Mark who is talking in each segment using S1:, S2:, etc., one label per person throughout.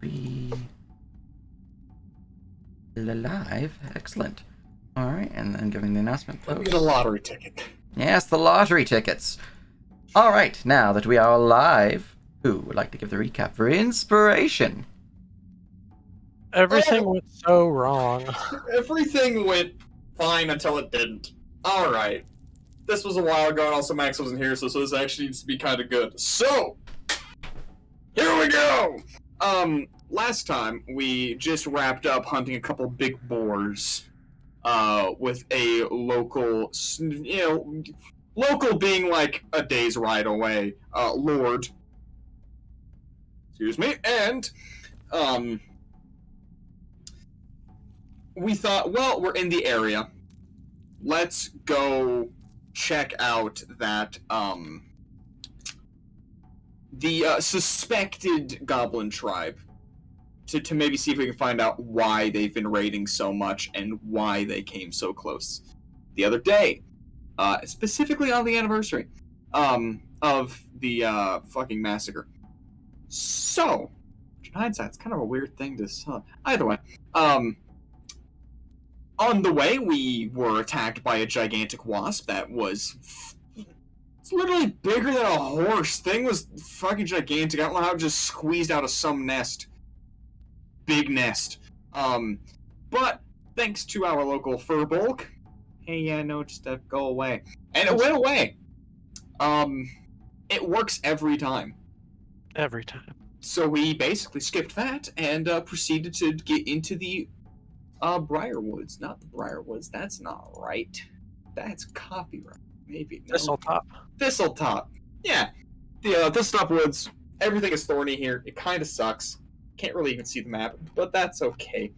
S1: be alive. Excellent. All right, and then giving the announcement.
S2: Let me get a lottery ticket.
S1: Yes, the lottery tickets. All right, now that we are live, who would like to give the recap for inspiration?
S3: Everything went so wrong.
S2: Everything went fine until it didn't. Alright. This was a while ago, and also Max wasn't here, so this actually needs to be kind of good. So, here we go! Last time, we just wrapped up hunting a couple big boars, with a local, local being like a day's ride away, Lord. Excuse me, and, we thought, well, we're in the area. Let's go check out that, the suspected goblin tribe. To maybe see if we can find out why they've been raiding so much and why they came so close the other day. Specifically on the anniversary, of the, fucking massacre. So, in hindsight, it's kind of a weird thing to say. Either way, on the way, we were attacked by a gigantic wasp that was... It's literally bigger than a horse. Thing was fucking gigantic. I don't know how it just squeezed out of some nest. Big nest. But, thanks to our local Furbolg, hey, yeah, no, just go away. And it went away. It works every time.
S3: Every time.
S2: So we basically skipped that and proceeded to get into the Briarwoods. Not the Briarwoods. That's not right. That's copyright. Maybe. No.
S3: Thistletop.
S2: Thistletop. Yeah. The Thistletop Woods. Everything is thorny here. It kind of sucks. Can't really even see the map, but that's okay.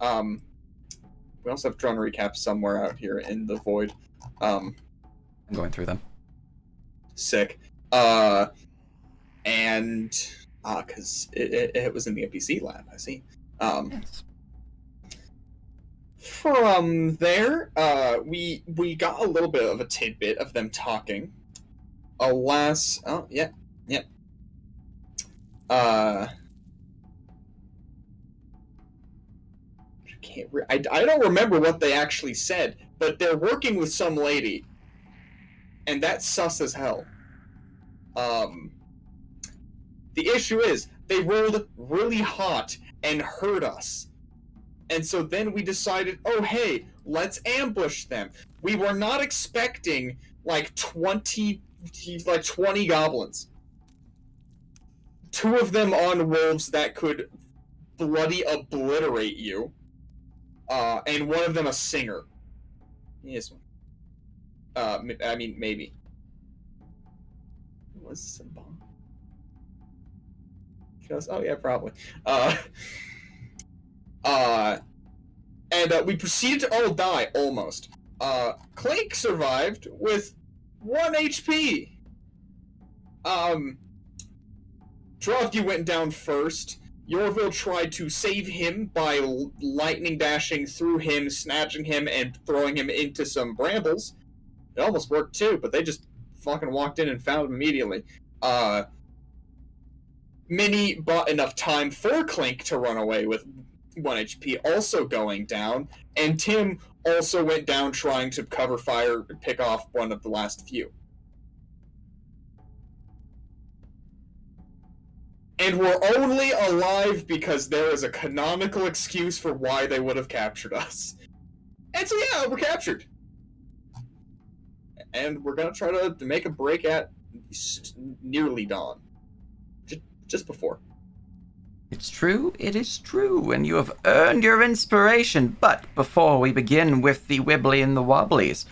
S2: We also have drone recaps somewhere out here in the void.
S1: I'm going through them.
S2: Sick. And because it was in the NPC lab, I see.
S1: Yes.
S2: From there, we got a little bit of a tidbit of them talking. Alas, oh yeah. I don't remember what they actually said, but they're working with some lady, and that's sus as hell. The issue is they rolled really hot and hurt us. And so then we decided, oh hey, let's ambush them. We were not expecting like 20 goblins. 2 of them on wolves that could bloody obliterate you. And 1 of them a singer. Yes. I mean, maybe. Was this a bomb? Oh yeah, probably. And we proceeded to all die, almost. Clank survived with 1 HP. Drovgy went down first. Yorville tried to save him by lightning dashing through him, snatching him, and throwing him into some brambles. It almost worked too, but they just fucking walked in and found him immediately. Minnie bought enough time for Clink to run away with 1 HP, also going down, and Tim also went down trying to cover fire and pick off one of the last few. And we're only alive because there is a canonical excuse for why they would have captured us. And so yeah, we're captured. And we're gonna try to make a break at nearly dawn. Just before.
S1: It's true, it is true, and you have earned your inspiration. But before we begin with the wibbly and the wobblies,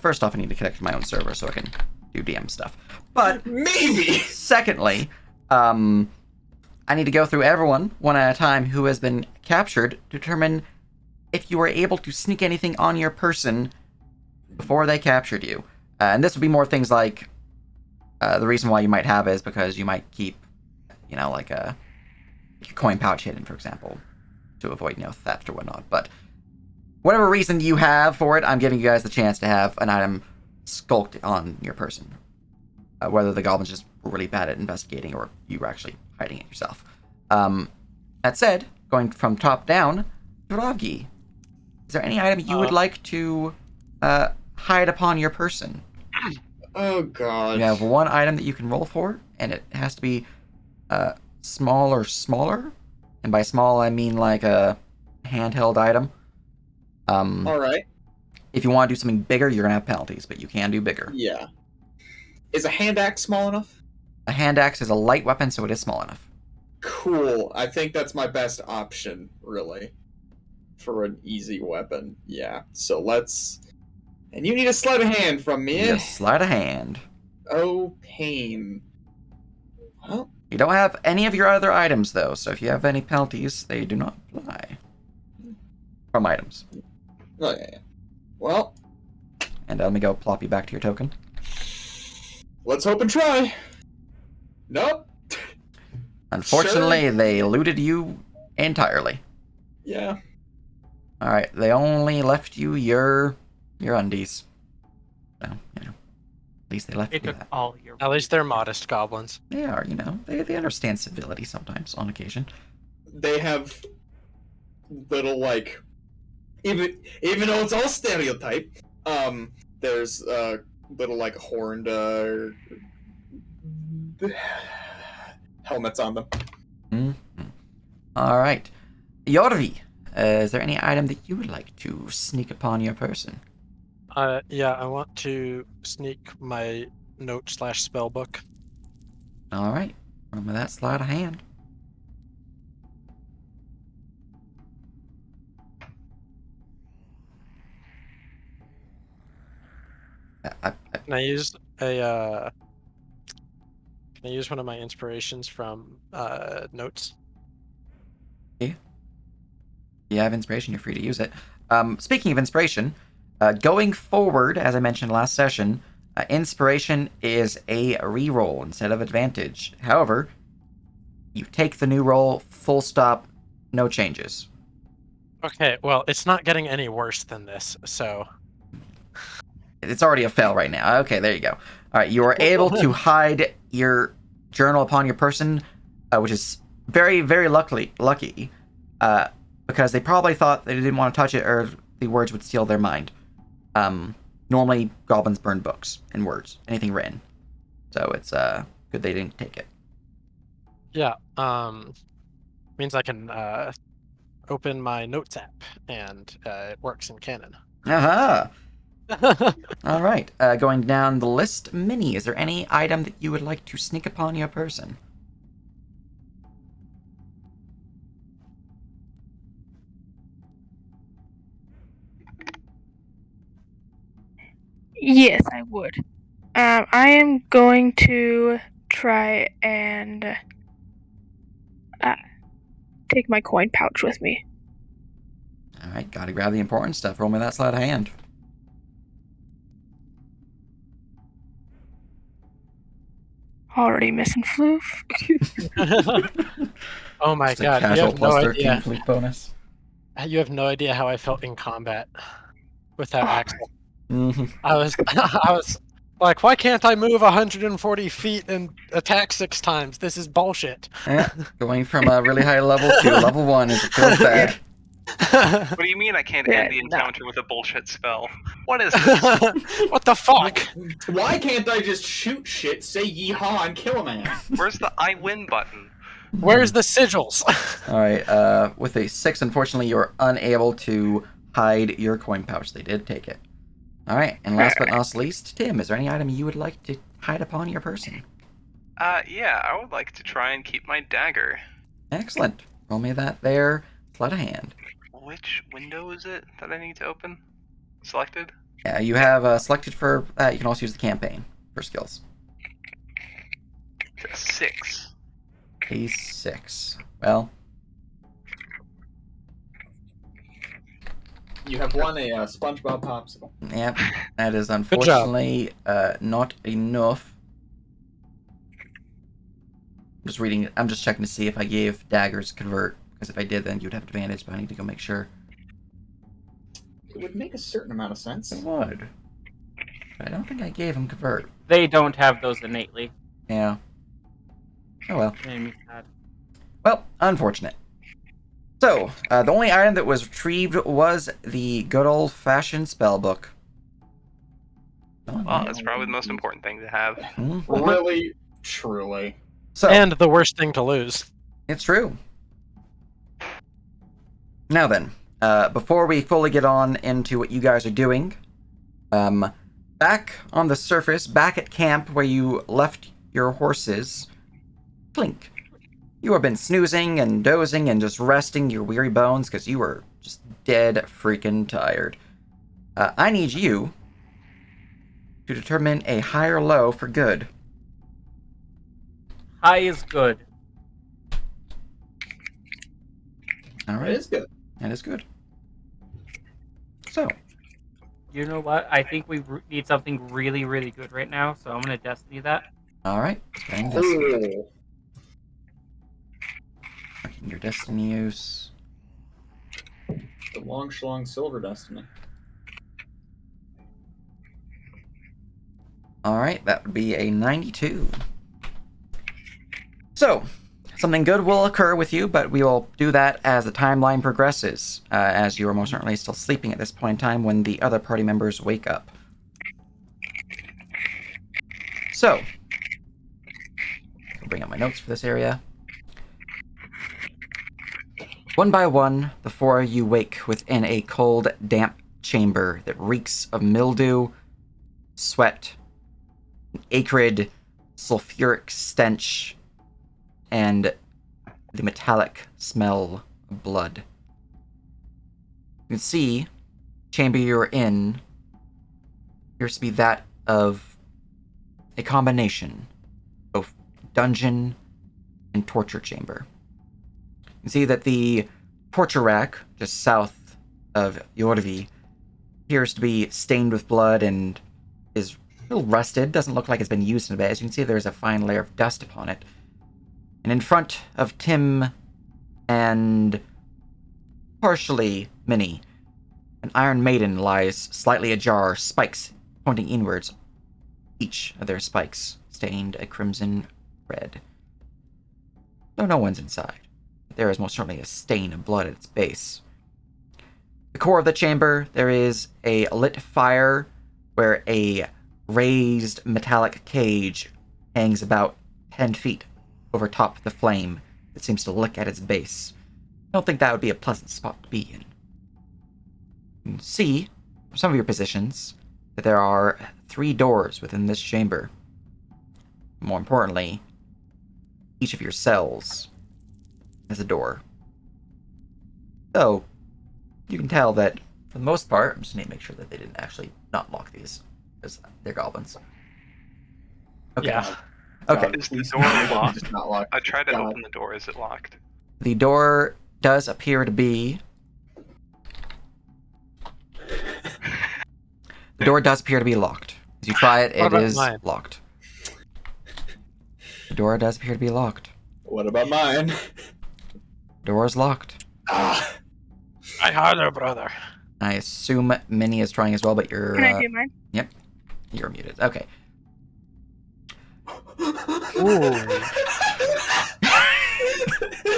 S1: first off, I need to connect to my own server so I can do DM stuff. But
S2: maybe!
S1: Secondly, I need to go through everyone, one at a time, who has been captured to determine if you were able to sneak anything on your person before they captured you. And this would be more things like, the reason why you might have is because you might keep, like a coin pouch hidden, for example, to avoid, theft or whatnot. But whatever reason you have for it, I'm giving you guys the chance to have an item skulked on your person. Whether the goblin's just really bad at investigating or you were actually hiding it yourself. That said, going from top down, Dravgi, is there any item you would like to hide upon your person?
S2: Oh god.
S1: You have one item that you can roll for, and it has to be small or smaller. And by small, I mean like a handheld item.
S2: All right.
S1: If you want to do something bigger, you're gonna have penalties, but you can do bigger.
S2: Yeah. Is a hand axe small enough?
S1: A hand axe is a light weapon, so it is small enough.
S2: Cool. I think that's my best option, really, for an easy weapon. Yeah. So let's. And you need a sleight of hand from me.
S1: Just sleight of hand.
S2: Oh, pain. Well,
S1: You don't have any of your other items, though, so if you have any penalties, they do not apply. From items.
S2: okay. Well,
S1: And let me go plop you back to your token.
S2: let's hope and try. Nope.
S1: Unfortunately, they looted you entirely.
S2: Yeah.
S1: Alright, they only left you your undies. So, you know. At least they left
S4: They
S1: you
S4: took
S1: that.
S4: all your.
S3: At least they're modest goblins.
S1: They are, you know. They understand civility sometimes, on occasion.
S2: They have little like, even though it's all stereotype, there's little like horned helmets on them.
S1: Alright. Yorvi, is there any item that you would like to sneak upon your person?
S3: Yeah, I want to sneak my note/spell book.
S1: Alright. Remember that sleight of hand.
S3: Can I use a Can I use one of my inspirations from notes?
S1: You have inspiration, you're free to use it. Speaking of inspiration, going forward, as I mentioned last session, inspiration is a reroll instead of advantage. However, you take the new roll, full stop, no changes.
S3: Okay, well, it's not getting any worse than this, so.
S1: It's already a fail right now. Okay, there you go. All right, you are able to hide your journal upon your person, which is very, very lucky, because they probably thought they didn't want to touch it or the words would steal their mind. Normally, goblins burn books and words, anything written. So it's good they didn't take it.
S3: Yeah, means I can open my notes app, and it works in canon.
S1: Aha! All right, going down the list, Minnie, is there any item that you would like to sneak upon your person?
S5: Yes, I would. I am going to try and take my coin pouch with me.
S1: All right, gotta grab the important stuff. Roll me that sleight of hand.
S5: Already missing floof.
S3: Oh my
S1: Just a
S3: god, you
S1: casual
S3: have no
S1: plus 13
S3: idea.
S1: fleet bonus.
S3: You have no idea how I felt in combat with that
S5: Oh.
S3: Axel.
S1: Mm-hmm.
S3: I was like, why can't I move 140 feet and attack 6 times? This is bullshit.
S1: Yeah, going from a really high level to level 1 is it feels bad.
S6: What do you mean I can't
S5: Yeah,
S6: end the
S5: no.
S6: encounter with a bullshit spell? What is this?
S3: What the fuck?
S2: Why can't I just shoot shit, say yeehaw, and kill a man?
S6: Where's the I win button?
S3: Where's the sigils?
S1: All right, with a 6, unfortunately, you're unable to hide your coin pouch. They did take it. All right, and last but not least, Tim, is there any item you would like to hide upon your person?
S6: Yeah, I would like to try and keep my dagger.
S1: Excellent. Roll me that there. Sleight of hand.
S6: Which window is it that I need to open? Selected?
S1: Yeah, you have selected for. You can also use the campaign for skills.
S6: It's a 6.
S1: A 6. Well,
S2: You have won a SpongeBob popsicle.
S1: yeah, that is
S3: job.
S1: unfortunately not enough. I'm just reading. I'm just checking to see if I gave daggers convert. Because if I did, then you'd have advantage. But I need to go make sure.
S2: It would make a certain amount of sense.
S1: It would. But I don't think I gave him convert.
S4: They don't have those innately.
S1: Yeah. Oh well.
S4: Made me sad.
S1: Well, unfortunate. So, the only item that was retrieved was the good old-fashioned spell book.
S6: Well, that's probably the most important thing to have.
S1: Mhm.
S2: Really, truly.
S1: So,
S3: And the worst thing to lose.
S1: it's true. Now then, before we fully get on into what you guys are doing, back on the surface, back at camp where you left your horses, Clink, you have been snoozing and dozing and just resting your weary bones because you were just dead freaking tired. I need you to determine a high or low for good.
S4: High is good.
S1: All
S2: That
S1: right,
S2: is good.
S1: that is good. So,
S4: You know what? I think we need something really, really good right now, so I'm gonna destiny that.
S1: all right, spending destiny.
S2: Ooh.
S1: Marking your destiny use.
S2: The long schlong silver destiny.
S1: All right, that would be a 92. So, something good will occur with you, but we will do that as the timeline progresses, as you are most certainly still sleeping at this point in time when the other party members wake up. So, I'll bring up my notes for this area. One by one, the four of you wake within a cold, damp chamber that reeks of mildew, sweat, an acrid, sulfuric stench, and the metallic smell of blood. You can see the chamber you're in appears to be that of a combination of dungeon and torture chamber. You can see that the torture rack just south of Yorvi appears to be stained with blood and is a little rusted. Doesn't look like it's been used in a bit. As you can see, there's a fine layer of dust upon it. And in front of Tim and partially Minnie, an Iron Maiden lies slightly ajar, spikes pointing inwards, each of their spikes stained a crimson red. Though no one's inside, there is most certainly a stain of blood at its base. The core of the chamber, there is a lit fire where a raised metallic cage hangs about 10 feet over top of the flame that seems to lick at its base. I don't think that would be a pleasant spot to be in. You can see, from some of your positions, that there are 3 doors within this chamber. More importantly, each of your cells has a door. So, you can tell that, for the most part, I'm just going to make sure that they didn't actually not lock these, because they're goblins. Okay.
S3: Yeah.
S1: Okay.
S2: God,
S6: Is the
S2: please,
S6: door
S2: please
S6: locked?
S2: not locked.
S6: I tried to
S2: God.
S6: open the door. Is it locked?
S1: The door does appear to be... The door does appear to be locked. As you try it,
S3: What
S1: it
S3: about
S1: is
S3: mine?
S1: locked. The door does appear to be locked.
S2: What about mine?
S1: Door is locked.
S2: Ah.
S3: I harder, brother.
S1: I assume Minnie is trying as well, but you're
S5: Can I do mine?
S1: you're muted. Okay.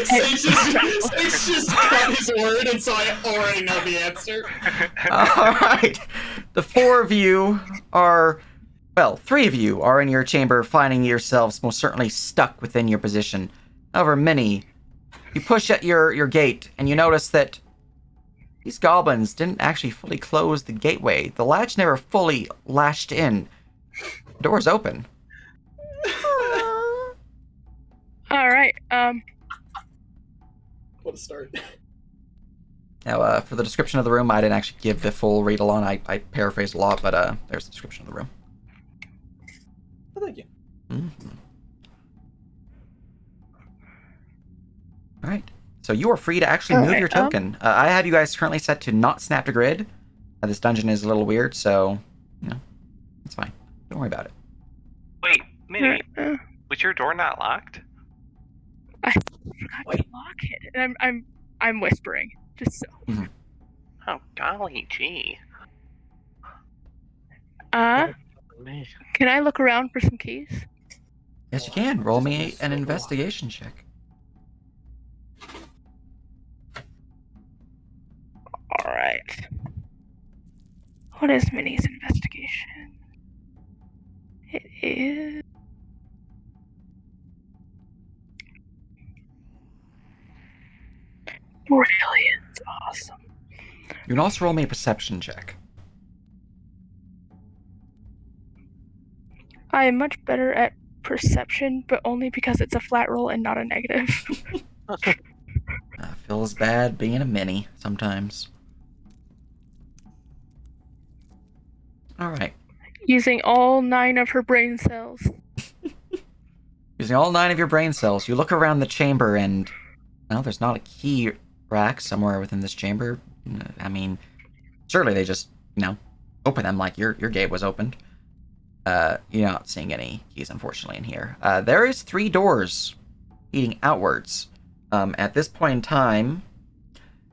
S2: Sage just got his word, and so I already know the answer.
S1: All right. The 4 of you are, well, 3 of you are in your chamber, finding yourselves most certainly stuck within your position. However, Minnie, you push at your gate, and you notice that these goblins didn't actually fully close the gateway. The latch never fully latched in. The door's open.
S5: All right.
S2: What a start.
S1: Now, for the description of the room, I didn't actually give the full read along. I paraphrased a lot, but there's the description of the room.
S2: Oh, thank you.
S1: Mm-hmm. All right. So you are free to actually move
S5: Alright,
S1: your token. I have you guys currently set to not snap to grid. This dungeon is a little weird, so, you know, it's fine. Don't worry about it.
S6: Wait, Minnie,
S5: uh,
S6: was your door not locked?
S5: I forgot to lock it, and I'm whispering just so.
S6: Oh, golly gee.
S3: Me.
S5: Can I look around for some keys?
S1: Yes, you can. Roll me an investigation check.
S5: What is Minnie's investigation? It is. Brilliant. Awesome.
S1: You can also roll me a perception check.
S5: I am much better at perception, but only because it's a flat roll and not a negative.
S1: Feels bad being a mini sometimes. Alright.
S5: Using all 9 of her brain cells.
S1: Using all 9 of your brain cells, you look around the chamber and... Well, there's not a key rack somewhere within this chamber. I mean, surely they just, open them like your gate was opened. You're not seeing any keys, unfortunately, in here. There is 3 doors leading outwards. At this point in time,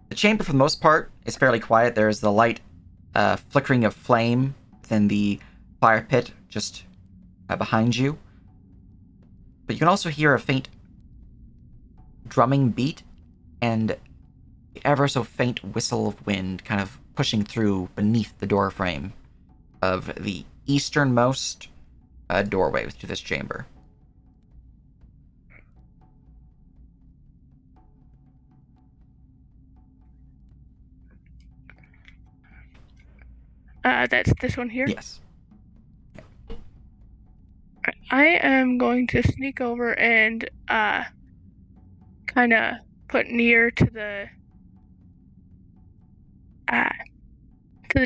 S1: the chamber, for the most part, is fairly quiet. There's the light flickering of flame within the fire pit just behind you. But you can also hear a faint drumming beat and the ever so faint whistle of wind kind of pushing through beneath the door frame of the easternmost doorway to this chamber.
S5: That's this one here?
S1: Yes.
S5: I am going to sneak over and kind of put near to the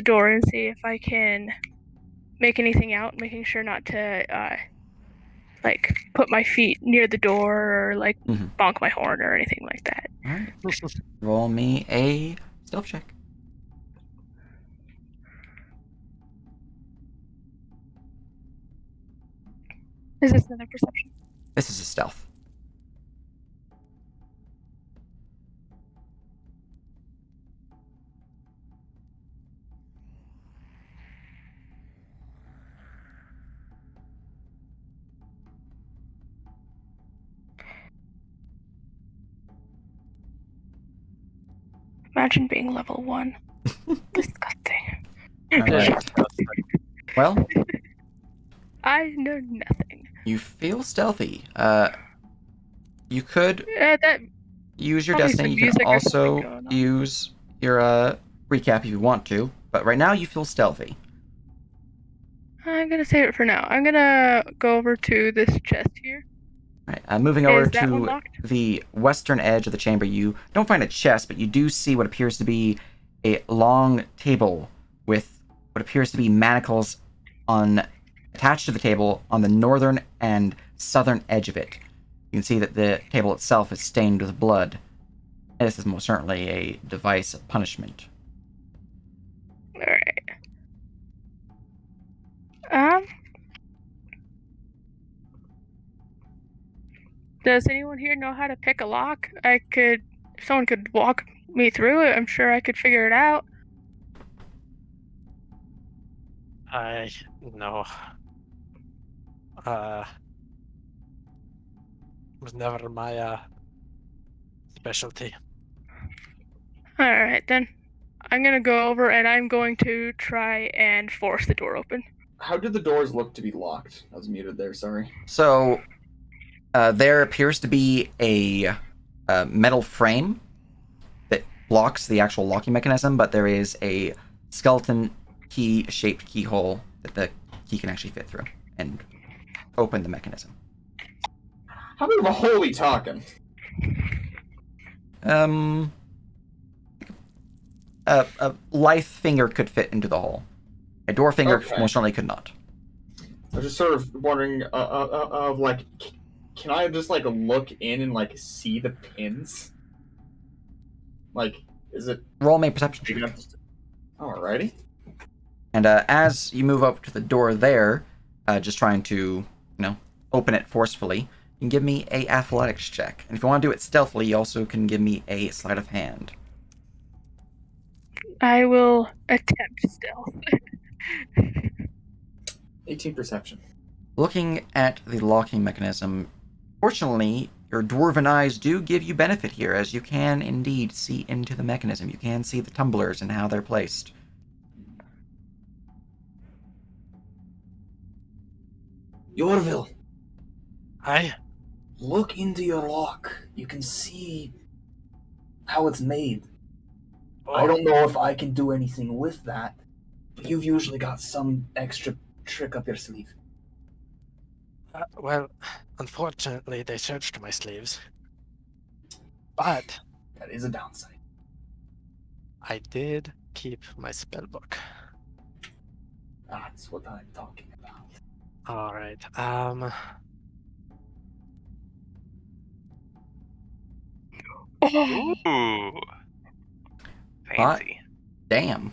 S5: door and see if I can make anything out, making sure not to put my feet near the door or bonk my horn or anything like that.
S1: All right. Roll me a stealth check.
S5: Is this another perception?
S1: This is a stealth.
S5: Imagine being level 1. Disgusting.
S1: All right. Well,
S5: I know nothing.
S1: you feel stealthy. You could
S5: That
S1: use your
S5: probably
S1: destiny.
S5: some
S1: You
S5: music
S1: can
S5: or something
S1: also
S5: going on.
S1: use your recap if you want to. But right now, you feel stealthy.
S5: I'm gonna save it for now. I'm gonna go over to this chest here.
S1: All right. Moving over
S5: Is that one
S1: to
S5: locked?
S1: the western edge of the chamber, you don't find a chest, but you do see what appears to be a long table with what appears to be manacles attached to the table on the northern and southern edge of it. You can see that the table itself is stained with blood. And this is most certainly a device of punishment.
S5: Alright. Does anyone here know how to pick a lock? If someone could walk me through it, I'm sure I could figure it out.
S3: No. Was never my specialty.
S5: Alright then. I'm gonna go over and I'm going to try and force the door open.
S2: How do the doors look to be locked? I was muted there, sorry.
S1: So, there appears to be a metal frame that blocks the actual locking mechanism, but there is a skeleton key-shaped keyhole that the key can actually fit through and open the mechanism.
S2: How big of a hole are we talking?
S1: A lithe finger could fit into the hole. A door finger
S2: Okay.
S1: most certainly could not.
S2: I was just sort of wondering, can I just look in and see the pins? Is it
S1: Roll me a perception
S2: big
S1: check.
S2: enough? Alrighty.
S1: And as you move up to the door there, just trying to, open it forcefully, you can give me a athletics check. And if you want to do it stealthily, you also can give me a sleight of hand.
S5: I will attempt stealth.
S2: 18 perception.
S1: Looking at the locking mechanism, fortunately, your dwarven eyes do give you benefit here, as you can indeed see into the mechanism. You can see the tumblers and how they're placed.
S7: Yorville,
S3: I
S7: look into your lock. You can see how it's made. I don't know if I can do anything with that, but you've usually got some extra trick up your sleeve.
S3: well, unfortunately, they searched my sleeves. But
S7: That is a downside.
S3: I did keep my spell book.
S7: That's what I'm talking about.
S3: All right.
S5: Oh,
S6: Ooh.
S1: Hot.
S6: Fancy.
S1: Damn.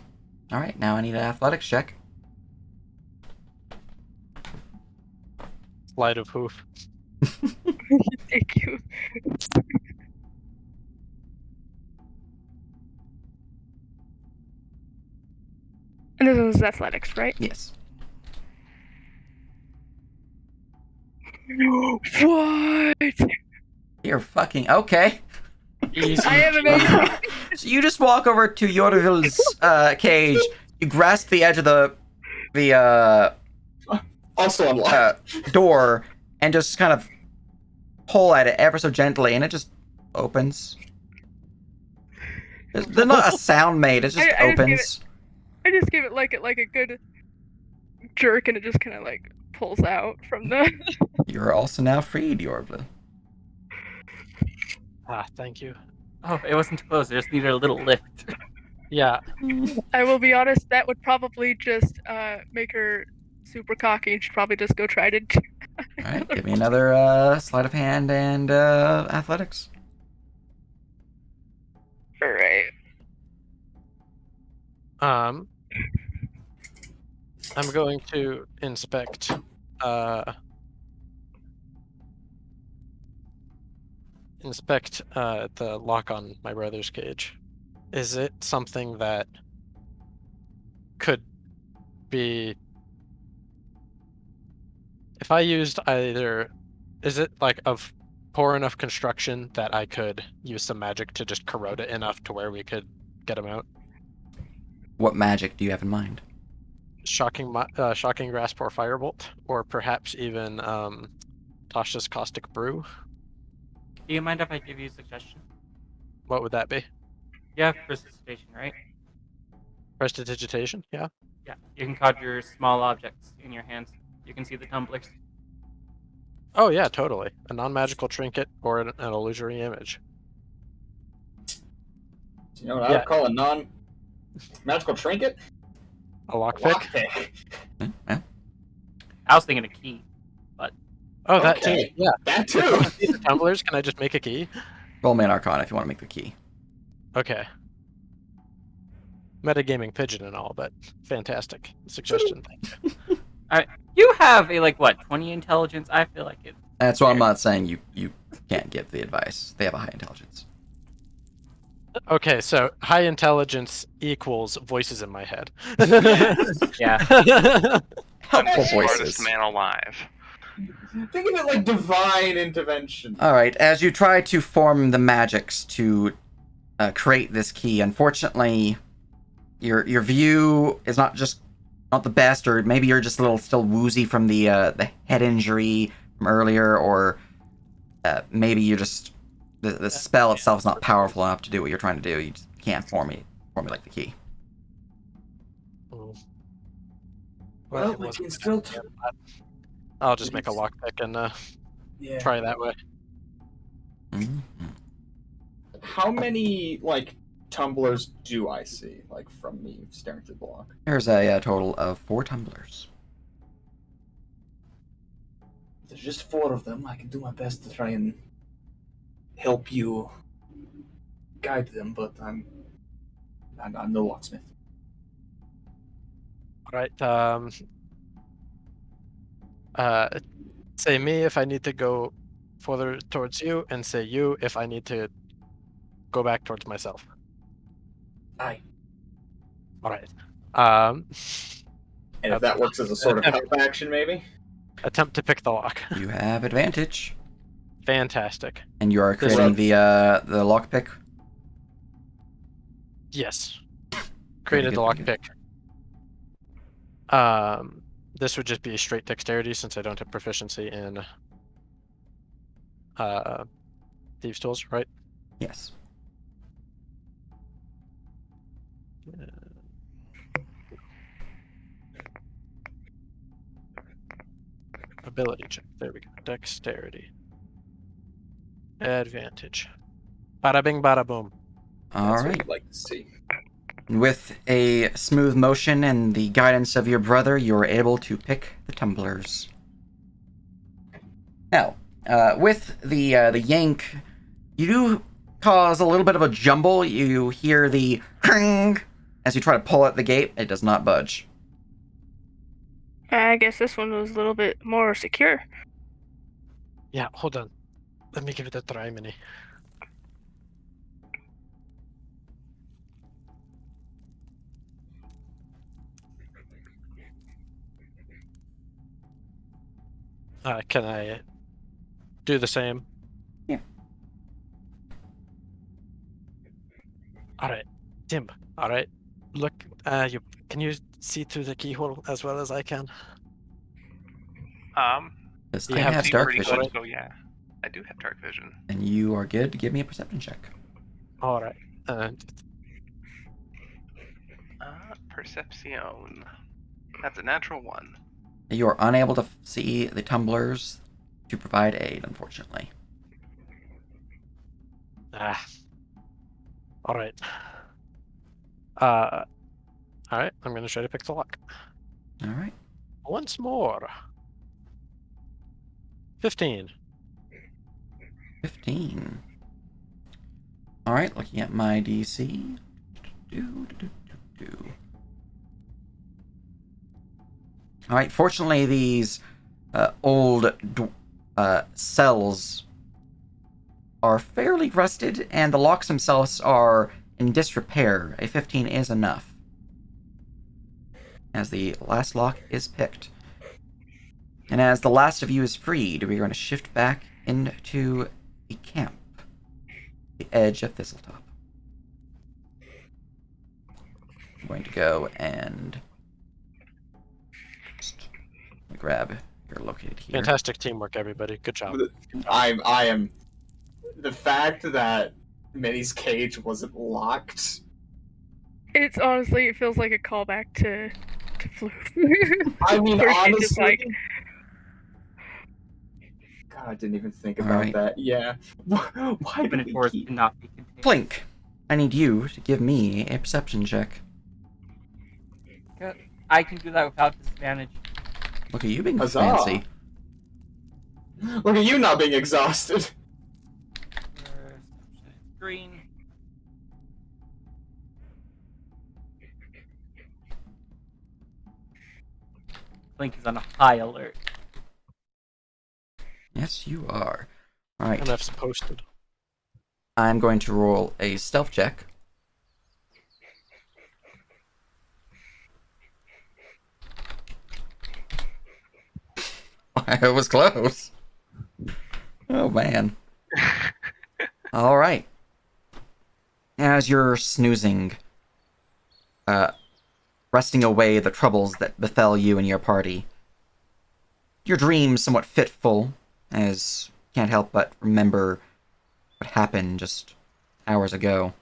S1: All right, now I need an athletics check.
S3: Sleight of hoof.
S5: thank you. And this was athletics, right?
S1: Yes.
S5: What?
S1: You're fucking okay.
S3: Easy.
S5: I am amazing.
S1: So you just walk over to Yorville's cage. You grasp the edge of the
S2: Also unlocked.
S1: door and just kind of pull at it ever so gently, and it just opens. There's not a sound made. It just
S5: I just gave
S1: opens.
S5: I just give it like a good jerk, and it just kind of like pulls out from the.
S1: You're also now freed, Yorville.
S3: Thank you.
S4: Oh, it wasn't too close. I just needed a little lift.
S3: Yeah.
S5: I will be honest. That would probably just make her super cocky, and she'd probably just go try to.
S1: All right, give me another sleight of hand and athletics.
S5: All right.
S3: I'm going to inspect the lock on my brother's cage. Is it something that could be, if I used either, is it like of poor enough construction that I could use some magic to just corrode it enough to where we could get him out?
S1: What magic do you have in mind?
S3: Shocking grasp or firebolt, or perhaps even Tasha's caustic brew.
S4: Do you mind if I give you a suggestion?
S3: What would that be?
S4: You have precipitation, right?
S3: Prestidigitation? Yeah.
S4: Yeah. You can conjure small objects in your hands. You can see the tumblers.
S3: Oh yeah, totally. A non-magical trinket or an illusory image.
S2: Do you know what I would call a non-magical trinket?
S3: A lockpick?
S2: Lockpick.
S1: Yeah.
S4: I was thinking a key.
S3: Oh, that
S2: Okay.
S3: too. Yeah.
S2: That too.
S3: The tumblers. Can I just make a key?
S1: Roll me an Arcana if you want to make the key.
S3: Okay. Metagaming pigeon and all, but fantastic suggestion. Thank you.
S4: You have a 20 intelligence. I feel like it.
S1: That's why I'm not saying you can't give the advice. They have a high intelligence.
S3: Okay, so high intelligence equals voices in my head.
S4: Yeah.
S1: Helpful
S6: Smartest
S1: voices.
S6: man alive.
S2: Think of it like divine intervention.
S1: All right, as you try to form the magics to create this key, unfortunately, your view is not the best, or maybe you're just a little still woozy from the head injury from earlier, or maybe you're just the spell itself is not powerful enough to do what you're trying to do. You just can't formulate the key.
S7: Well, we can still.
S3: I'll just make a lockpick and
S7: Yeah.
S3: try that way.
S1: Mhm.
S2: How many tumblers do I see from me staring through the block?
S1: There's a total of 4 tumblers.
S7: There's just 4 of them. I can do my best to try and help you guide them, but I'm no locksmith.
S3: All right. Say me if I need to go further towards you, and say you if I need to go back towards myself.
S7: Aye.
S3: All right.
S2: And if that works as a sort of help action, maybe?
S3: Attempt to pick the lock.
S1: You have advantage,
S3: Fantastic.
S1: and you are creating the lockpick.
S3: Yes. Created the
S1: Very good,
S3: lockpick. this would just be straight dexterity since I don't have proficiency in thieves' tools, right?
S1: Yes.
S3: Ability check. There we go. Dexterity. Advantage. Bada bing, bada boom.
S1: All
S2: That's what
S1: right.
S2: I'd like to see.
S1: With a smooth motion and the guidance of your brother, you are able to pick the tumblers. Now, with the yank, you do cause a little bit of a jumble. You hear the cring as you try to pull at the gate. It does not budge.
S5: I guess this one was a little bit more secure.
S3: Yeah, hold on. Let me give it a try, Minnie. Can I do the same?
S1: Yeah.
S3: Alright. Tim, alright. Look, can you see through the keyhole as well as I can?
S1: Does
S3: You
S1: Tim
S3: have
S1: have
S3: to be
S1: dark
S6: pretty
S1: vision?
S6: good, so yeah. I do have dark vision.
S1: And you are good. Give me a perception check.
S3: Alright.
S6: Perception. That's a natural 1.
S1: You are unable to see the tumblers to provide aid, unfortunately.
S3: Alright. Alright, I'm gonna try to pick the lock.
S1: All right.
S3: Once more. 15.
S1: 15. All right, looking at my DC. All right, fortunately, these old cells are fairly rusted, and the locks themselves are in disrepair. A 15 is enough. As the last lock is picked. And as the last of you is freed, we're going to shift back into the camp. The edge of Thistletop. I'm going to go and just let me grab your located here.
S3: Fantastic teamwork, everybody. Good job.
S2: I am. The fact that Minnie's cage wasn't locked.
S5: It's honestly, it feels like a callback to Floof.
S2: I mean,
S5: Where she's
S2: honestly.
S5: just like,
S2: God, I didn't even think
S1: All
S2: about
S1: right.
S2: that. Yeah. Why did we
S4: Minotaurs
S2: keep...
S4: cannot be contained.
S1: Plink, I need you to give me a perception check.
S4: I can do that without disadvantage.
S1: Look at you being
S2: Huzzah.
S1: fancy.
S2: Look at you not being exhausted.
S4: Green. Blink is on a high alert.
S1: Yes, you are. All right.
S3: MF's posted.
S1: I'm going to roll a stealth check. It was close. Oh, man. All right. As you're snoozing, resting away the troubles that befell you and your party, your dreams somewhat fitful, as you can't help but remember what happened just hours ago.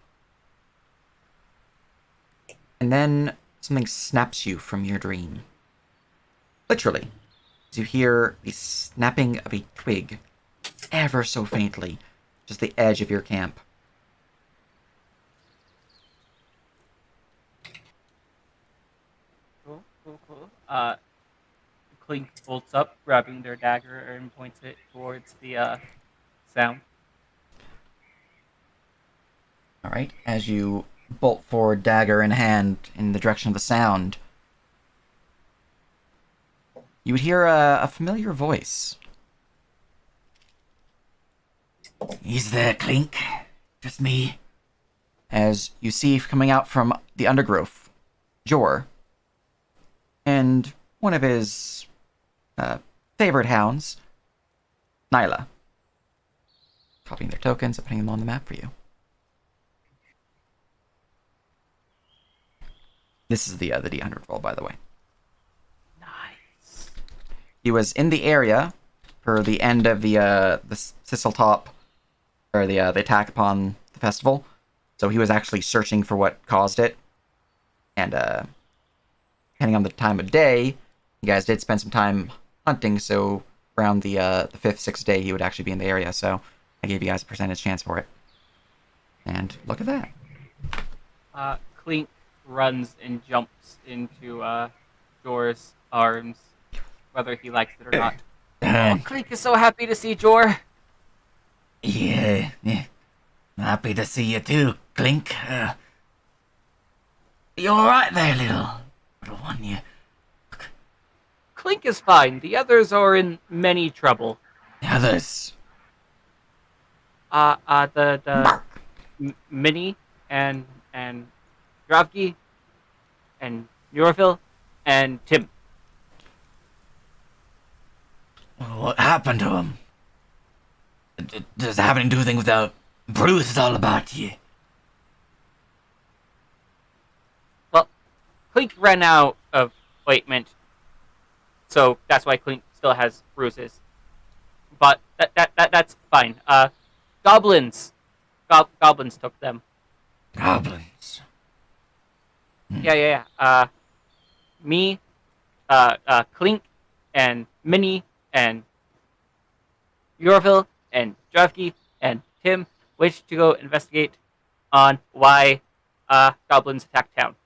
S1: And then something snaps you from your dream. Literally, as you hear the snapping of a twig, ever so faintly, just the edge of your camp.
S4: Cool. Clink bolts up, grabbing their dagger, and points it towards the sound.
S1: All right, as you bolt forward, dagger in hand, in the direction of the sound, you would hear a familiar voice. Is there, Clink? Just me? As you see coming out from the undergrowth, Jor, and one of his favorite hounds, Nyla. Copying their tokens and putting them on the map for you. This is the D100 roll, by the way.
S4: Nice.
S1: he was in the area for the end of the Sissel Top, or the attack upon the festival. So he was actually searching for what caused it. And depending on the time of day, you guys did spend some time hunting. So around the 5th, 6th day, he would actually be in the area. So I gave you guys a percentage chance for it. And look at that.
S4: Clink runs and jumps into Jor's arms, whether he likes it or not. Oh, Clink is so happy to see Jor.
S8: Yeah, happy to see you too, Clink. You alright there, little one? You...
S4: Clink is fine. The others are in many trouble.
S8: The others?
S4: Minnie and Dravki and Yorville and Tim.
S8: What happened to him? Does it have anything to do with anything with the bruise it's all about you?
S4: Well, Clink ran out of ointment, so that's why Clink still has bruises. But that's fine. Goblins. Goblins took them.
S8: Goblins.
S4: Yeah. Me, Clink, and Minnie, and Yorville, and Dravki, and Tim wish to go investigate on why goblins attacked town.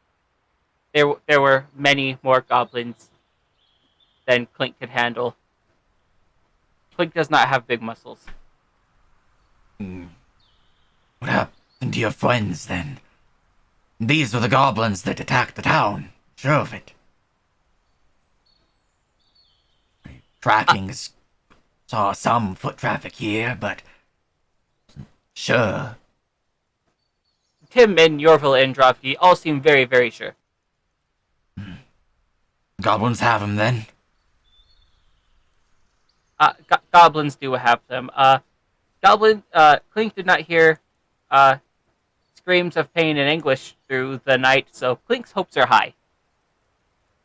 S4: There were many more goblins than Clink could handle. Clink does not have big muscles.
S8: What happened to your friends, then? These were the goblins that attacked the town. Sure of it. Trackings saw some foot traffic here, but... Sure.
S4: Tim and Yorville and Dravki all seem very, very sure.
S8: Goblins have them, then?
S4: Goblins do have them. Clink did not hear screams of pain and anguish through the night, so Clink's hopes are high.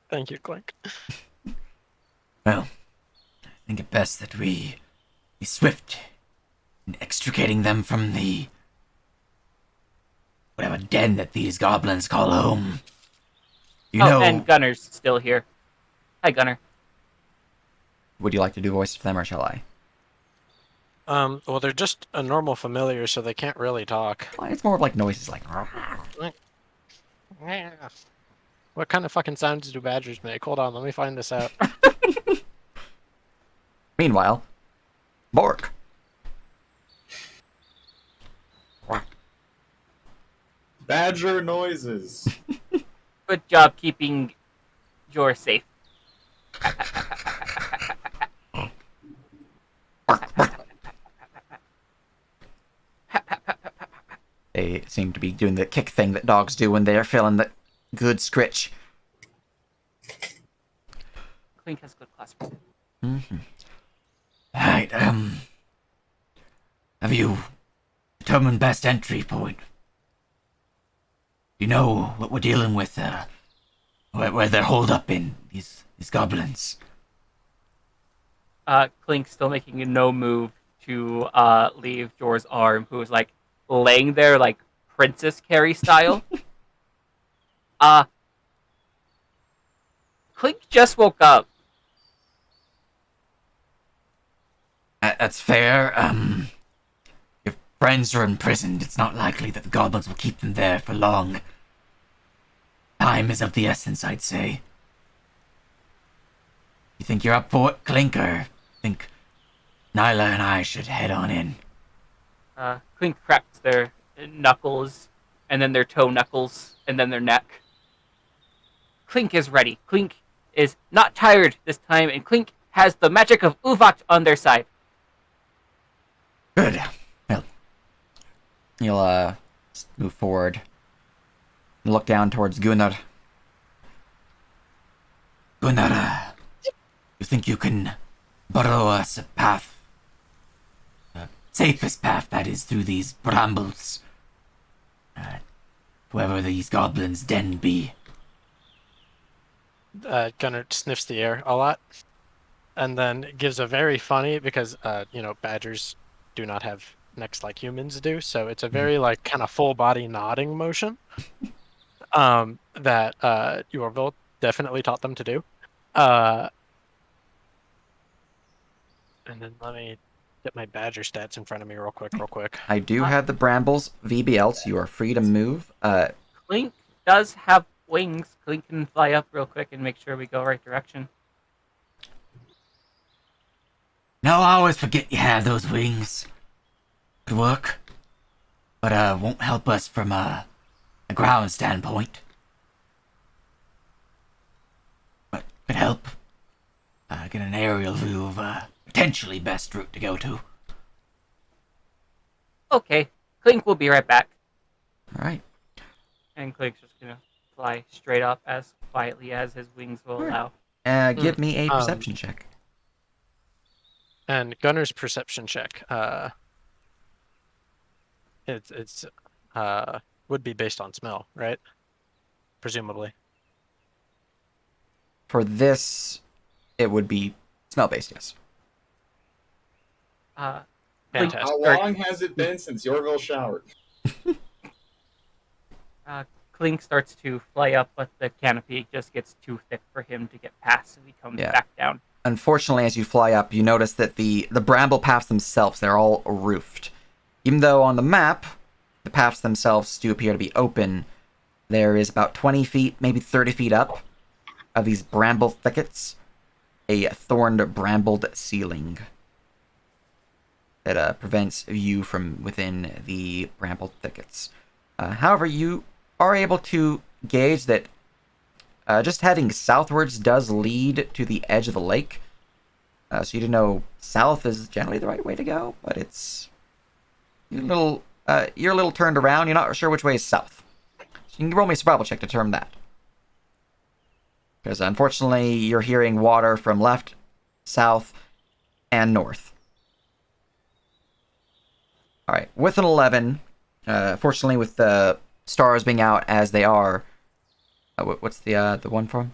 S3: Thank you, Clink.
S8: Well, I think it best that we be swift in extricating them from the... whatever den that these goblins call home. You know...
S4: And Gunner's still here. Hi, Gunner.
S1: Would you like to do voices for them, or shall I?
S3: Well, they're just a normal familiar, so they can't really talk.
S1: Well, it's more of like noises like...
S3: What kind of fucking sounds do badgers make? Hold on, let me find this out.
S1: Meanwhile, Bork.
S9: Badger noises.
S4: Good job keeping Jor safe.
S1: They seem to be doing the kick thing that dogs do when they're feeling the good scritch.
S4: Clink has good class.
S8: Mm-hmm. Alright, have you determined best entry point? You know what we're dealing with, where they're holed up in, these goblins.
S4: Clink's still making no move to leave Jor's arm, who is like laying there like Princess Carrie style. Clink just woke up.
S8: That's fair. If friends are imprisoned, it's not likely that the goblins will keep them there for long. Time is of the essence, I'd say. You think you're up for it, Clink, or think Nyla and I should head on in?
S4: Clink cracks their knuckles, and then their toe knuckles, and then their neck. Clink is ready. Clink is not tired this time, and Clink has the magic of Uvat on their side.
S1: Good. Well, you'll move forward. Look down towards Gunnar.
S8: Gunnar, you think you can burrow us a path? The safest path, that is, through these brambles. Whoever these goblins' den be.
S3: Gunner sniffs the air a lot. and then gives a very funny, because badgers do not have necks like humans do, so it's a very like kind of full body nodding motion that Yorville definitely taught them to do. And then let me get my badger stats in front of me real quick.
S1: I do have the brambles VBL, so you are free to move.
S4: Clink does have wings. Clink can fly up real quick and make sure we go right direction.
S8: No, I always forget you have those wings. Good work. But won't help us from a ground standpoint. But could help. Get an aerial view of potentially best route to go to.
S4: Okay, Clink will be right back.
S1: All right.
S4: And Clink's just gonna fly straight up as quietly as his wings will allow.
S1: Give me a perception check.
S3: And Gunner's perception check. It's would be based on smell, right? Presumably.
S1: For this, it would be smell-based, yes.
S4: Clink,
S3: Fantastic.
S9: How long has it been since Yorville showered?
S4: Clink starts to fly up, but the canopy just gets too thick for him to get past, so he comes
S1: Yeah.
S4: back down.
S1: Unfortunately, as you fly up, you notice that the bramble paths themselves, they're all roofed. Even though on the map, the paths themselves do appear to be open, there is about 20 feet, maybe 30 feet up of these bramble thickets, a thorned, brambled ceiling that prevents view from within the bramble thickets. However, you are able to gauge that just heading southwards does lead to the edge of the lake. So you do know south is generally the right way to go, but you're a little turned around. You're not sure which way is south. So you can roll me a survival check to determine that. Because unfortunately, you're hearing water from left, south, and north. All right, with an 11, fortunately, with the stars being out as they are, what's the one from?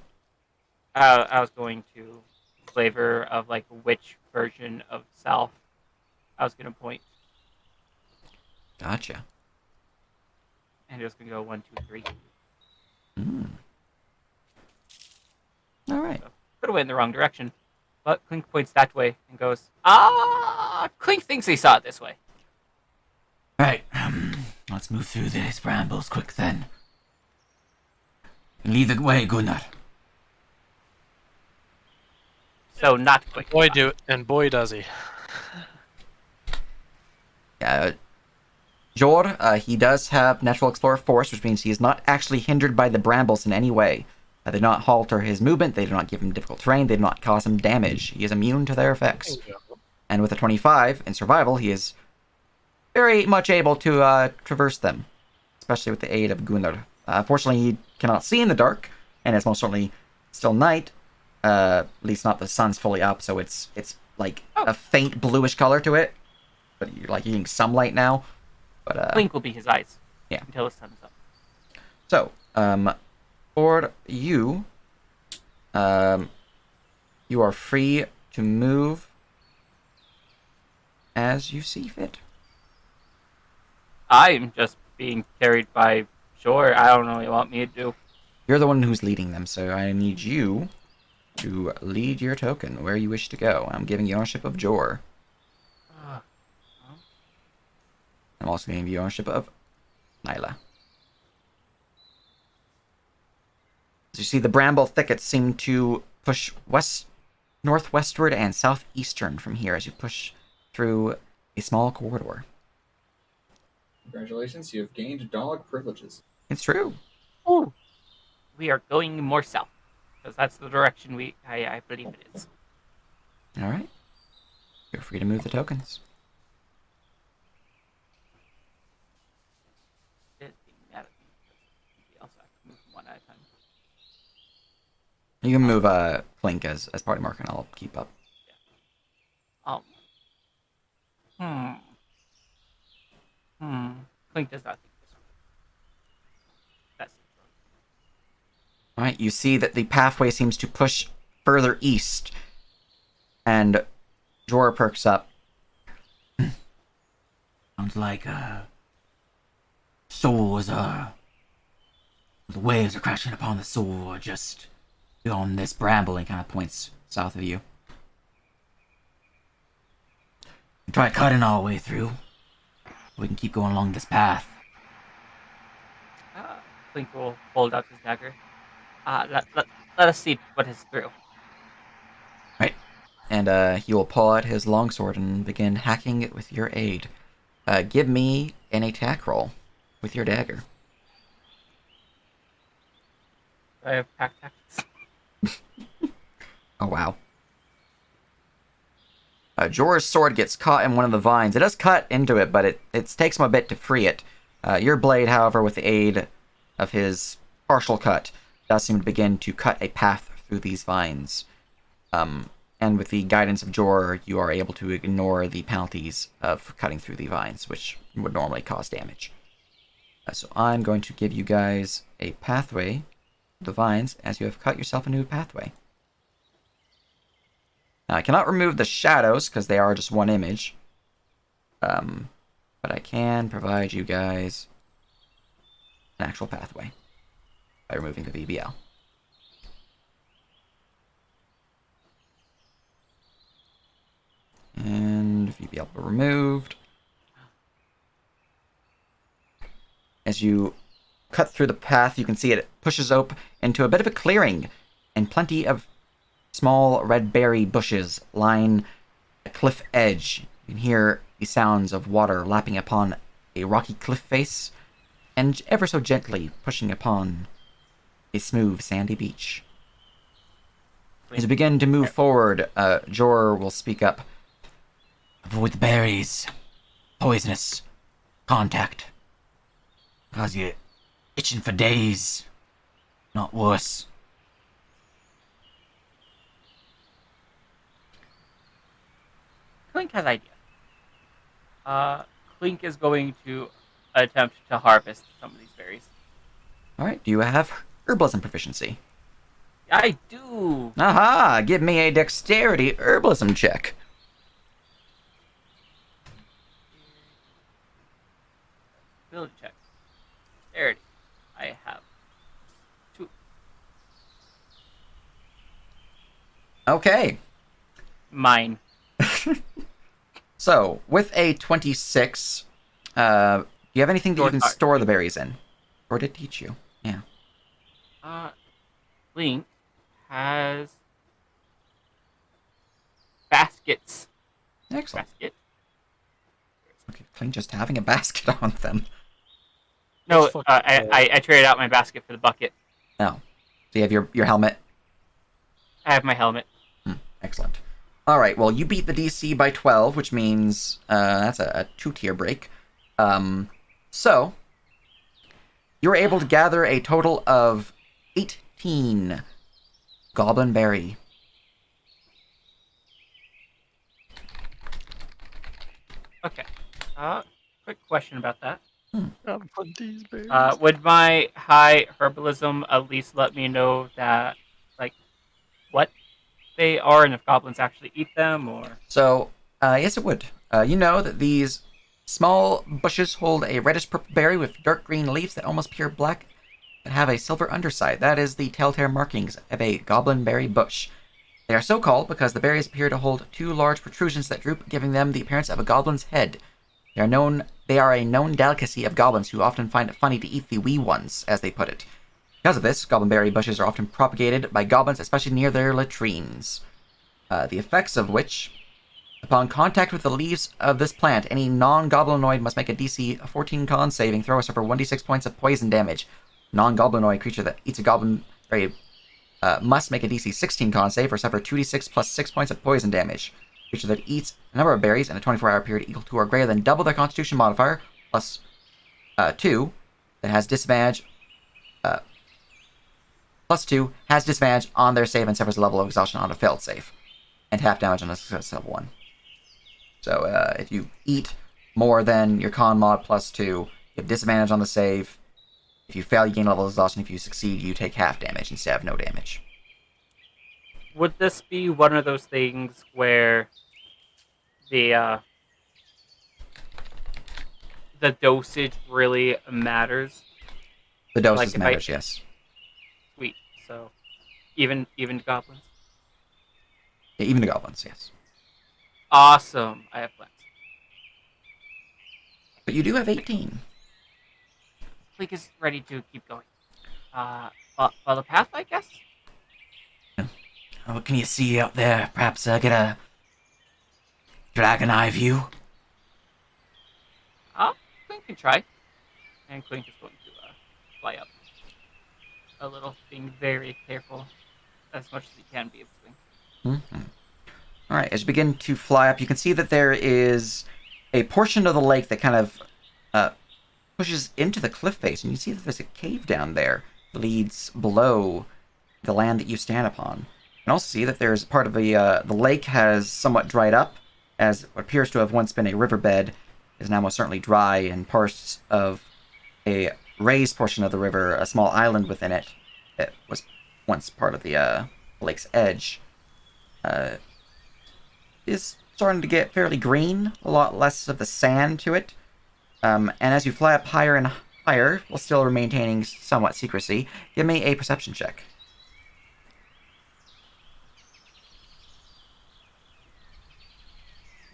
S4: I was going to flavor of like which version of South I was gonna point,
S1: Gotcha.
S4: and it was gonna go 1, 2, 3.
S1: All right.
S4: Could have went in the wrong direction, but Clink points that way and goes, Clink thinks he saw it this way.
S8: Right, let's move through these brambles quick then. And lead the way, Gunnar.
S4: So not quick.
S3: Boy does he.
S1: Jor, he does have Natural Explorer Force, which means he is not actually hindered by the brambles in any way. They do not halter his movement, they do not give him difficult terrain, they do not cause him damage. He is immune to their effects. And with a 25 in survival, he is very much able to traverse them, especially with the aid of Gunnar. Fortunately, he cannot see in the dark, and it's most certainly still night. At least not the sun's fully up, so it's like a faint bluish color to it. But you're like getting some light now. But
S4: Clink will be his eyes.
S1: Yeah.
S4: Until the sun is up.
S1: So, Ford, you are free to move as you see fit.
S4: I'm just being carried by Shore. I don't know what you want me to do.
S1: You're the one who's leading them, so I need you to lead your token where you wish to go. I'm giving you ownership of Jor. I'm also giving you ownership of Nyla. As you see, the bramble thickets seem to push northwestward and southeastern from here as you push through a small corridor.
S9: Congratulations, you have gained dog privileges.
S1: It's true.
S4: Ooh. We are going more south. Because that's the direction I believe it is.
S1: All right. You're free to move the tokens. You can move Flink as party marker, and I'll keep up.
S4: Flink does not think this one. That's
S1: All right. You see that the pathway seems to push further east, And Jor perks up.
S8: Sounds like swords are. The waves are crashing upon the shore just beyond this bramble, and kind of points south of you. Try cutting our way through. We can keep going along this path.
S4: Clink will hold out his dagger. Let us see what is through.
S1: Right. And he will pull out his longsword and begin hacking it with your aid. Give me an attack roll with your dagger.
S4: I have pack tactics.
S1: Oh, wow. Jorah's sword gets caught in one of the vines. It does cut into it, but it takes him a bit to free it. Your blade, however, with the aid of his partial cut, does seem to begin to cut a path through these vines. And with the guidance of Jorah, you are able to ignore the penalties of cutting through the vines, which would normally cause damage. So I'm going to give you guys a pathway through the vines as you have cut yourself a new pathway. Now, I cannot remove the shadows because they are just one image. But I can provide you guys an actual pathway by removing the VBL. And VBL removed. As you cut through the path, you can see it pushes up into a bit of a clearing, and plenty of small red berry bushes line a cliff edge. You can hear the sounds of water lapping upon a rocky cliff face, and ever so gently pushing upon a smooth sandy beach. As you begin to move forward, Jor will speak up.
S8: Avoid the berries. Poisonous. Contact. Cause you itching for days. Not worse.
S4: Clink has an idea. Clink is going to attempt to harvest some of these berries.
S1: Alright, do you have herbalism proficiency?
S4: I do!
S1: Aha! Give me a dexterity herbalism check.
S4: Ability check. Dexterity. I have 2.
S1: Okay.
S4: Mine.
S1: So, with a 26, do you have anything that you can store the berries in? Or did it teach you? Yeah.
S4: Link has baskets.
S1: Excellent.
S4: Basket.
S1: Okay, Clean just having a basket on them.
S4: No,
S3: That's fucking cool.
S4: I traded out my basket for the bucket.
S1: Oh. So you have your helmet?
S4: I have my helmet.
S1: Excellent. Alright, well, you beat the DC by 12, which means that's a 2-tier break. So, you're able to gather a total of 18 goblin berry.
S4: Okay. Quick question about that.
S3: Put these berries.
S4: Would my high herbalism at least let me know that, like, what they are and if goblins actually eat them, or?
S1: So, yes, it would. You know that these small bushes hold a reddish-purple berry with dark green leaves that almost pure black and have a silver underside. That is the telltale markings of a goblin berry bush. They are so called because the berries appear to hold 2 large protrusions that droop, giving them the appearance of a goblin's head. They are a known delicacy of goblins who often find it funny to eat the wee ones, as they put it. Because of this, goblin berry bushes are often propagated by goblins, especially near their latrines. The effects of which, upon contact with the leaves of this plant, any non-goblinoid must make a DC 14 con saving throw or suffer 1d6 points of poison damage. Non-goblinoid creature that eats a goblin berry must make a DC 16 con save or suffer 2d6 plus 6 points of poison damage. Creature that eats a number of berries in a 24-hour period equal to or greater than double their constitution modifier, plus 2, that has disadvantage, plus 2, has disadvantage on their save and suffers a level of exhaustion on a failed save, and half damage on a success level 1. So if you eat more than your con mod plus 2, you have disadvantage on the save. If you fail, you gain level of exhaustion. If you succeed, you take half damage instead of no damage.
S4: would this be one of those things where the dosage really matters?
S1: The doses
S4: if
S1: matters, yes.
S4: Sweet. So even goblins.
S1: Yeah, even the goblins, yes.
S4: Awesome. I have plans.
S1: But you do have 18.
S4: Fleek is ready to keep going. Follow the path, I guess.
S8: What can you see out there? Perhaps get a dragon eye view?
S4: Clink can try. And Clink is going to fly up a little, being very careful as much as he can be of Clink.
S1: All right, as you begin to fly up, you can see that there is a portion of the lake that kind of pushes into the cliff face, and you see that there's a cave down there that leads below the land that you stand upon. You can also see that there's part of the lake has somewhat dried up, as what appears to have once been a riverbed is now most certainly dry, and parts of a raised portion of the river, a small island within it, that was once part of the lake's edge, is starting to get fairly green, a lot less of the sand to it. And as you fly up higher and higher, while still maintaining somewhat secrecy, give me a perception check.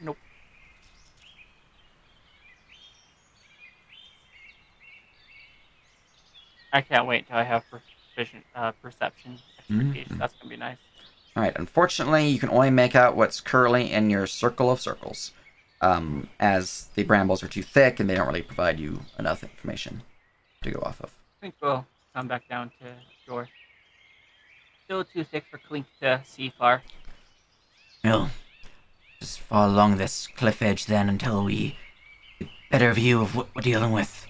S4: Nope. I can't wait until I have perception expertise. That's gonna be nice.
S1: Alright, unfortunately, you can only make out what's currently in your circle of circles, as the brambles are too thick and they don't really provide you enough information to go off of.
S4: I think we'll come back down to shore. Still too thick for Clink to see far.
S8: Well, just follow along this cliff edge then until we get a better view of what we're dealing with.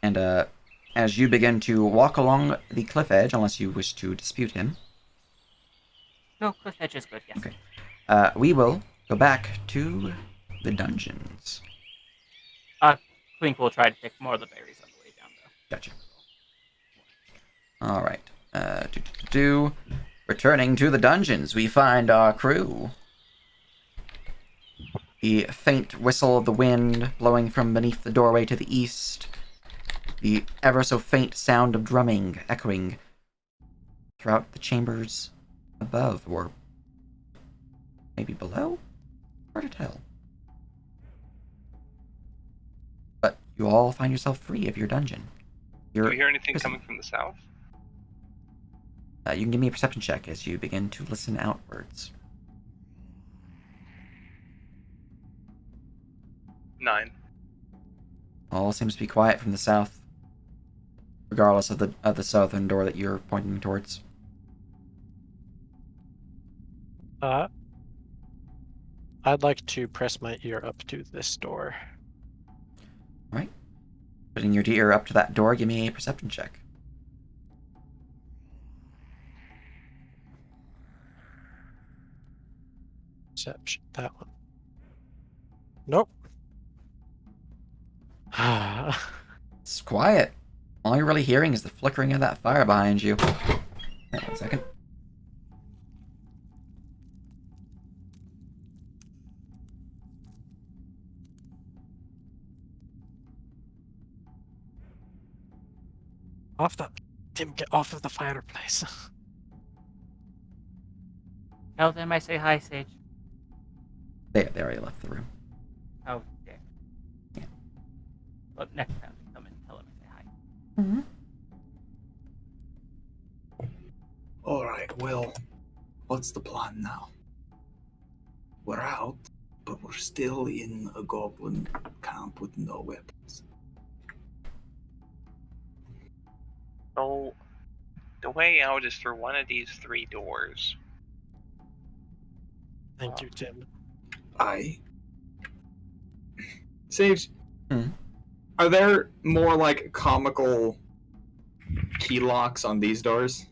S1: And as you begin to walk along the cliff edge, unless you wish to dispute him,
S4: No, cliff edge is good, yes.
S1: Okay. We will go back to the dungeons.
S4: Clink will try to pick more of the berries on the way down, though.
S1: Gotcha. Alright. Returning to the dungeons, we find our crew. The faint whistle of the wind blowing from beneath the doorway to the east. The ever so faint sound of drumming echoing throughout the chambers above, or maybe below? Hard to tell. But you all find yourself free of your dungeon.
S6: Do we hear anything coming from the south?
S1: You can give me a perception check as you begin to listen outwards.
S6: 9.
S1: All seems to be quiet from the south, regardless of the southern door that you're pointing towards.
S3: I'd like to press my ear up to this door.
S1: Right. Putting your ear up to that door, give me a perception check.
S3: Perception, that one. Nope.
S1: It's quiet. All you're really hearing is the flickering of that fire behind you. Wait 1 second.
S3: Tim, get off of the fireplace.
S4: Tell them I say hi, Sage.
S1: They already left the room.
S4: Oh, yeah.
S1: Yeah.
S4: But next time we come and tell them I say hi.
S1: Mm-hmm.
S7: Alright, well, what's the plan now? We're out, but we're still in a goblin camp with no weapons.
S6: So, the way out is through one of these 3 doors.
S3: Thank you, Tim.
S7: Aye.
S2: Sage, are there more like comical key locks on these doors?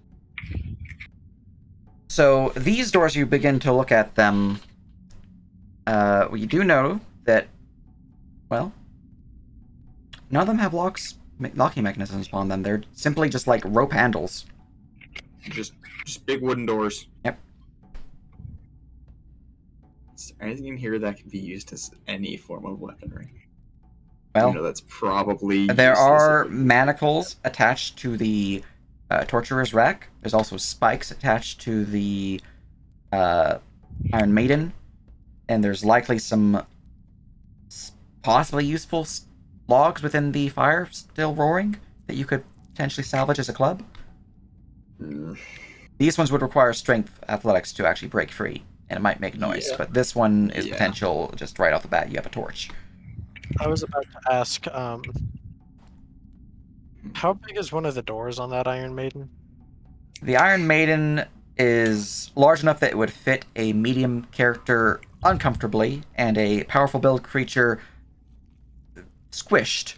S1: So these doors, you begin to look at them. You do know that, well, none of them have locking mechanisms on them. They're simply just like rope handles.
S2: Just big wooden doors.
S1: Yep.
S2: Is there anything in here that can be used as any form of weaponry?
S1: Well,
S2: That's probably
S1: there
S2: useless
S1: are
S2: if we-
S1: manacles attached to the torturer's rack. There's also spikes attached to the Iron Maiden, and there's likely some possibly useful logs within the fire still roaring that you could potentially salvage as a club.
S2: Mm.
S1: These ones would require strength athletics to actually break free, and it might make noise.
S2: Yeah.
S1: But this one is
S2: Yeah.
S1: potential just right off the bat. You have a torch.
S3: I was about to ask, how big is one of the doors on that Iron Maiden?
S1: The Iron Maiden is large enough that it would fit a medium character uncomfortably, and a powerful build creature squished.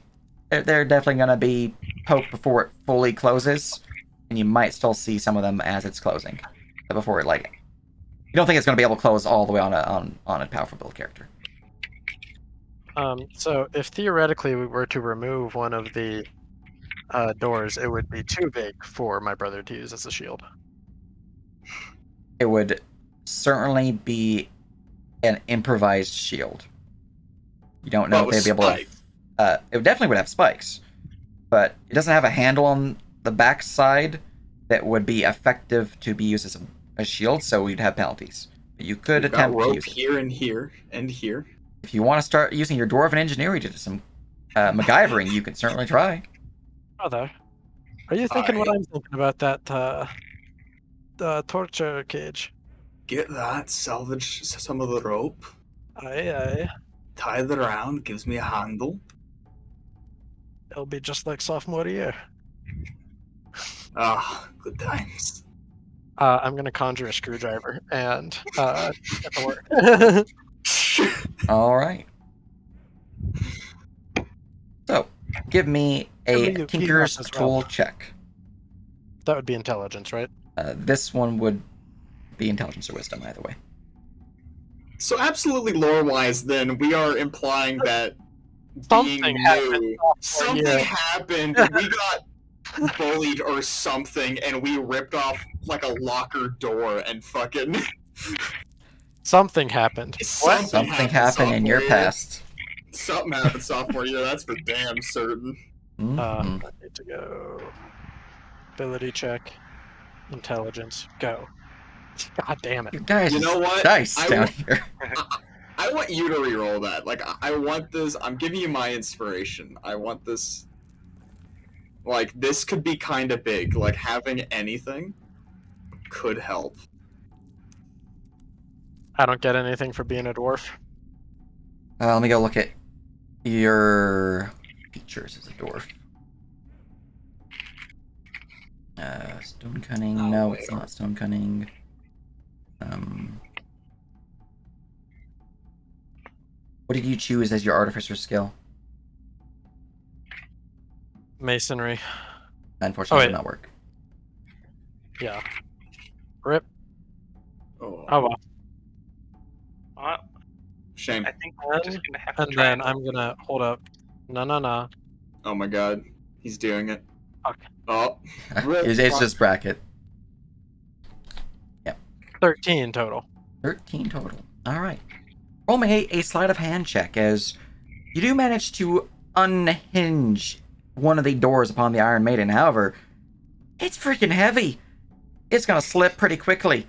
S1: They're definitely going to be poked before it fully closes, and you might still see some of them as it's closing. Before it, like, you don't think it's going to be able to close all the way on a powerful build character.
S3: So if theoretically we were to remove one of the doors, it would be too big for my brother to use as a shield.
S1: It would certainly be an improvised shield. You don't know
S2: But
S1: if they'd be
S2: with
S1: able to. It definitely would have spikes, but it doesn't have a handle on the back side that would be effective to be used as a shield, so we'd have penalties. But you could
S2: We've got
S1: attempt to
S2: rope
S1: use it.
S2: here and here and here.
S1: If you want to start using your dwarven ingenuity to do some MacGyvering, you can certainly try.
S3: Brother, are you thinking what I'm thinking about that torture cage?
S2: Get that, salvage some of the rope,
S3: Aye.
S2: tie it around, gives me a handle.
S3: It'll be just like sophomore year.
S2: Ah, good times.
S3: I'm gonna conjure a screwdriver and get to work.
S1: All right. So, give me a
S3: Give me
S1: Tinker's
S3: as well.
S1: Tool check.
S3: That would be intelligence, right?
S1: This one would be intelligence or wisdom, either way.
S2: So absolutely lore-wise, then, we are implying that
S3: Something
S2: being
S3: happened
S2: new,
S3: sophomore
S2: something
S3: year.
S2: happened, we got bullied or something, and we ripped off, like, a locker door and fucking...
S3: Something happened.
S1: Something happened in your
S2: sophomore year.
S1: past.
S2: Something happened sophomore year, that's for damn certain.
S1: Mhm.
S3: I need to go. Ability check. Intelligence. Go. God damn it.
S1: You guys,
S2: You know what?
S1: dice
S2: I
S1: down
S2: w-
S1: here.
S2: I want you to reroll that. Like, I want this. I'm giving you my inspiration. I want this. Like, this could be kind of big. Like, having anything could help.
S3: I don't get anything for being a dwarf.
S1: Let me go look at your features as a dwarf. Stone cunning.
S2: Oh,
S1: No,
S2: wait.
S1: it's not stone cunning. What did you choose as your artificer skill?
S3: Masonry.
S1: Unfortunately, it
S3: wait.
S1: did not work.
S3: Yeah. Rip.
S2: Oh,
S3: Oh well.
S6: Well,
S2: shame.
S6: I think we're just gonna have to
S3: And
S6: try
S3: then I'm gonna hold up. No.
S2: Oh my god, he's doing it.
S3: Okay.
S2: Oh,
S1: It's just bracket.
S3: 13 total.
S1: 13 total. All right. Roll me a sleight of hand check as you do manage to unhinge one of the doors upon the Iron Maiden. However, it's freaking heavy. It's gonna slip pretty quickly.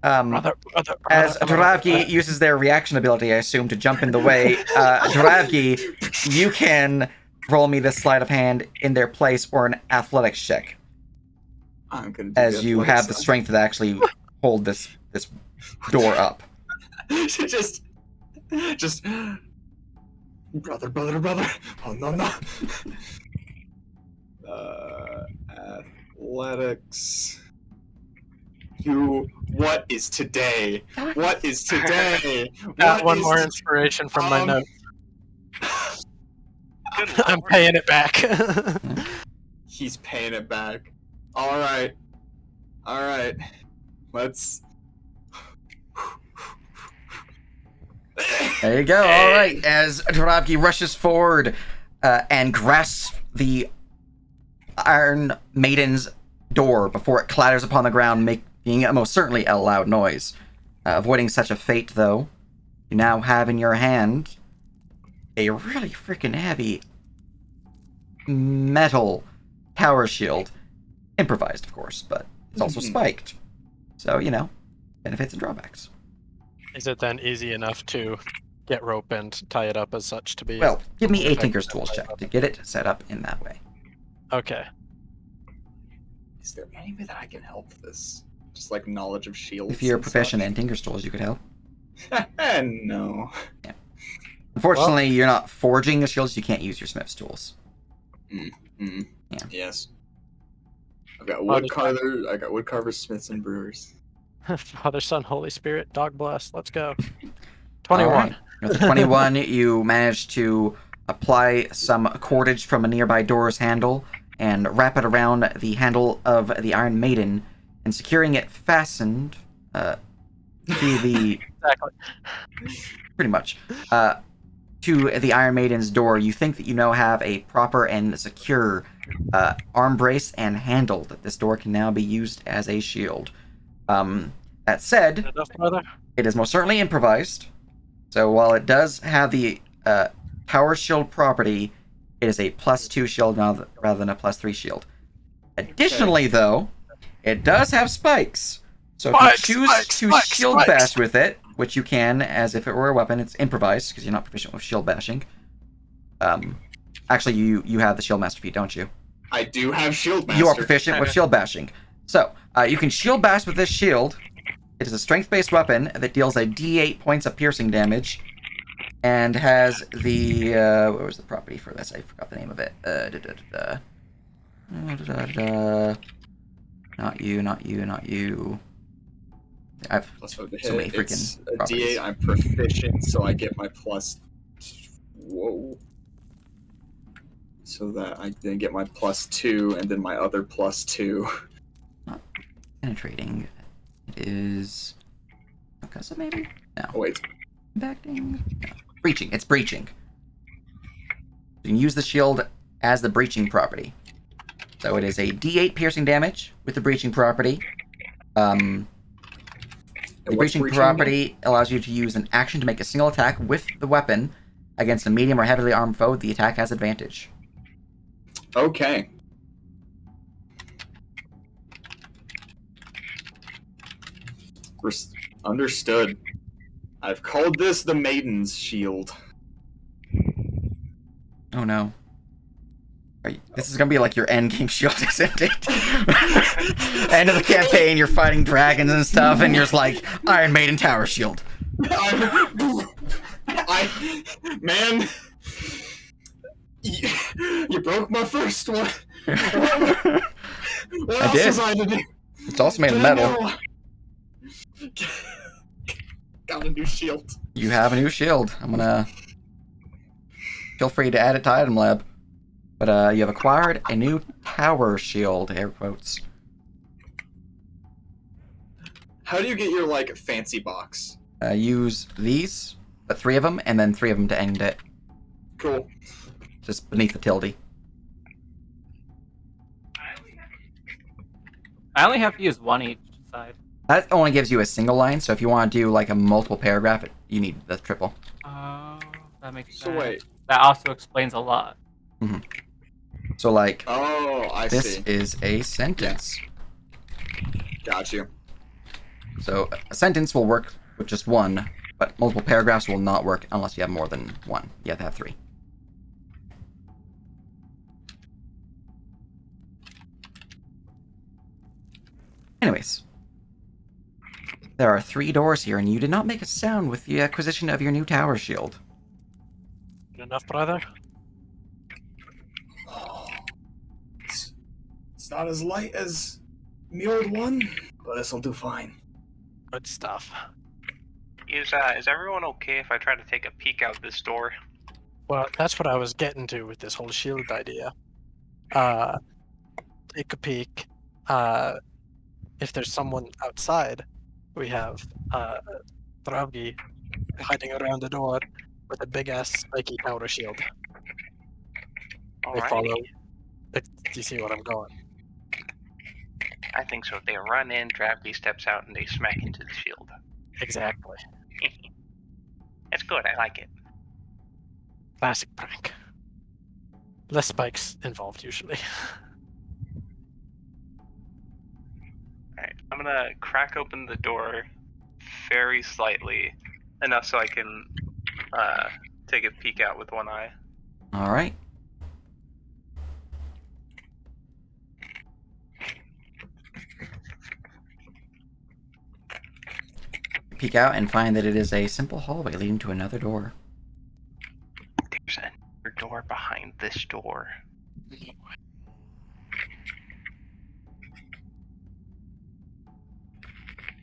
S1: As Dravgi uses their reaction ability, I assume, to jump in the way, Dravgi, you can roll me this sleight of hand in their place or an athletics check,
S2: I'm gonna do
S1: as
S2: the
S1: you have the
S2: athletics
S1: strength to actually hold this door up.
S2: just, brother. Oh no. Athletics. What is today? What is today?
S3: Got
S2: What
S3: one
S2: is
S3: more
S2: t-
S3: inspiration from my note.
S6: Good
S3: I'm
S6: lord.
S3: paying it back.
S2: He's paying it back. All right. Let's.
S1: There you go. All right. As Dravgi rushes forward and grasps the Iron Maiden's door before it clatters upon the ground, making most certainly a loud noise. Avoiding such a fate, though, you now have in your hand a really freaking heavy metal tower shield. Improvised, of course, but it's also spiked. So, benefits and drawbacks.
S3: Is it then easy enough to get rope and tie it up as such to be?
S1: Well, give me a Tinker's Tools check to get it set up in that way.
S3: Okay.
S2: Is there any way that I can help this? Just like knowledge of shields.
S1: If you're
S2: and
S1: proficient
S2: such?
S1: in Tinker's Tools, you could help.
S2: No.
S1: Unfortunately, you're not forging the shields, you can't use your Smith's tools.
S2: Mm.
S1: Yeah.
S2: Yes. I've got woodcarver. I got woodcarvers, smiths, and brewers.
S3: Father, Son, Holy Spirit, dog bless. Let's go. 21.
S1: Alright. With a 21, you manage to apply some cordage from a nearby door's handle and wrap it around the handle of the Iron Maiden, and securing it fastened to the...
S3: Exactly.
S1: Pretty much. To the Iron Maiden's door, you think that you now have a proper and secure arm brace and handle, that this door can now be used as a shield. That said,
S3: Enough, brother?
S1: it is most certainly improvised. So while it does have the power shield property, it is a +2 shield now rather than a +3 shield. Additionally, though, it does have spikes. So if you choose to shield bash with it, which you can as if it were a weapon, it's improvised because you're not proficient with shield bashing. Actually, you have the shield master feat, don't you?
S2: I do have shield master.
S1: You are proficient with shield bashing. So, you can shield bash with this shield. It is a strength-based weapon that deals a d8 points of piercing damage, and has the, what was the property for this? I forgot the name of it. Not you. I've
S2: Plus 5 to
S1: so many
S2: hit. It's
S1: freaking
S2: a
S1: properties.
S2: D8. I'm proficient, so I get my plus. Whoa. So that I then get my +2, and then my other +2.
S1: Penetrating. It is... Percussive, maybe? No.
S2: Oh, wait.
S1: Impacting? No. Breaching. It's breaching. You can use the shield as the breaching property. So it is a d8 piercing damage with the breaching property. The breaching property allows you to use an action to make a single attack with the weapon against a medium or heavily armed foe. The attack has advantage.
S2: Okay. Understood. I've called this the Maiden's Shield.
S1: Oh no. This is gonna be like your end game shield, isn't it? End of the campaign, you're fighting dragons and stuff, and you're just like, Iron Maiden Tower Shield.
S2: Man, you broke my first one. What else
S1: did.
S2: was I to do?
S1: It's also made of metal.
S2: Got a new shield.
S1: You have a new shield. I'm gonna... Feel free to add it to Item Lab. But you have acquired a new tower shield, air quotes.
S2: How do you get your, like, fancy box?
S1: Use these, 3 of them, and then 3 of them to end it.
S2: Cool.
S1: Just beneath the tilde.
S4: I only have to use one each side.
S1: That only gives you a single line, so if you want to do like a multiple paragraph, you need the triple.
S4: Oh, that makes
S2: So
S4: sense.
S2: wait.
S4: That also explains a lot.
S1: Mm-hmm. So like,
S2: Oh, I
S1: this
S2: see.
S1: is a sentence.
S2: Got you.
S1: So a sentence will work with just one, but multiple paragraphs will not work unless you have more than one. You have to have 3. Anyways, there are 3 doors here, and you did not make a sound with the acquisition of your new tower shield.
S3: Enough, brother?
S7: It's not as light as the old one, but this'll do fine.
S3: Good stuff.
S6: Is everyone okay if I try to take a peek out this door?
S3: Well, that's what I was getting to with this whole shield idea. Take a peek. If there's someone outside, we have Dravgi hiding around the door with a big ass spiky tower shield. They
S6: Alrighty.
S3: follow. Do you see what I'm going?
S6: I think so. They run in, Drafty steps out, and they smack into the shield.
S3: Exactly.
S6: It's good. I like it.
S3: Classic prank. Less spikes involved usually.
S6: Alright, I'm gonna crack open the door very slightly, enough so I can take a peek out with one eye.
S1: All right. Peek out and find that it is a simple hallway leading to another door.
S6: There's another door behind this door.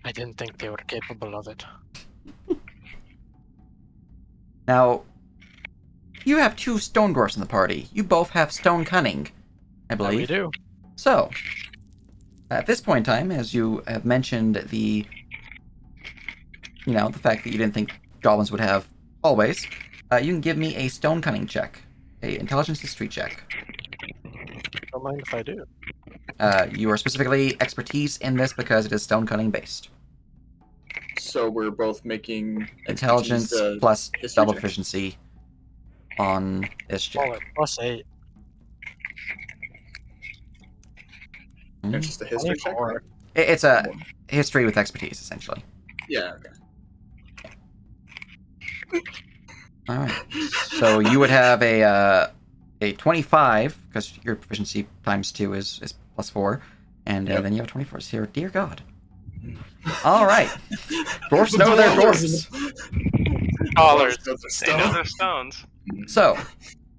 S3: I didn't think they were capable of it.
S1: Now, you have two stone dwarfs in the party. You both have stone cunning, I
S3: That
S1: believe.
S3: we do.
S1: So, at this point in time, as you have mentioned the fact that you didn't think goblins would have hallways, you can give me a stone cunning check, a intelligence history check.
S3: Don't mind if I do.
S1: You are specifically expertise in this because it is stone cunning based.
S2: So we're both making
S1: Intelligence
S2: expertise,
S1: plus
S2: history
S1: double
S2: check.
S1: proficiency on this check.
S3: Solid. +8.
S2: It's just a history check, right?
S1: It's a history with expertise, essentially.
S2: Yeah. Okay.
S1: All right. So you would have a 25 because your proficiency times 2 is +4, and
S2: Yep.
S1: then you have 24. So dear God. All right. Dwarfs know their dwarfs.
S6: Scholars.
S2: Those are
S6: They know
S2: stone.
S6: their stones.
S1: So,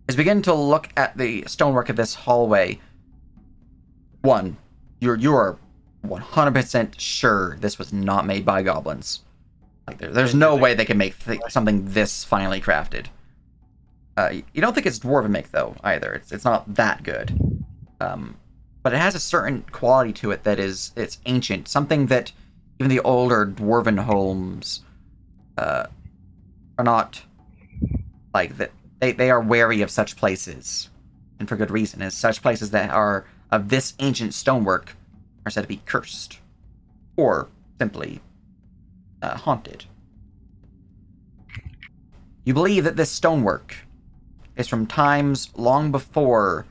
S1: as we begin to look at the stonework of this hallway, one, you are 100% sure this was not made by goblins. Like there's no way they can make something this finely crafted. You don't think it's dwarven make though either. It's not that good. But it has a certain quality to it that it's ancient, something that even the older dwarven homes are not like that. They are wary of such places, and for good reason, as such places that are of this ancient stonework are said to be cursed, or simply haunted. You believe that this stonework is from times long before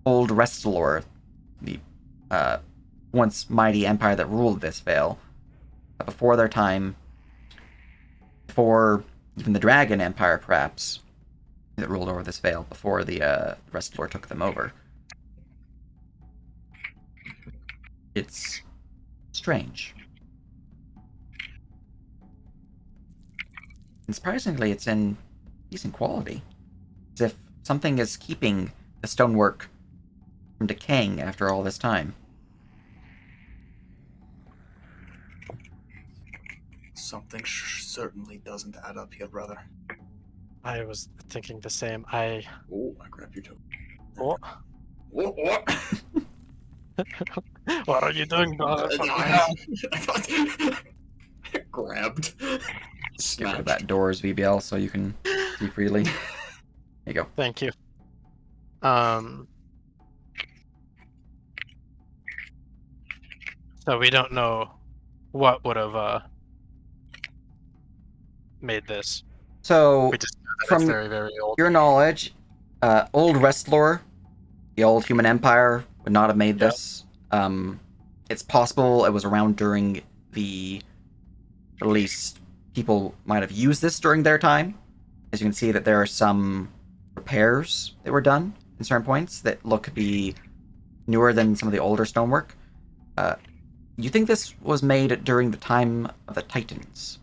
S1: Old Restalor, the once mighty empire that ruled this vale, before their time, before even the Dragon Empire, perhaps, that ruled over this vale, before the Restalor took them over. It's strange. And surprisingly, it's in decent quality. As if something is keeping the stonework from decaying after all this time.
S7: Something certainly doesn't add up here, brother.
S3: I was thinking the same.
S2: Oh, I grabbed your toe.
S3: What?
S2: What?
S3: What are you doing, brother?
S2: Grabbed.
S1: Get rid of
S2: Smashed.
S1: that doors VBL so you can see freely. There you go.
S3: Thank you. So we don't know what would have made this.
S1: So,
S3: We just know that
S1: from
S3: it's very, very old.
S1: your knowledge, Old Restalor, the old human empire, would not have made
S3: Yep.
S1: this. It's possible it was around during the... At least people might have used this during their time. As you can see that there are some repairs that were done in certain points that look to be newer than some of the older stonework. You think this was made during the time of the Titans?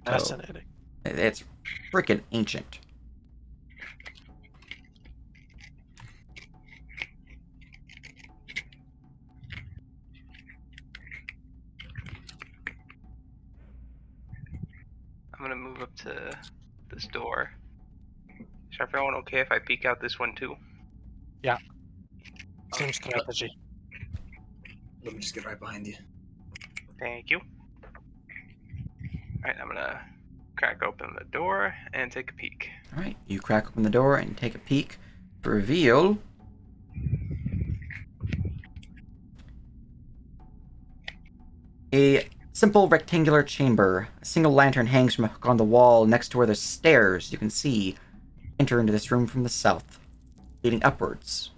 S1: So,
S3: Fascinating.
S1: it's freaking ancient.
S6: I'm gonna move up to this door. Is everyone okay if I peek out this one too?
S3: Same strategy.
S7: Let me just get right behind you.
S6: Thank you. Alright, I'm gonna crack open the door and take a peek.
S1: Alright, you crack open the door and take a peek to reveal A simple rectangular chamber. A single lantern hangs from a hook on the wall next to where the stairs you can see enter into this room from the south, leading upwards.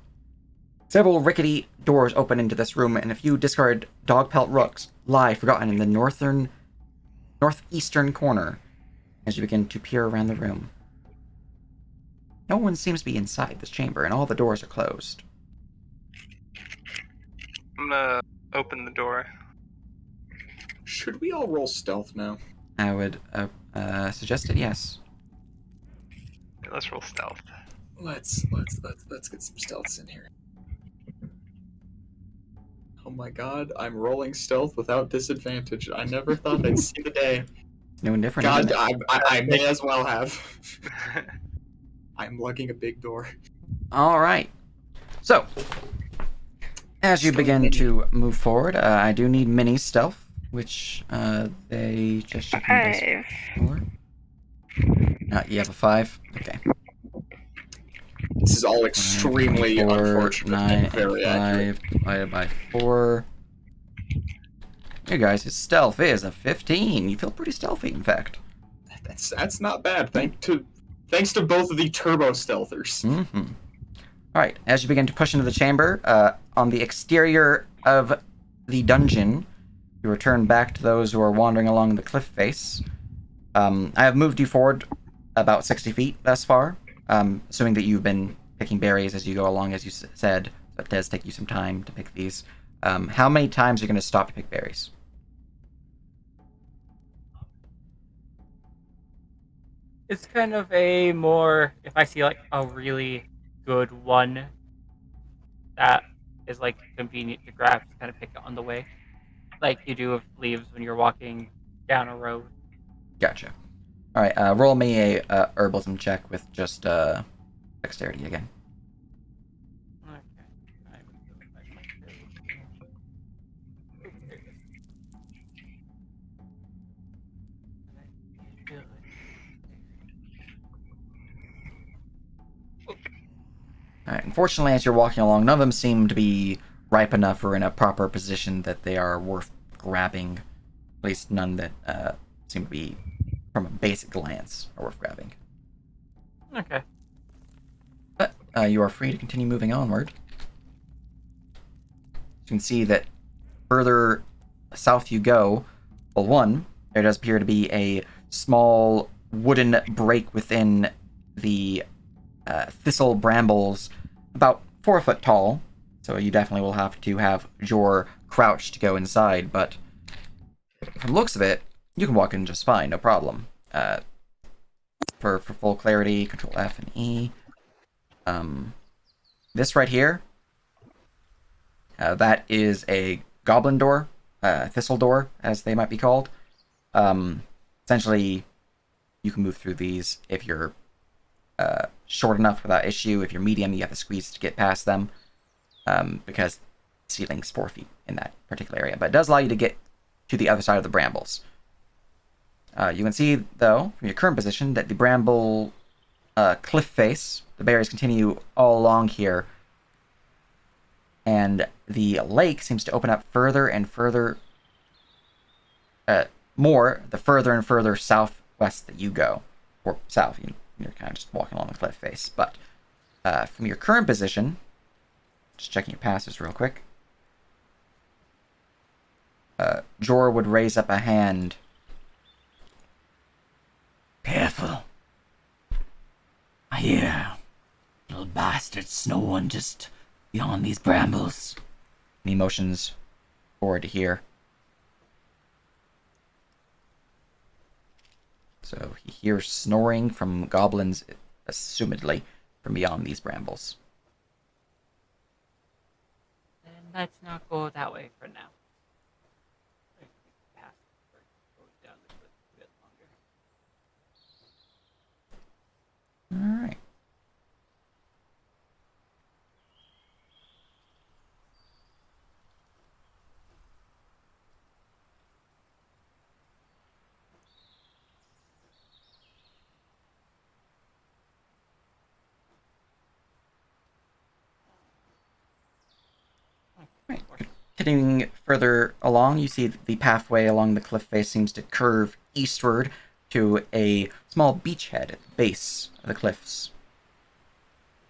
S1: Several rickety doors open into this room, and a few discarded dog pelt rugs lie forgotten in the northeastern corner as you begin to peer around the room. No one seems to be inside this chamber, and all the doors are closed.
S6: I'm gonna open the door.
S2: Should we all roll stealth now?
S1: I would suggest it, yes.
S6: Let's roll stealth.
S2: Let's get some stealths in here. Oh my god, I'm rolling stealth without disadvantage. I never thought I'd see the day.
S1: It's no different.
S2: God,
S1: isn't it?
S2: I may as well have. I'm lugging a big door.
S1: All right. So, as you begin to move forward, I do need mini stealth, which they just should be
S5: 5.
S1: You have a 5. Okay.
S2: This is all extremely
S1: 4,
S2: unfortunate
S1: 9,
S2: and very accurate.
S1: 5 divided by 4. You guys, his stealth is a 15. You feel pretty stealthy, in fact.
S2: That's not bad. Thanks to both of the turbo stealthers.
S1: Mm-hmm. All right. As you begin to push into the chamber, on the exterior of the dungeon, you return back to those who are wandering along the cliff face. I have moved you forward about 60 feet thus far, assuming that you've been picking berries as you go along, as you said. So it does take you some time to pick these. How many times are you going to stop to pick berries?
S4: It's kind of a more, if I see like a really good one that is like convenient to grab, to kind of pick it on the way, like you do with leaves when you're walking down a road.
S1: Gotcha. All right. Roll me a herbalism check with just dexterity again.
S4: Okay. I would go back my berry. Oh, there it is. And I feel like-
S1: All right. Unfortunately, as you're walking along, none of them seem to be ripe enough or in a proper position that they are worth grabbing. At least none that seem to be, from a basic glance, are worth grabbing.
S4: Okay.
S1: But you are free to continue moving onward. You can see that further south you go, well, one, there does appear to be a small wooden break within the thistle brambles, about 4 foot tall. So you definitely will have to have Jor crouched to go inside, but from the looks of it, you can walk in just fine, no problem. For full clarity, Control F and E. This right here, that is a goblin door, thistle door, as they might be called. Essentially, you can move through these if you're short enough without issue. If you're medium, you have to squeeze to get past them, because the ceiling's 4 feet in that particular area. But it does allow you to get to the other side of the brambles. You can see, though, from your current position, that the bramble cliff face, the berries continue all along here, and the lake seems to open up further and further, more the further and further southwest that you go, or south. You're kind of just walking along the cliff face. But from your current position, just checking your passes real quick, Jor would raise up a hand.
S8: Careful. I hear little bastards snowing just beyond these brambles.
S1: And he motions forward to here. So he hears snoring from goblins, assumedly, from beyond these brambles.
S4: Then let's not go that way for now. Pass going down the cliff a bit longer.
S1: Alright. Continuing further along, you see the pathway along the cliff face seems to curve eastward to a small beachhead at the base of the cliffs.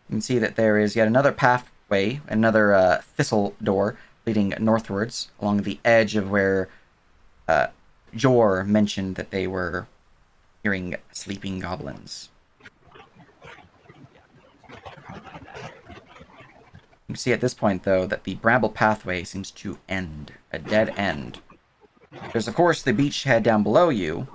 S1: You can see that there is yet another pathway, another thistle door leading northwards along the edge of where Jor mentioned that they were hearing sleeping goblins. You can see at this point, though, that the bramble pathway seems to end, a dead end. There's, of course, the beachhead down below you,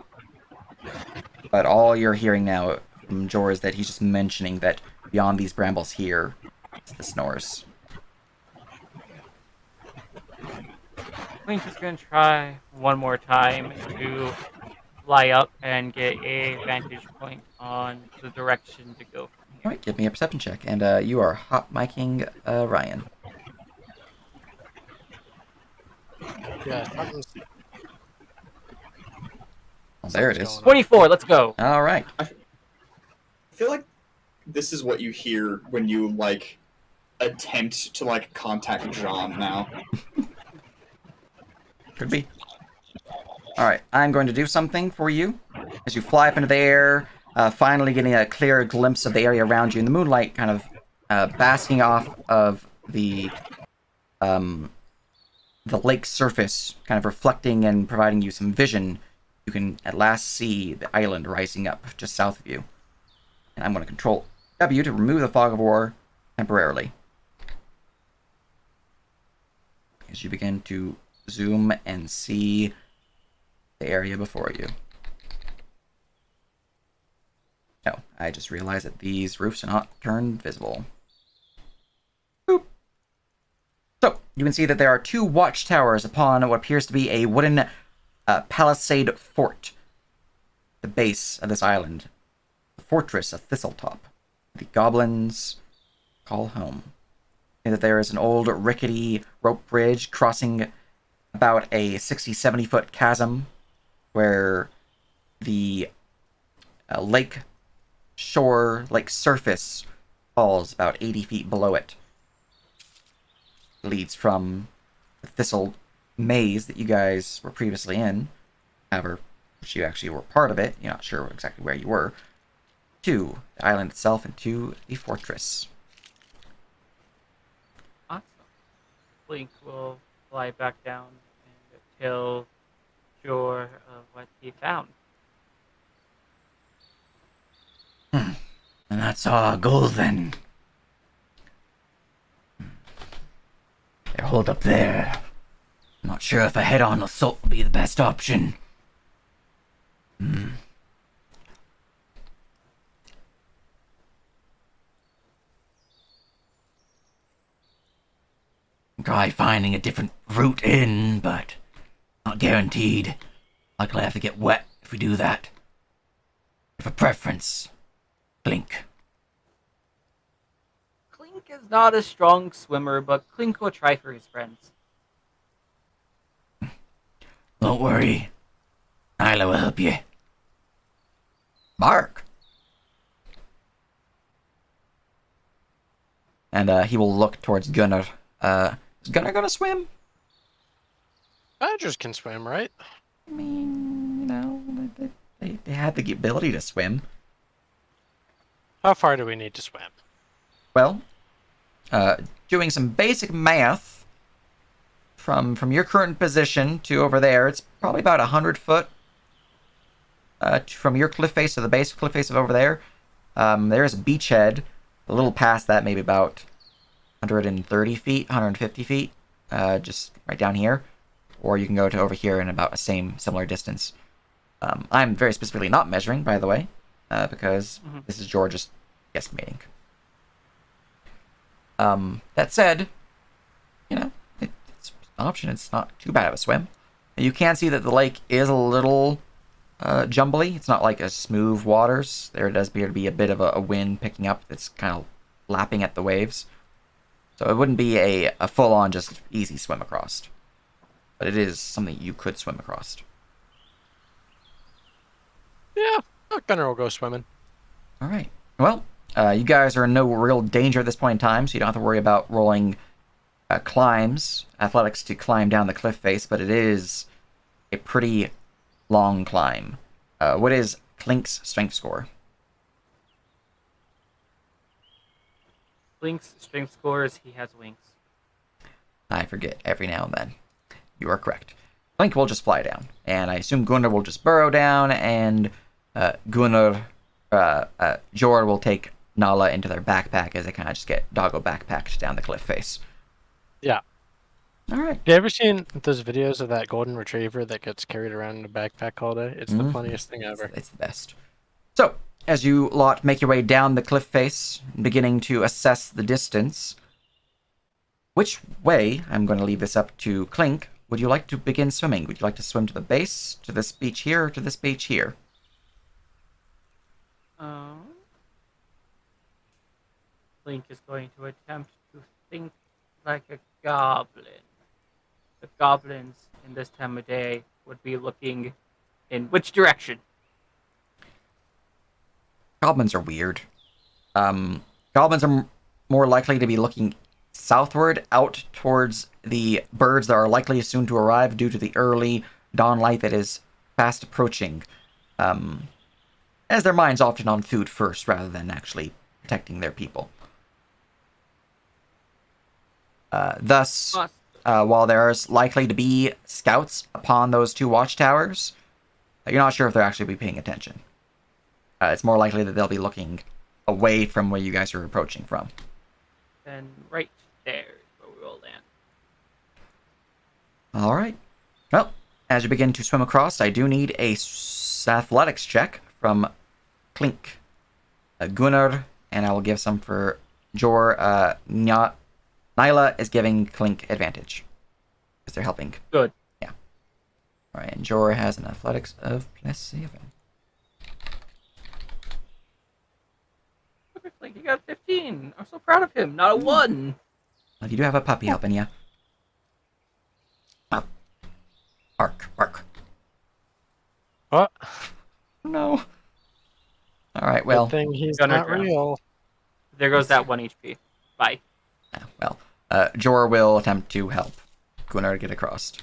S1: but all you're hearing now from Jor is that he's just mentioning that beyond these brambles here, it's the snores.
S4: Clink's just gonna try one more time to fly up and get a vantage point on the direction to go from here.
S1: Alright, give me a perception check, and you are hot micing Ryan.
S3: Yeah, something's
S1: Well, there it
S3: Something's
S1: is.
S3: going
S4: 24, let's go.
S1: Alright.
S2: I feel like this is what you hear when you like attempt to like contact John now.
S1: Could be. Alright, I'm going to do something for you. As you fly up into the air, finally getting a clear glimpse of the area around you in the moonlight, kind of basking off of the lake's surface, kind of reflecting and providing you some vision, you can at last see the island rising up just south of you. And I'm going to control W to remove the fog of war temporarily. As you begin to zoom and see the area before you. Oh, I just realized that these roofs are not turned visible. Boop. So, you can see that there are two watchtowers upon what appears to be a wooden palisade fort. The base of this island. The fortress of Thistletop. The goblins call home. And that there is an old rickety rope bridge crossing about a 60-70 foot chasm where the lake surface falls about 80 feet below it. It leads from the thistle maze that you guys were previously in, however, which you actually were part of it, you're not sure exactly where you were, to the island itself and to the fortress.
S4: Awesome. Blink will fly back down and tell Jor of what he found.
S8: And that's our goal then. They're holed up there. I'm not sure if a head-on assault will be the best option. Try finding a different route in, but not guaranteed. Likely have to get wet if we do that. If a preference, Clink.
S4: Clink is not a strong swimmer, but Clink will try for his friends.
S8: Don't worry. Nyla will help you.
S1: Mark! And he will look towards Gunnar. Is Gunnar gonna swim?
S3: Badgers can swim, right?
S1: I mean, you know, they have the ability to swim.
S3: How far do we need to swim?
S1: Well, doing some basic math from your current position to over there, it's probably about 100 foot from your cliff face to the base cliff face of over there. There's a beachhead. A little past that, maybe about 130 feet, 150 feet, just right down here. Or you can go to over here in about a similar distance. I'm very specifically not measuring, by the way, because this is George just guesstimating. That said, you know, it's an option. It's not too bad of a swim. You can see that the lake is a little jumbly. It's not like a smooth waters. There does appear to be a bit of a wind picking up that's kind of lapping at the waves. So it wouldn't be a full-on just easy swim across. But it is something you could swim across.
S3: Yeah, Gunnar will go swimming.
S1: All right. Well, you guys are in no real danger at this point in time, so you don't have to worry about rolling climbs, athletics to climb down the cliff face, but it is a pretty long climb. What is Clink's strength score?
S4: Link's strength score is he has wings.
S1: I forget every now and then. You are correct. Clink will just fly down, and I assume Gunnar will just burrow down, and Jor will take Nala into their backpack as they kind of just get doggo backpacked down the cliff face.
S3: Yeah.
S1: All right.
S3: You ever seen those videos of that golden retriever that gets carried around in a backpack all day? It's the funniest thing ever.
S1: It's the best. So, as you lot make your way down the cliff face, beginning to assess the distance, which way, I'm going to leave this up to Clink, would you like to begin swimming? Would you like to swim to the base, to this beach here, or to this beach here?
S4: Link is going to attempt to think like a goblin. The goblins in this time of day would be looking in which direction?
S1: Goblins are weird. Goblins are more likely to be looking southward, out towards the birds that are likely soon to arrive due to the early dawn light that is fast approaching. As their mind's often on food first, rather than actually protecting their people. Thus, while there's likely to be scouts upon those two watchtowers, you're not sure if they'll actually be paying attention. It's more likely that they'll be looking away from where you guys are approaching from.
S4: Then right there is where we will land.
S1: All right. Well, as you begin to swim across, I do need a athletics check from Clink, Gunnar, and I will give some for Jor. Nyla is giving Clink advantage because they're helping.
S4: Good.
S1: Yeah. All right, and Jor has an athletics of +7.
S4: Like he got 15. I'm so proud of him. Not a 1.
S1: Well, you do have a puppy helping you. Oh. Bark.
S3: What?
S1: No. All right, well.
S3: Good thing he's
S4: Gunnar
S3: not
S4: drowned.
S3: real.
S4: There goes that 1 HP. Bye.
S1: Jor will attempt to help Gunnar get across.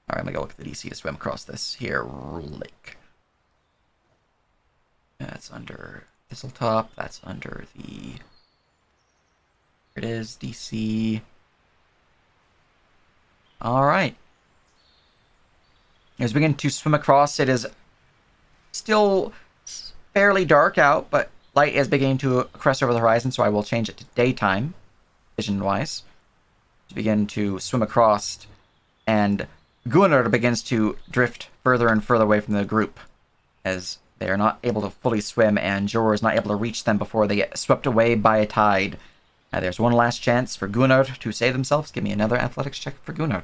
S1: All right, I'm gonna go look at the DC to swim across this here lake. That's under Thistletop. That's under the. Here it is, DC. All right. As we begin to swim across, it is still fairly dark out, but light is beginning to crest over the horizon, so I will change it to daytime, vision-wise. To begin to swim across, and Gunnar begins to drift further and further away from the group, as they are not able to fully swim, and Jor is not able to reach them before they get swept away by a tide. There's one last chance for Gunnar to save themselves. Give me another athletics check for Gunnar.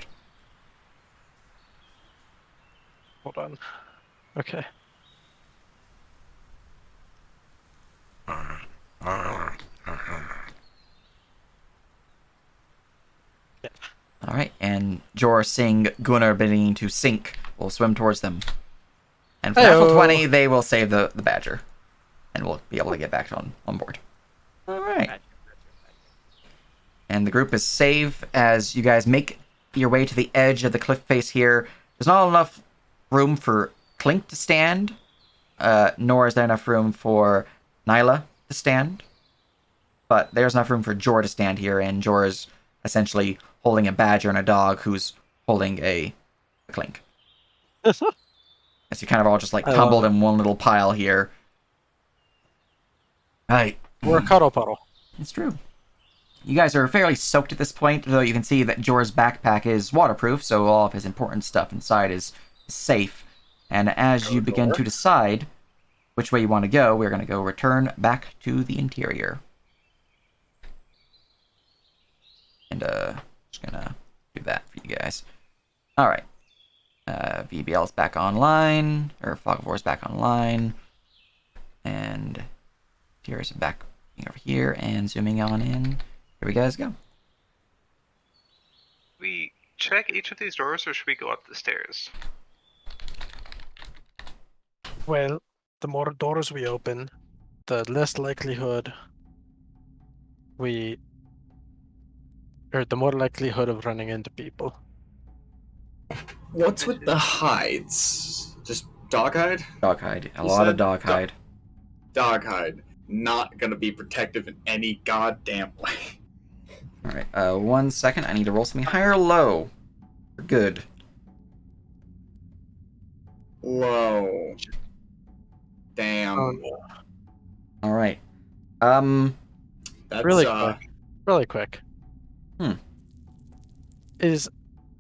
S3: Hold on. Okay.
S1: All right, and Jor, seeing Gunnar beginning to sink, will swim towards them. And for natural 20, they will save the badger, and we'll be able to get back on board. All right. And the group is safe as you guys make your way to the edge of the cliff face here. There's not enough room for Clink to stand, nor is there enough room for Nyla to stand. But there's enough room for Jor to stand here, and Jor is essentially holding a badger and a dog who's holding a Clink. As you kind of all just like tumbled in one little pile here. Right.
S3: We're a cuddle puddle.
S1: It's true. You guys are fairly soaked at this point, though you can see that Jor's backpack is waterproof, so all of his important stuff inside is safe. And as you begin to decide which way you want to go, we're going to go return back to the interior. And just going to do that for you guys. All right. VBL is back online, or Fog of War is back online. And here's back over here and zooming on in. Here we guys go.
S6: We check each of these doors, or should we go up the stairs?
S3: Well, the more doors we open, the less likelihood we or the more likelihood of running into people.
S2: What's with the hides? Just dog hide?
S1: Dog hide. A
S2: You
S1: lot of
S2: said
S1: dog hide.
S2: Dog hide. Not gonna be protective in any goddamn way.
S1: Alright, 1 second. I need to roll something high or low. We're good.
S2: Low. Damn.
S3: Oh, no.
S1: Alright.
S2: That's
S3: Really quick. Really quick.
S1: Hmm.
S3: Is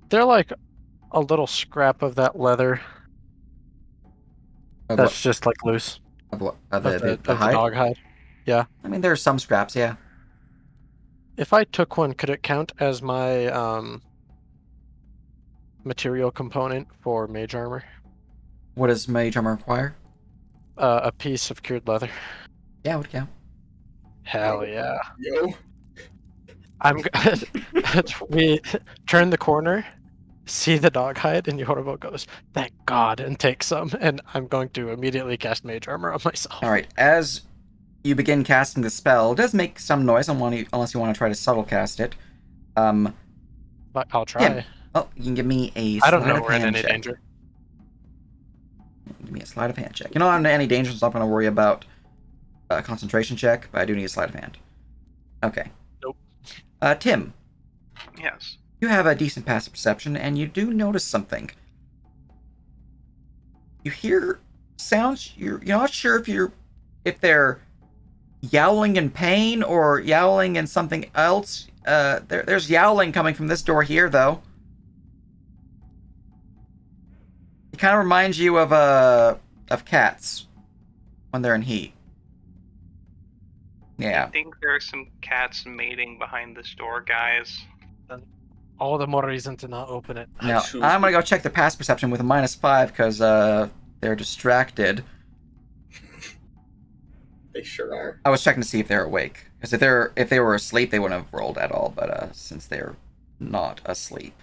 S3: there like a little scrap of that leather
S1: Of
S3: that's
S1: what?
S3: just like loose?
S1: Of what?
S3: Of
S1: The
S3: the
S1: hide?
S3: dog hide?
S1: I mean, there's some scraps, yeah.
S3: If I took one, could it count as my material component for mage armor?
S1: What does mage armor require?
S3: A piece of cured leather.
S1: Yeah, it would count.
S3: Hell yeah.
S2: Yo.
S3: I'm we turn the corner, see the dog hide, and Yorvo goes, "Thank God," and take some, and I'm going to immediately cast mage armor on myself.
S1: Alright, as you begin casting the spell, it does make some noise unless you want to try to subtle cast it.
S3: But I'll try.
S1: Yeah. Oh, you can give me a
S3: I don't
S1: sleight
S3: know
S1: of
S3: we're in
S1: hand
S3: any
S1: check.
S3: danger.
S1: Give me a sleight of hand check. You know, I'm in any danger, so I'm not going to worry about a concentration check, but I do need a sleight of hand. Okay.
S3: Nope.
S1: Tim,
S6: Yes.
S1: you have a decent passive perception, and you do notice something. You hear sounds. You're not sure if they're yowling in pain or yowling in something else. There's yowling coming from this door here, though. It kind of reminds you of cats when they're in heat. Yeah.
S6: I think there are some cats mating behind this door, guys.
S3: All the more reason to not open it.
S1: Now, I'm gonna go check the pass perception with a -5 because they're distracted.
S2: They sure are.
S1: I was checking to see if they're awake. Because if they were asleep, they wouldn't have rolled at all. But since they're not asleep,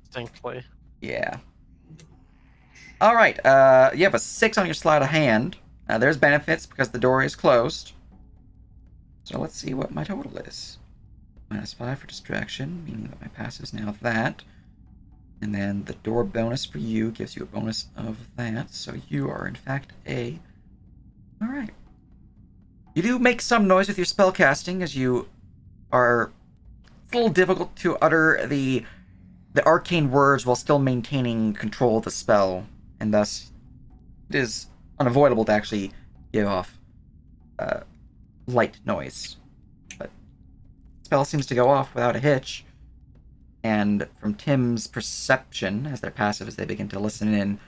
S3: Distinctly.
S1: yeah. All right. You have a 6 on your sleight of hand. There's benefits because the door is closed. So let's see what my total is. -5 for distraction, meaning that my pass is now that. And then the door bonus for you gives you a bonus of that. So you are, in fact, a... Alright. You do make some noise with your spell casting as you are... It's a little difficult to utter the arcane words while still maintaining control of the spell. And thus, it is unavoidable to actually give off light noise. But spell seems to go off without a hitch. And from Tim's perception, as they're passive, as they begin to listen in,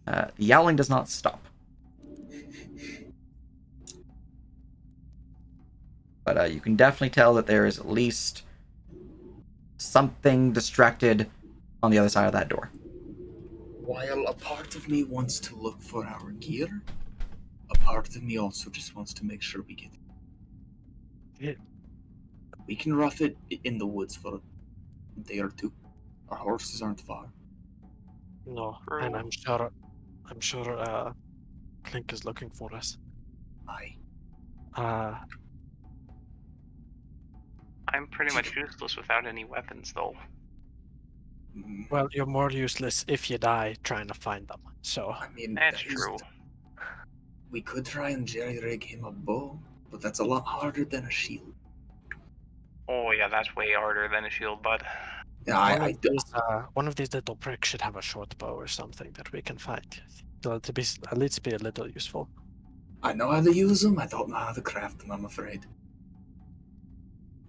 S1: the yowling does not stop. But you can definitely tell that there is at least something distracted on the other side of that door.
S7: While a part of me wants to look for our gear, a part of me also just wants to make sure we get it. We can rough it in the woods for a day or two. Our horses aren't far.
S3: No,
S6: True.
S3: and I'm sure Clink is looking for us.
S7: Aye.
S6: I'm pretty much useless without any weapons, though.
S3: Well, you're more useless if you die trying to find them. So
S7: I mean,
S6: That's
S7: that is-
S6: true.
S7: We could try and jerry-rig him a bow, but that's a lot harder than a shield.
S6: Oh yeah, that's way harder than a shield, bud.
S7: Yeah,
S3: one of these little pricks should have a short bow or something that we can find. So to be at least be a little useful.
S7: I know how to use them. I don't know how to craft them, I'm afraid.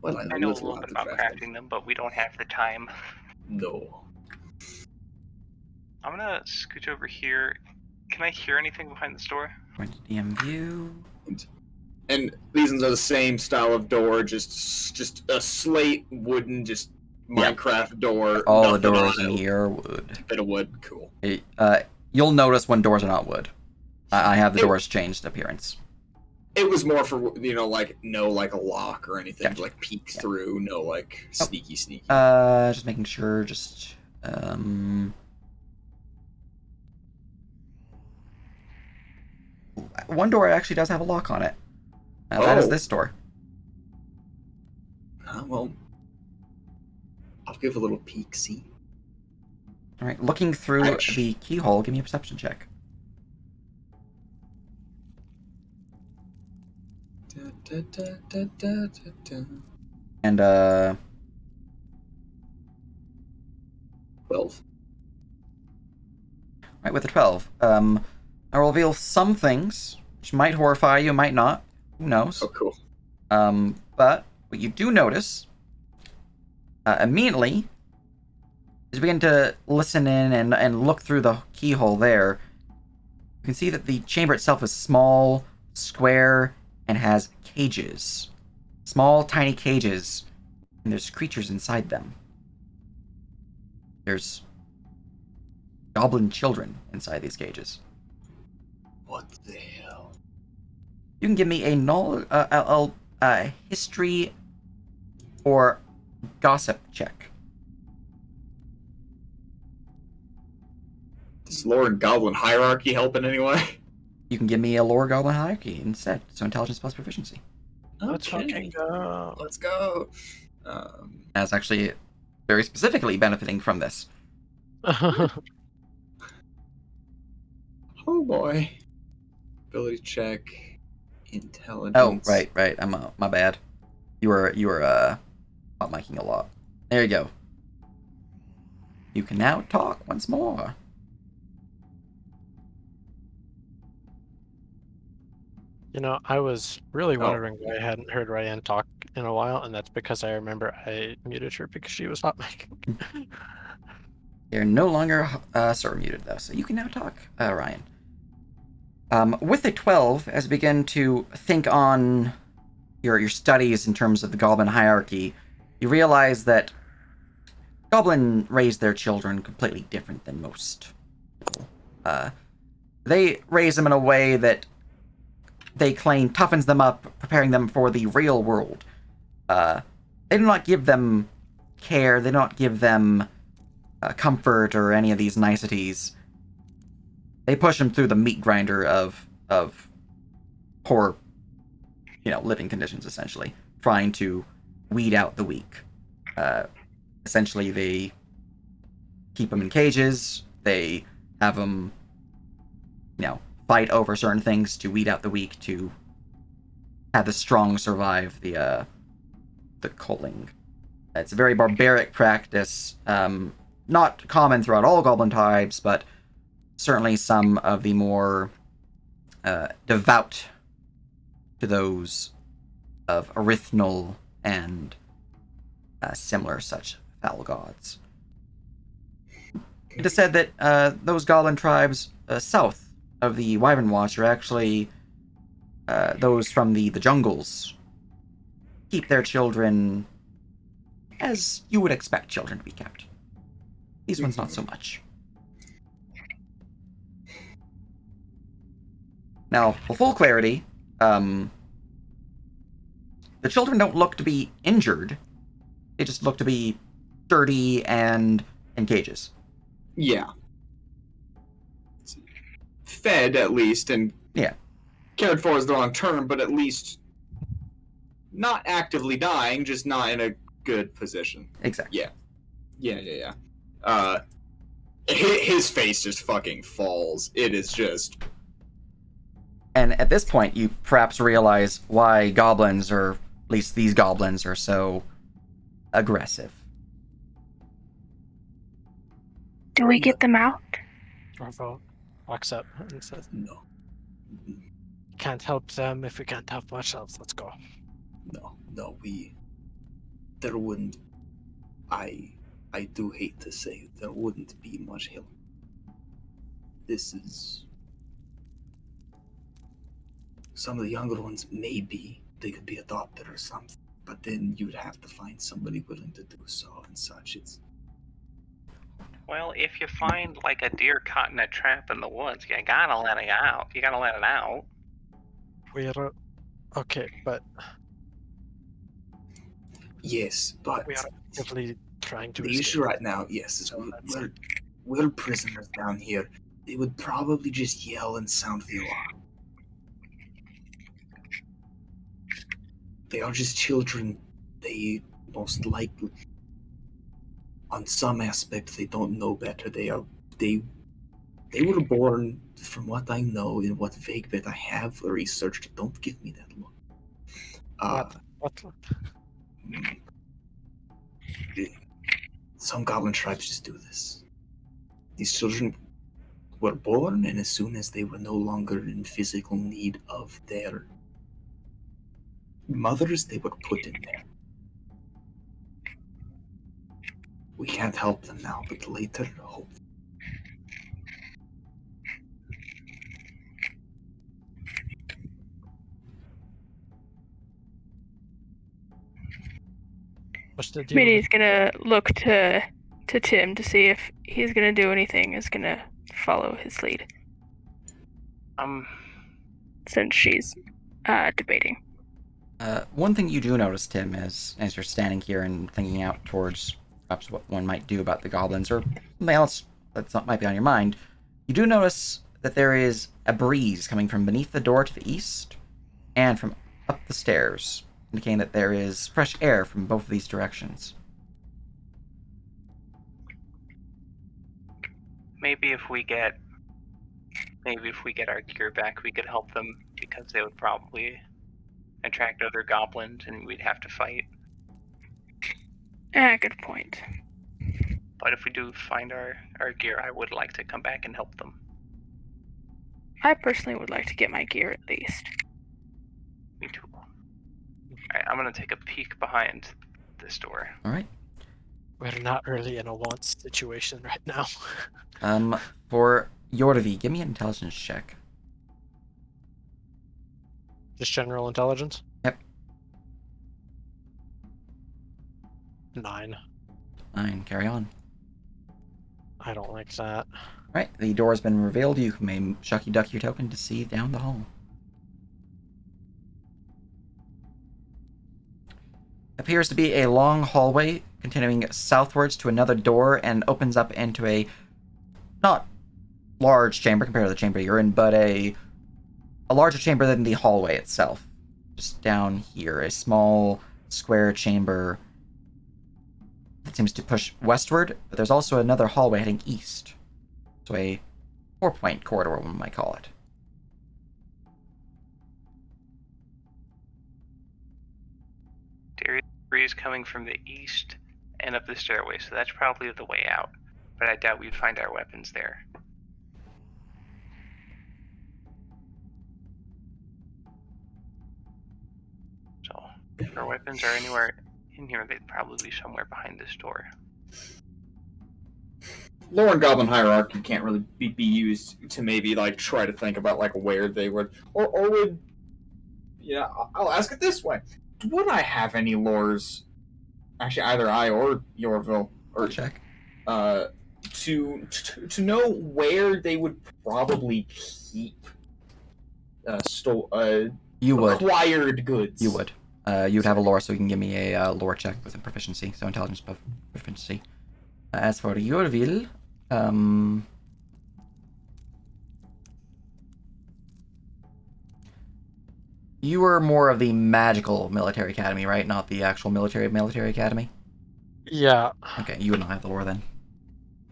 S7: Well,
S6: I know a
S7: little
S6: little
S7: how
S6: bit
S7: to
S6: about
S7: craft
S6: crafting them, but we don't have the time.
S7: No.
S6: I'm gonna scooch over here. Can I hear anything behind this door?
S1: Going to DM view.
S2: And these ones are the same style of door, just a slate wooden, just
S1: Yeah.
S2: Minecraft door.
S1: All the
S2: nothing
S1: doors
S2: on
S1: in
S2: it.
S1: here are wood.
S2: Bit of wood, cool.
S1: You'll notice when doors are not wood. I have the
S2: It-
S1: doors changed appearance.
S2: It was more for like no like a lock or anything
S1: Gotcha.
S2: to like peek
S1: Yeah.
S2: through, no like
S1: Oh.
S2: sneaky.
S1: Just making sure, one door actually does have a lock on it. That is
S2: Oh.
S1: this door.
S2: Well,
S9: I'll give a little peek. See.
S1: All right, looking through
S9: Ouch.
S1: the keyhole, give me a perception check.
S9: Da, da, da, da, da, da.
S1: And
S9: 12.
S1: right with a 12. I'll reveal some things which might horrify you, might not. Who knows?
S9: Oh, cool.
S1: But what you do notice immediately as you begin to listen in and look through the keyhole there, you can see that the chamber itself is small, square, and has cages. Small, tiny cages, and there's creatures inside them. There's goblin children inside these cages.
S7: What the hell?
S1: You can give me a history or gossip check.
S9: Does lore and goblin hierarchy help in any way?
S1: You can give me a lore goblin hierarchy instead, so intelligence plus proficiency.
S3: Let's fucking go.
S9: Let's go.
S1: That's actually very specifically benefiting from this.
S9: Oh boy. Ability check. Intelligence.
S1: Oh, right. I'm my bad. You were hot micing a lot. There you go. You can now talk once more.
S3: You know, I was really wondering why I hadn't heard Ryan talk in a while, and that's because I remember I muted her because she was hot micing.
S1: You're no longer muted though, so you can now talk, Ryan. With a 12, as you begin to think on your studies in terms of the goblin hierarchy, you realize that goblin raise their children completely different than most people. They raise them in a way that they claim toughens them up, preparing them for the real world. They do not give them care, they do not give them comfort or any of these niceties. They push them through the meat grinder of poor, living conditions, essentially, trying to weed out the weak. Essentially, they keep them in cages, they have them, fight over certain things to weed out the weak, to have the strong survive the culling. It's a very barbaric practice, not common throughout all goblin tribes, but certainly some of the more devout to those of Arithnal and similar such foul gods. It is said that those goblin tribes south of the Wyvern Watch are actually those from the jungles. Keep their children as you would expect children to be kept. These ones not so much. Now, for full clarity, the children don't look to be injured. They just look to be dirty and in cages.
S2: Yeah. Fed, at least, and cared for is the wrong term, but at least not actively dying, just not in a good position.
S1: Exactly.
S2: Yeah. His face just fucking falls. It is just...
S1: And at this point, you perhaps realize why goblins, or at least these goblins, are so aggressive.
S5: Do we get them out?
S3: Orvo walks up and says,
S7: No.
S3: "Can't help them if we can't help ourselves. Let's go."
S7: No, there wouldn't, I do hate to say it, there wouldn't be much help. This is, some of the younger ones, maybe they could be adopted or something, but then you'd have to find somebody willing to do so and such. It's,
S6: Well, if you find like a deer caught in a trap in the woods, you gotta let it out. You gotta let it out.
S3: We're okay, but
S7: yes, but
S3: we are actively trying to
S7: the
S3: escape.
S7: issue right now, yes, is we're prisoners down here. They would probably just yell and sound the alarm. They are just children. They most likely... on some aspects, they don't know better. They were born, from what I know, in what vague bit I have researched. Don't give me that look.
S3: What?
S7: Some goblin tribes just do this. These children were born, and as soon as they were no longer in physical need of their mothers, they were put in there. We can't help them now, but later, hope.
S3: What's the deal?
S5: Minnie's gonna look to Tim to see if he's gonna do anything. Is gonna follow his lead since she's debating.
S1: One thing you do notice, Tim, is as you're standing here and thinking out towards perhaps what one might do about the goblins or something else that might be on your mind, you do notice that there is a breeze coming from beneath the door to the east and from up the stairs, indicating that there is fresh air from both of these directions.
S6: Maybe if we get our gear back, we could help them, because they would probably attract other goblins and we'd have to fight.
S5: Good point.
S6: But if we do find our gear, I would like to come back and help them.
S5: I personally would like to get my gear at least.
S6: Me too. Alright, I'm gonna take a peek behind this door.
S1: Alright.
S3: We're not really in a want situation right now.
S1: For Yordavi, give me an intelligence check.
S3: Just general intelligence?
S1: Yep.
S3: 9.
S1: 9, carry on.
S3: I don't like that.
S1: Alright, the door has been revealed. You may shucky duck your token to see down the hall. Appears to be a long hallway continuing southwards to another door and opens up into a not large chamber compared to the chamber you're in, but a larger chamber than the hallway itself. Just down here, a small square chamber that seems to push westward, but there's also another hallway heading east. So a 4-point corridor, one might call it.
S6: There is a breeze coming from the east and up the stairway, so that's probably the way out. But I doubt we'd find our weapons there. So, if our weapons are anywhere in here, they'd probably be somewhere behind this door.
S9: Lore and Goblin hierarchy can't really be used to maybe like try to think about like where they would or would. Yeah, I'll ask it this way: would I have any lores? Actually, either I or Yorville or
S1: check.
S9: To know where they would probably keep
S1: you would
S9: acquired goods.
S1: You would. You would have a lore, so you can give me a lore check with a proficiency, so intelligence proficiency. As for Yorville, you were more of the magical military academy, right? Not the actual military academy?
S3: Yeah.
S1: Okay, you would not have the lore then.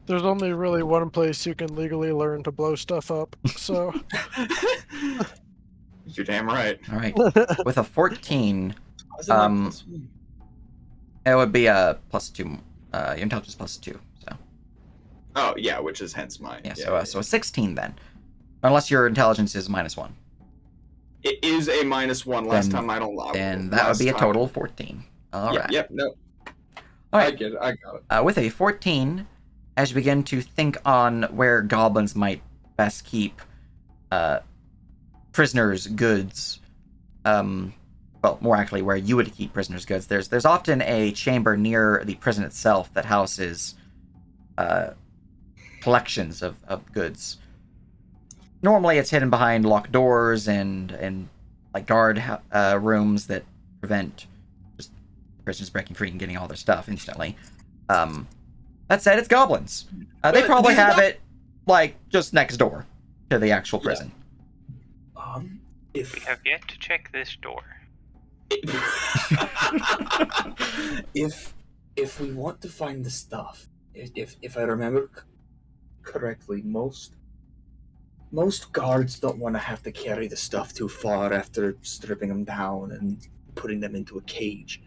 S3: There's only really one place you can legally learn to blow stuff up, so...
S9: You're damn right.
S1: Alright. With a 14, it would be a +2, your intelligence +2, so...
S9: Oh, yeah, which is hence my...
S1: Yeah, so a 16 then. Unless your intelligence is -1.
S9: It is a -1. Last time I don't...
S1: Then that would be a total 14. Alright.
S9: Yep, no.
S1: Alright.
S9: I get it, I got it.
S1: With a 14, as you begin to think on where goblins might best keep prisoners' goods, well, more accurately, where you would keep prisoners' goods, there's often a chamber near the prison itself that houses collections of goods. Normally, it's hidden behind locked doors and like guard rooms that prevent just prisoners breaking free and getting all their stuff instantly. That said, it's goblins. They probably have it like just next door to the actual prison.
S6: We have yet to check this door.
S7: If if we want to find the stuff, if I remember correctly, most guards don't want to have to carry the stuff too far after stripping them down and putting them into a cage.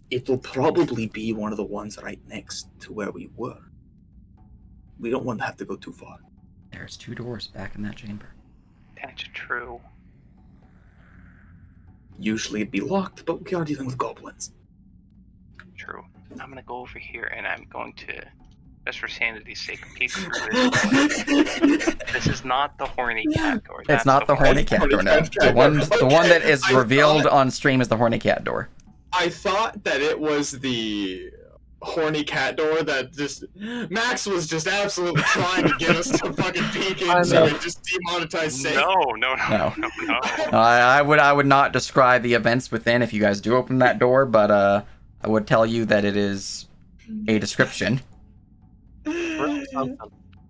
S7: It'll probably be one of the ones right next to where we were. We don't want to have to go too far.
S1: There's 2 doors back in that chamber.
S6: That's true.
S7: Usually it'd be locked, but we are dealing with goblins.
S6: True. I'm gonna go over here and I'm going to, just for sanity's sake, peek through this door. This is not the horny cat door.
S1: It's not the horny cat door, no. The one that is revealed on stream is the horny cat door.
S2: I thought that it was the horny cat door that just Max was just absolutely trying to get us to fucking peek into and just demonetize safe.
S6: No.
S1: I would not describe the events within if you guys do open that door, but I would tell you that it is a description.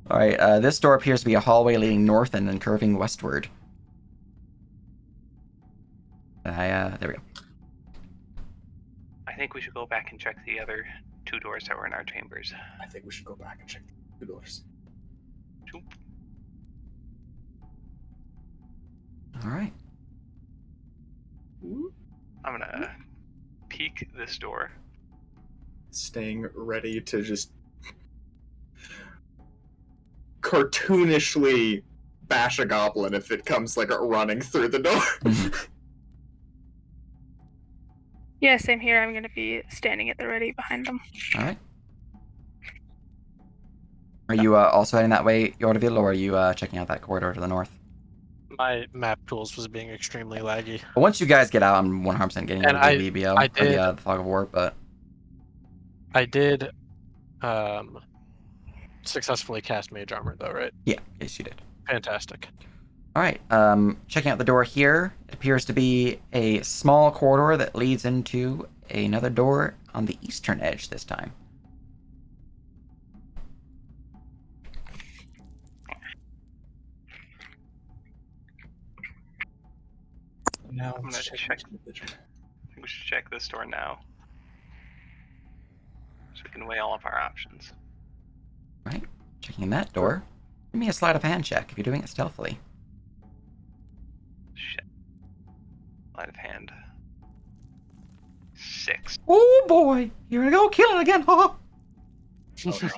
S1: Alright, this door appears to be a hallway leading north and then curving westward. There we go.
S6: I think we should go back and check the other 2 doors that were in our chambers.
S7: I think we should go back and check the doors.
S1: Alright.
S6: I'm gonna peek this door.
S2: Staying ready to just cartoonishly bash a goblin if it comes like running through the door.
S5: Yeah, same here. I'm gonna be standing at the ready behind them.
S1: Alright. Are you also heading that way, Yordaville, or are you checking out that corridor to the north?
S3: My map tools was being extremely laggy.
S1: But once you guys get out, I'm 100% getting rid of the BBL,
S3: I did,
S1: or the Fog of War, but...
S3: I did successfully cast Mage Armor, though, right?
S1: Yeah, yes you did.
S3: Fantastic.
S1: Alright, checking out the door here, it appears to be a small corridor that leads into another door on the eastern edge this time.
S7: Now
S6: I'm gonna check. I think we should check this door now, so we can weigh all of our options.
S1: Right, checking that door. Give me a sleight of hand check if you're doing it stealthily.
S6: Shit. Sleight of hand. 6.
S1: Oh boy! Here we go, killing again! Huh?
S6: Okay.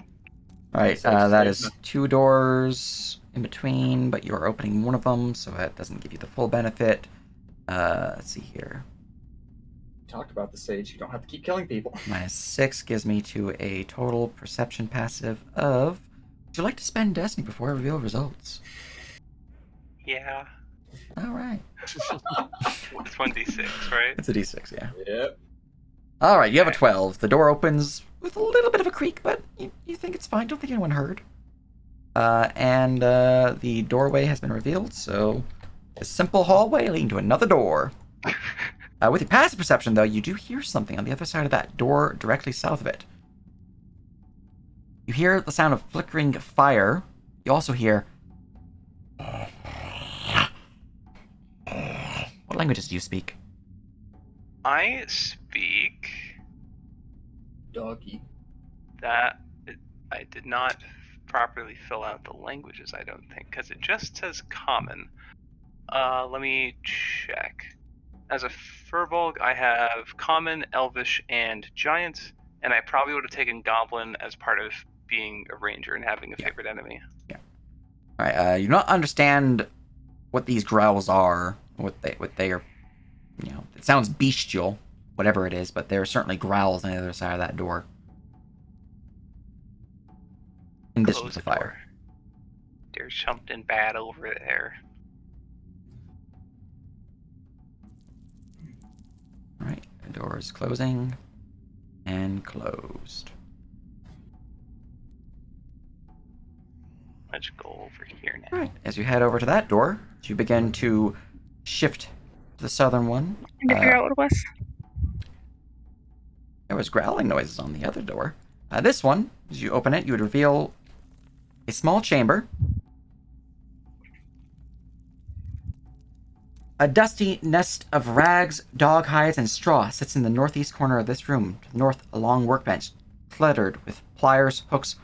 S1: Alright, that is 2 doors in between, but you're opening one of them, so that doesn't give you the full benefit. Let's see here.
S9: Talked about the sage. You don't have to keep killing people.
S1: -6 gives me to a total perception passive of... Would you like to spend Destiny before I reveal results?
S6: Yeah.
S1: Alright.
S6: It's 1d6, right?
S1: It's a d6, yeah.
S9: Yep.
S1: Alright, you have a 12. The door opens with a little bit of a creak, but you think it's fine. Don't think anyone heard. And the doorway has been revealed, so... A simple hallway leading to another door. With your passive perception, though, you do hear something on the other side of that door directly south of it. You hear the sound of flickering fire. You also hear... What languages do you speak?
S6: I speak
S9: Doggy.
S6: that I did not properly fill out the languages, I don't think, because it just says common. Let me check. As a Furbolg, I have Common, Elvish, and Giant, and I probably would have taken Goblin as part of being a Ranger and having a favorite enemy.
S1: Yeah. Alright, you do not understand what these growls are, what they are, you know, it sounds bestial, whatever it is, but there are certainly growls on the other side of that door. In addition
S6: Close
S1: to
S6: the
S1: fire.
S6: door. There's something bad over there.
S1: Alright, the door is closing and closed.
S6: Let's go over here now.
S1: Alright, as you head over to that door, you begin to shift to the southern one.
S5: And to figure out what it was.
S1: There was growling noises on the other door. This one, as you open it, you would reveal a small chamber. A dusty nest of rags, dog hides, and straw sits in the northeast corner of this room. To the north, a long workbench, cluttered with pliers, hooks,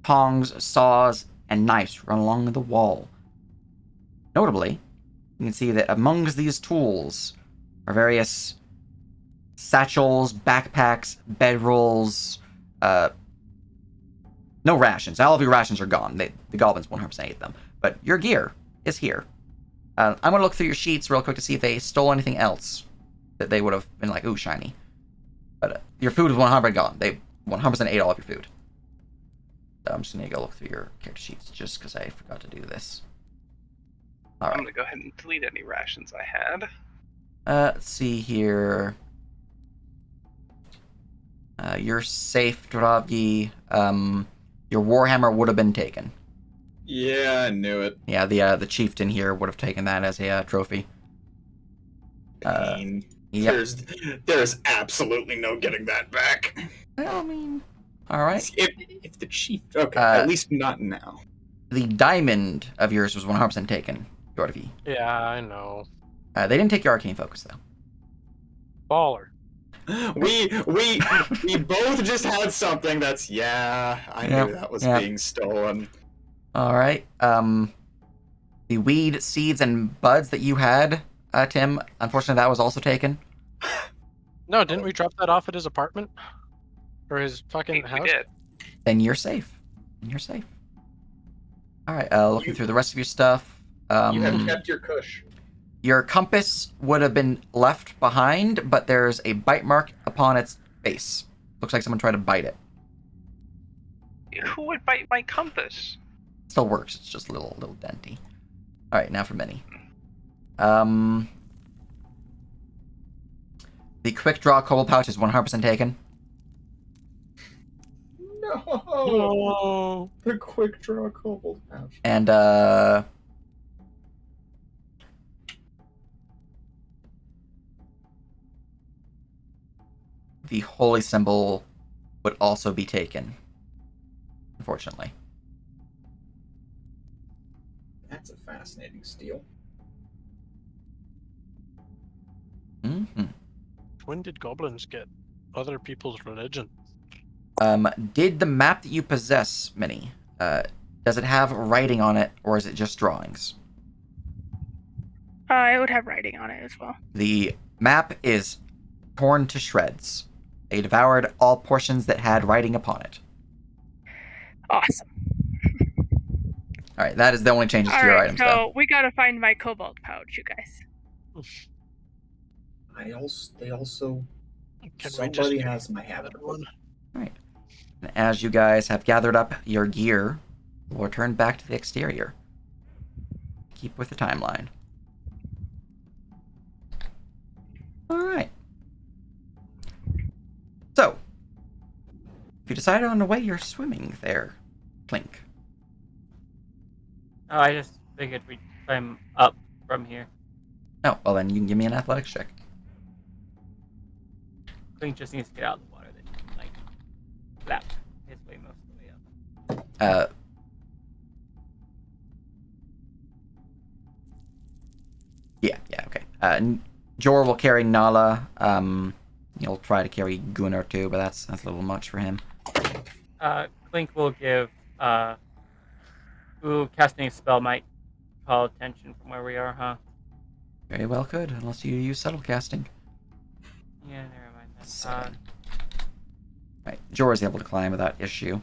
S1: tongs, saws, and knives run along the wall. Notably, you can see that amongst these tools are various satchels, backpacks, bedrolls, no rations. All of your rations are gone. The goblins 100% ate them. But your gear is here. I'm going to look through your sheets real quick to see if they stole anything else that they would have been like, ooh, shiny. But your food is 100% gone. They 100% ate all of your food. So I'm just going to go look through your character sheets just because I forgot to do this. All right.
S6: I'm going to go ahead and delete any rations I had.
S1: Let's see here. You're safe, Dravgi. Your warhammer would have been taken.
S9: Yeah, I knew it.
S1: Yeah, the chieftain here would have taken that as a trophy.
S9: Pain.
S1: Yep.
S9: There's absolutely no getting that back.
S1: Well, I mean, all right.
S9: If the chief, okay, at least not now.
S1: The diamond of yours was 100% taken, Dravgi.
S3: Yeah, I know.
S1: They didn't take your arcane focus though.
S3: Baller.
S9: We both just had something that's I knew that was being stolen.
S1: All right. The weed, seeds, and buds that you had, Tim. Unfortunately, that was also taken.
S3: No, didn't we drop that off at his apartment or his fucking house?
S6: We did.
S1: Then you're safe. All right. Looking through the rest of your stuff.
S9: You have kept your kush.
S1: Your compass would have been left behind, but there's a bite mark upon its base. Looks like someone tried to bite it.
S6: Who would bite my compass?
S1: Still works. It's just a little denty. All right, now for Minnie. The quick draw kobold pouch is 100% taken.
S9: No, the quick draw kobold pouch.
S1: And the holy symbol would also be taken, unfortunately.
S9: That's a fascinating steal.
S1: Mm-hmm.
S3: When did goblins get other people's religion?
S1: Did the map that you possess, Minnie, does it have writing on it, or is it just drawings?
S5: It would have writing on it as well.
S1: The map is torn to shreds. They devoured all portions that had writing upon it.
S5: Awesome.
S1: All right, that is the only changes to your items,
S5: so
S1: though.
S5: we gotta find my cobalt pouch, you guys.
S9: They also.
S3: Can
S9: Somebody
S3: we just
S9: has my habit.
S3: one?
S1: All right. And as you guys have gathered up your gear, we'll return back to the exterior. Keep with the timeline. All right. So, if you decided on the way you're swimming there, Clink.
S4: Oh, I just figured we'd climb up from here.
S1: Oh, well then you can give me an athletics check.
S4: Clink just needs to get out of the water, then he can, like, flap his way most of the way up.
S1: Yeah, okay. Jor will carry Nala. He'll try to carry Gunnar too, but that's a little much for him.
S4: Clink will give, casting a spell might call attention from where we are, huh?
S1: Very well could, unless you use subtle casting.
S4: Yeah, never mind then.
S1: So- Right, Jor is able to climb without issue.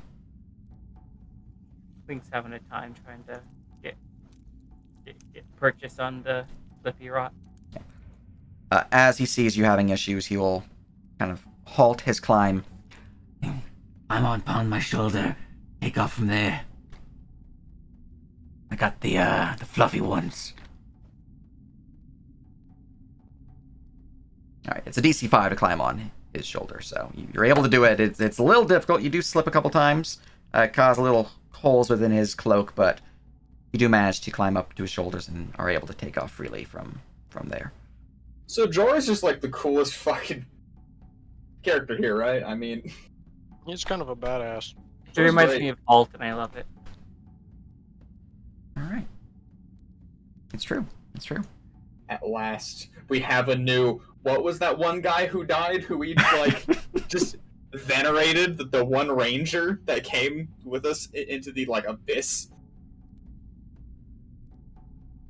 S4: Clink's having a time trying to get purchase on the Flippy Rot.
S1: As he sees you having issues, he will kind of halt his climb.
S8: I'm on my shoulder. Take off from there. I got the fluffy ones.
S1: Alright, it's a DC 5 to climb on his shoulder, so you're able to do it. It's a little difficult. You do slip a couple times, cause little holes within his cloak, but you do manage to climb up to his shoulders and are able to take off freely from there.
S9: So Jor is just like the coolest fucking character here, right? I mean,
S3: He's kind of a badass.
S4: It reminds
S9: great.
S4: me of Alt, and I love it.
S1: Alright. It's true.
S9: At last, we have a new. What was that one guy who died? Who we like just venerated the one ranger that came with us into the like abyss.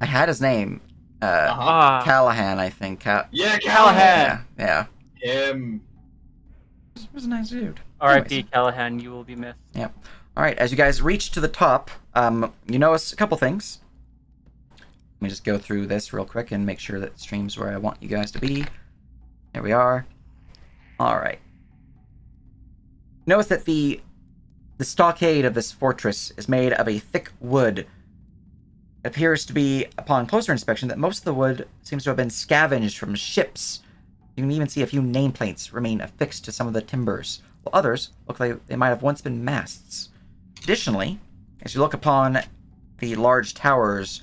S1: I had his name. Callahan, I think.
S9: Yeah,
S4: Callahan.
S1: Yeah.
S9: Him.
S1: He was a nice dude.
S4: R.I.P.
S1: Anyways.
S4: Callahan, you will be missed.
S1: All right, as you guys reach to the top, you notice a couple things. Let me just go through this real quick and make sure that the stream's where I want you guys to be. Here we are. All right. Notice that the stockade of this fortress is made of a thick wood. It appears to be, upon closer inspection, that most of the wood seems to have been scavenged from ships. You can even see a few nameplates remain affixed to some of the timbers, while others look like they might have once been masts. Additionally, as you look upon the large towers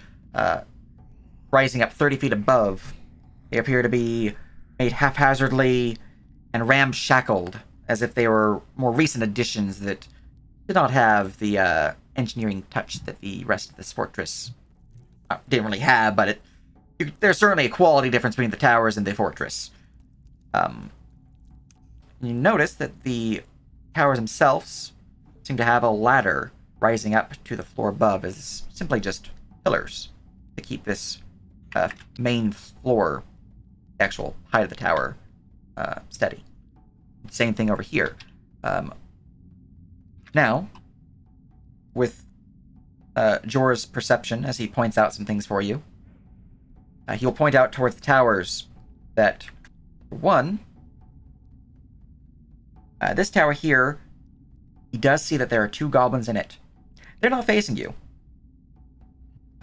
S1: rising up 30 feet above, they appear to be made haphazardly and ramshackled, as if they were more recent additions that did not have the engineering touch that the rest of this fortress didn't really have, but there's certainly a quality difference between the towers and the fortress. You notice that the towers themselves seem to have a ladder rising up to the floor above as simply just pillars to keep this main floor, actual height of the tower, steady. Same thing over here. Now, with Jor's perception, as he points out some things for you, he'll point out towards the towers that, one, this tower here, he does see that there are two goblins in it. They're not facing you.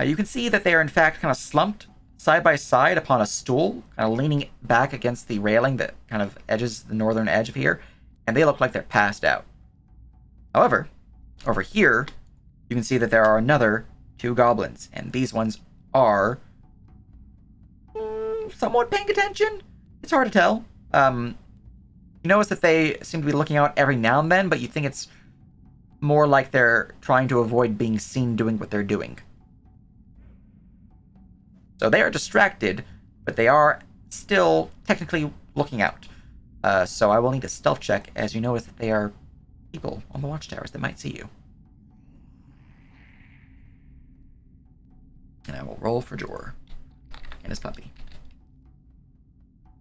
S1: You can see that they are in fact kind of slumped side by side upon a stool, kind of leaning back against the railing that kind of edges the northern edge of here, and they look like they're passed out. However, over here, you can see that there are another two goblins, and these ones are somewhat paying attention. It's hard to tell. You notice that they seem to be looking out every now and then, but you think it's more like they're trying to avoid being seen doing what they're doing. So they are distracted, but they are still technically looking out. So I will need a stealth check as you notice that they are people on the watchtowers that might see you. And I will roll for Jor and his puppy.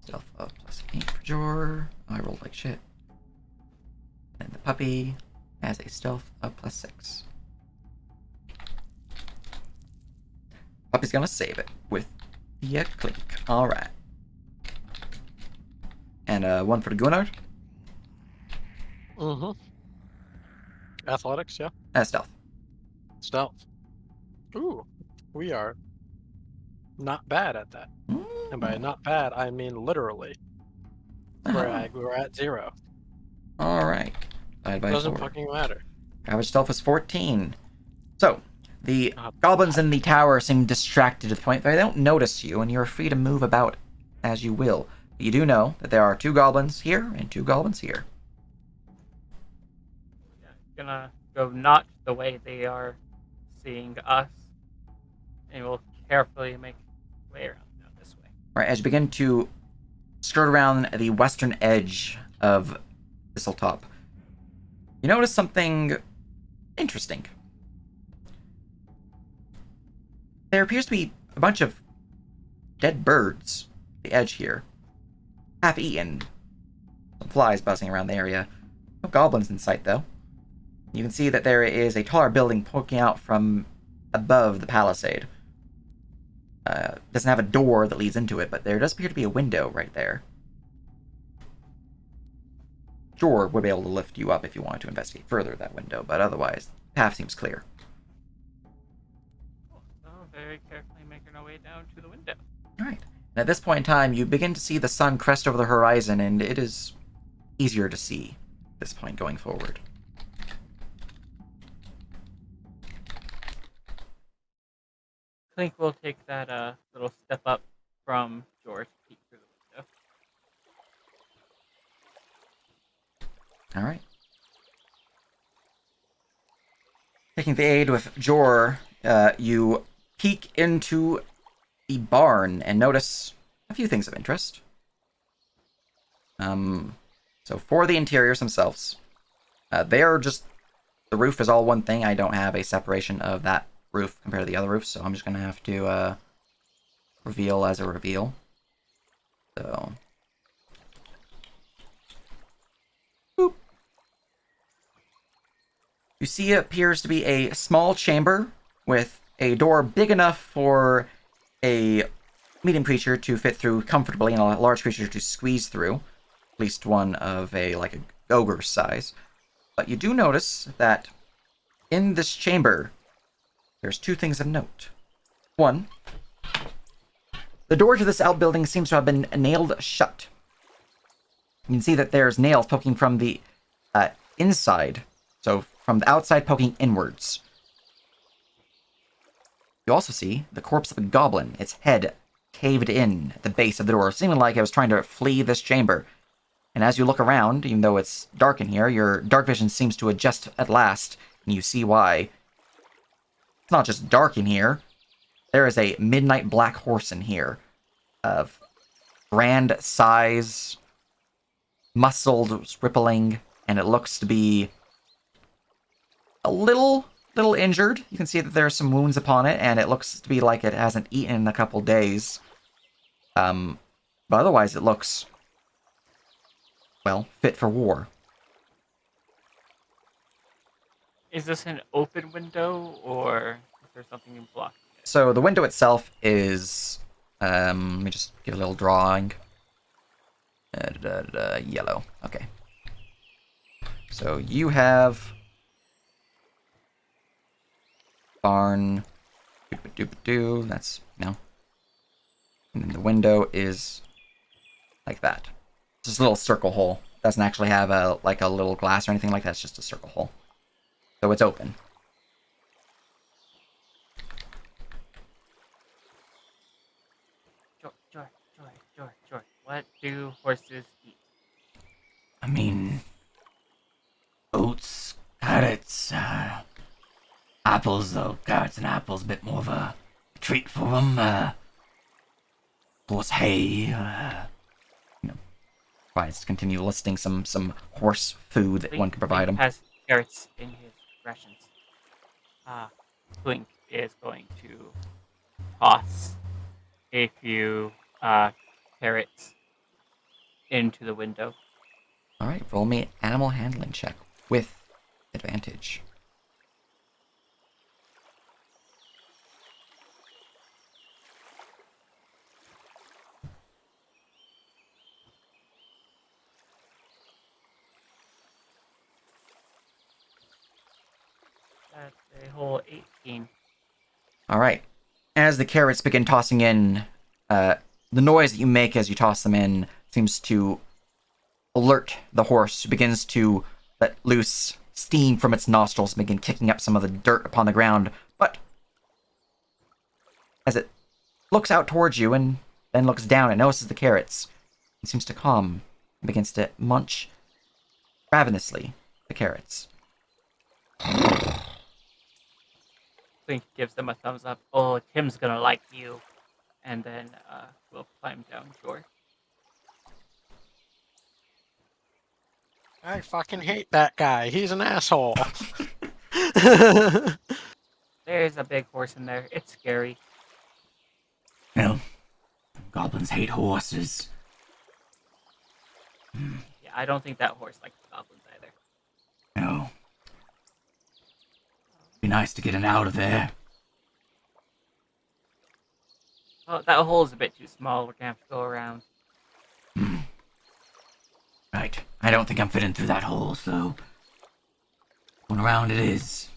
S1: Stealth of +8 for Jor. Oh, I rolled like shit. And the puppy has a stealth of +6. Puppy's gonna save it with the clink. Alright. And one for the Gunnar.
S3: Mm-hmm. Athletics, yeah.
S1: Stealth.
S3: Stealth. Ooh, we are not bad at that. And by not bad, I mean literally. We're at 0.
S1: Alright.
S3: Doesn't fucking matter.
S1: Average stealth is 14. So, the goblins in the tower seem distracted to the point that they don't notice you, and you're free to move about as you will. But you do know that there are two goblins here and two goblins here.
S4: Gonna go not the way they are seeing us, and we'll carefully make our way around down this way.
S1: Right, as you begin to skirt around the western edge of Thistletop, you notice something interesting. There appears to be a bunch of dead birds at the edge here, half eaten. Some flies buzzing around the area. No goblins in sight, though. You can see that there is a taller building poking out from above the palisade. Doesn't have a door that leads into it, but there does appear to be a window right there. Jor would be able to lift you up if you wanted to investigate further that window, but otherwise, the path seems clear.
S4: So very carefully making our way down to the window.
S1: Alright. And at this point in time, you begin to see the sun crest over the horizon, and it is easier to see at this point going forward.
S4: Clink will take that little step up from George to peek through the window.
S1: Alright. Taking the aid with Jor, you peek into the barn and notice a few things of interest. So for the interiors themselves, they're just, the roof is all one thing. I don't have a separation of that roof compared to the other roofs, so I'm just gonna have to reveal as a reveal. So, boop. You see it appears to be a small chamber with a door big enough for a medium creature to fit through comfortably and a large creature to squeeze through. At least one of a ogre size. But you do notice that in this chamber, there's two things of note. One, the door to this outbuilding seems to have been nailed shut. You can see that there's nails poking from the inside, so from the outside poking inwards. You also see the corpse of a goblin, its head caved in at the base of the door, seeming like it was trying to flee this chamber. And as you look around, even though it's dark in here, your dark vision seems to adjust at last, and you see why. It's not just dark in here. There is a midnight black horse in here of grand size, muscled, rippling, and it looks to be a little injured. You can see that there are some wounds upon it, and it looks to be like it hasn't eaten in a couple days. But otherwise it looks, well, fit for war.
S4: Is this an open window, or is there something blocking it?
S1: So the window itself is, let me just get a little drawing. Yellow. Okay. So you have barn. Doop-a-doop-a-doo. That's, no. And then the window is like that. It's just a little circle hole. Doesn't actually have a little glass or anything like that. It's just a circle hole. So it's open.
S4: George. What do horses eat?
S8: I mean, oats, carrots, apples, though. Carrots and apples, a bit more of a treat for them. Of course, hay.
S1: Let's continue listing some horse food that one can provide them.
S4: Has carrots in his rations. Blink is going to toss a few carrots into the window.
S1: All right, roll me an animal handling check with advantage.
S4: That's a whole 18.
S1: All right. As the carrots begin tossing in, the noise that you make as you toss them in seems to alert the horse, who begins to let loose steam from its nostrils and begin kicking up some of the dirt upon the ground. But as it looks out towards you and then looks down and notices the carrots, it seems to calm and begins to munch ravenously the carrots.
S4: Blink gives them a thumbs up. Oh, Tim's gonna like you. And then we'll climb down shore.
S3: I fucking hate that guy. He's an asshole.
S4: There's a big horse in there. It's scary.
S8: Well, goblins hate horses.
S4: Yeah, I don't think that horse likes the goblins either.
S8: No. Be nice to get it out of there.
S4: Well, that hole is a bit too small. We're gonna have to go around.
S8: Right. I don't think I'm fitting through that hole, so going around it is.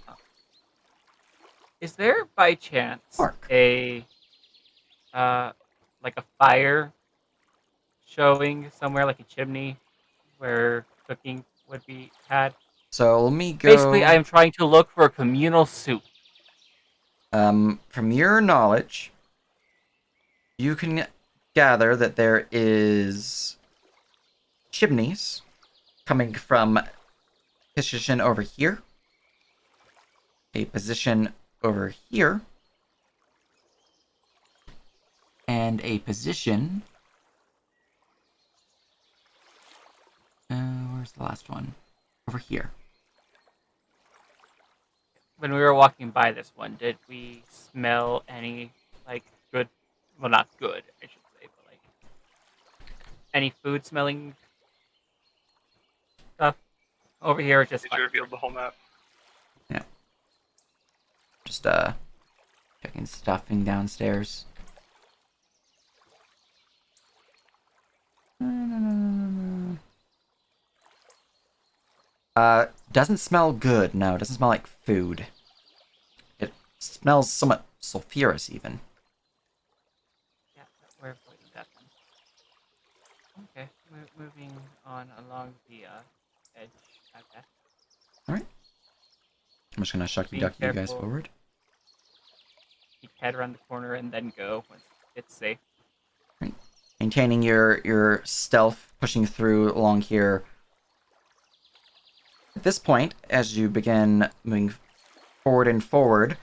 S4: Is there, by chance,
S1: Mark.
S4: a like a fire showing somewhere, like a chimney, where cooking would be had?
S1: So let me go.
S4: Basically, I am trying to look for a communal soup.
S1: From your knowledge, you can gather that there is chimneys coming from a position over here, a position over here, and a position. Where's the last one? Over here.
S4: When we were walking by this one, did we smell any like good? Well, not good, I should say, but like any food smelling stuff over here? Or just
S6: Did you reveal the whole map?
S1: Just checking stuffing downstairs. Doesn't smell good. No, it doesn't smell like food. It smells somewhat sulfurous, even.
S4: Yeah, we're avoiding that then. Okay, moving on along the edge, I guess.
S1: I'm just gonna shucky
S4: Be
S1: ducky you guys
S4: careful.
S1: forward.
S4: Keep head around the corner and then go once it's safe.
S1: Maintaining your stealth, pushing through along here. At this point, as you begin moving forward and forward,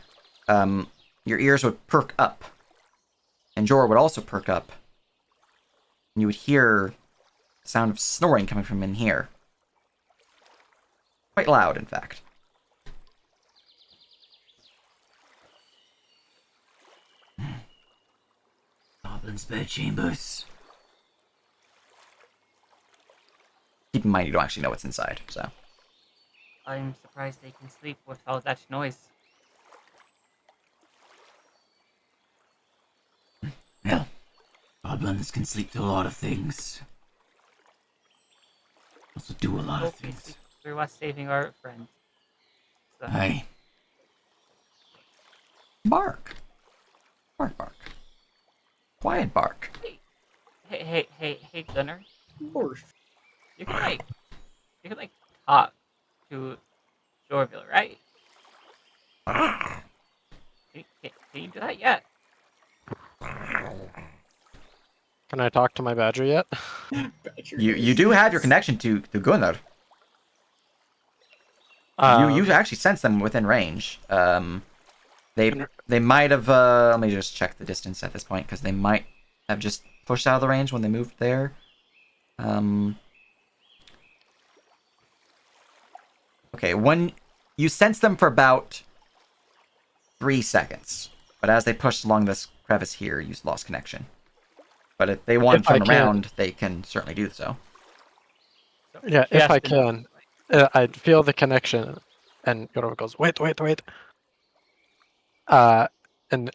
S1: your ears would perk up. And Jorah would also perk up. And you would hear the sound of snoring coming from in here. Quite loud, in fact.
S8: Goblin's bedchambers.
S1: Keep in mind you don't actually know what's inside, so.
S4: I'm surprised they can sleep with all that noise.
S8: Well, goblins can sleep through a lot of things. Also do a lot of
S4: Okay,
S8: things.
S4: through us saving our friends. So,
S8: Aye.
S1: Bark. Bark, bark. Quiet bark.
S4: hey, Gunnar.
S2: Morph.
S4: You can talk to Jorville, right? Can you do that yet?
S3: Can I talk to my badger yet?
S1: You do have your connection to Gunnar. You actually sense them within range. They might have. Let me just check the distance at this point because they might have just pushed out of the range when they moved there. Okay, when you sense them for about 3 seconds, but as they pushed along this crevice here, you lost connection. But if they want to turn around, they can certainly do so.
S3: Yeah, if I can. I'd feel the connection, and Yorova goes, wait. And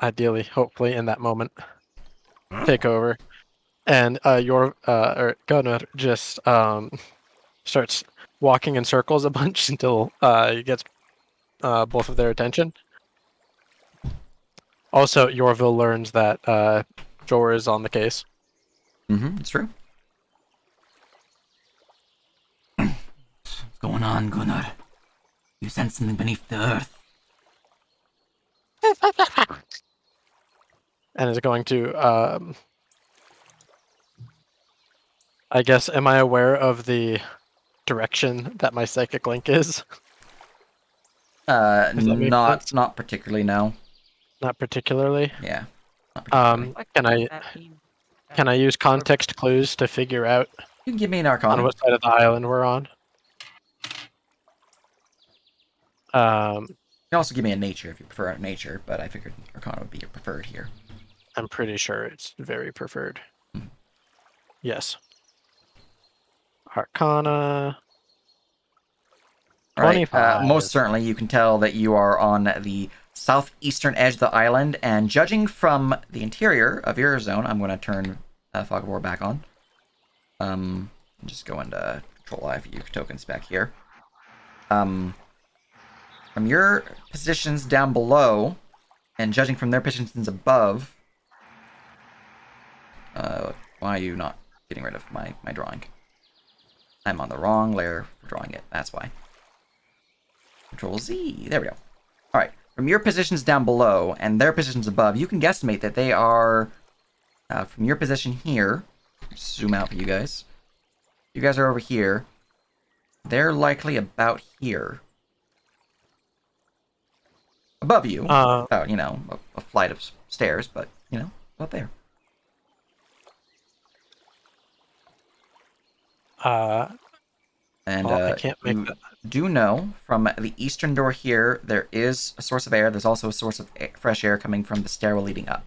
S3: ideally, hopefully, in that moment, take over. And Gunnar just starts walking in circles a bunch until he gets both of their attention. Also, Yorville learns that Jorah is on the case.
S1: It's true.
S8: What's going on, Gunnar? You sense something beneath the earth.
S3: And is going to, I guess, am I aware of the direction that my psychic link is? Does that make sense?
S1: Not particularly, no.
S3: Not particularly.
S1: Yeah. Not particularly.
S3: Can I use context clues to figure out
S1: You can give me an
S3: on
S1: Arcana.
S3: what side of the island we're on?
S1: You can also give me a nature if you prefer nature, but I figured Arcana would be your preferred here.
S3: I'm pretty sure it's very preferred. Yes. Arcana.
S1: All right.
S3: 25.
S1: Most certainly, you can tell that you are on the southeastern edge of the island, and judging from the interior of your zone, I'm going to turn Fog of War back on. Just go into Control I for you tokens back here. From your positions down below, and judging from their positions above, why are you not getting rid of my drawing? I'm on the wrong layer for drawing it, that's why. Control Z, there we go. Alright, from your positions down below and their positions above, you can guesstimate that they are, from your position here, zoom out for you guys. You guys are over here. They're likely about here. Above you. About, a flight of stairs, but, about there. And
S3: Well, I can't make
S1: you
S3: that.
S1: do know from the eastern door here, there is a source of air. There's also a source of fresh air coming from the stairwell leading up.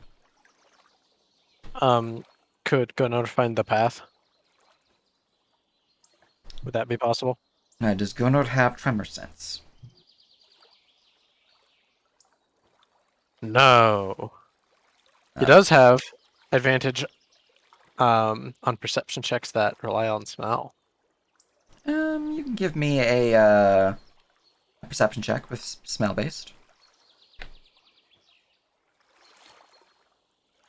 S3: Could Gunnar find the path? Would that be possible?
S1: Does Gunnar have tremor sense?
S3: No. He
S1: Uh,
S3: does have advantage on perception checks that rely on smell.
S1: You can give me a perception check with smell based.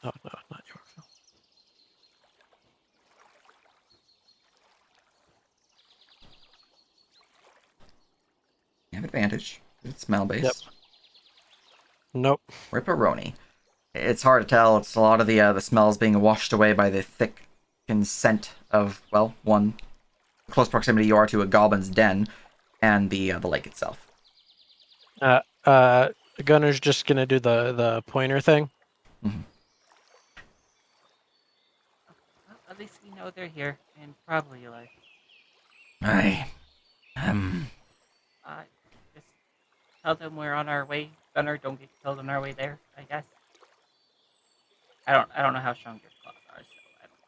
S3: Oh no, not your fault.
S1: You have advantage. It's smell based.
S3: Yep. Nope.
S1: Ripperoni. It's hard to tell. It's a lot of the smells being washed away by the thick scent of, well, one, close proximity you are to a goblin's den, and the lake itself.
S3: Gunnar's just gonna do the pointer thing.
S4: Well, at least we know they're here, and probably alive. Just tell them we're on our way. Gunnar, don't get killed on our way there, I guess. I don't know how strong your claws are, so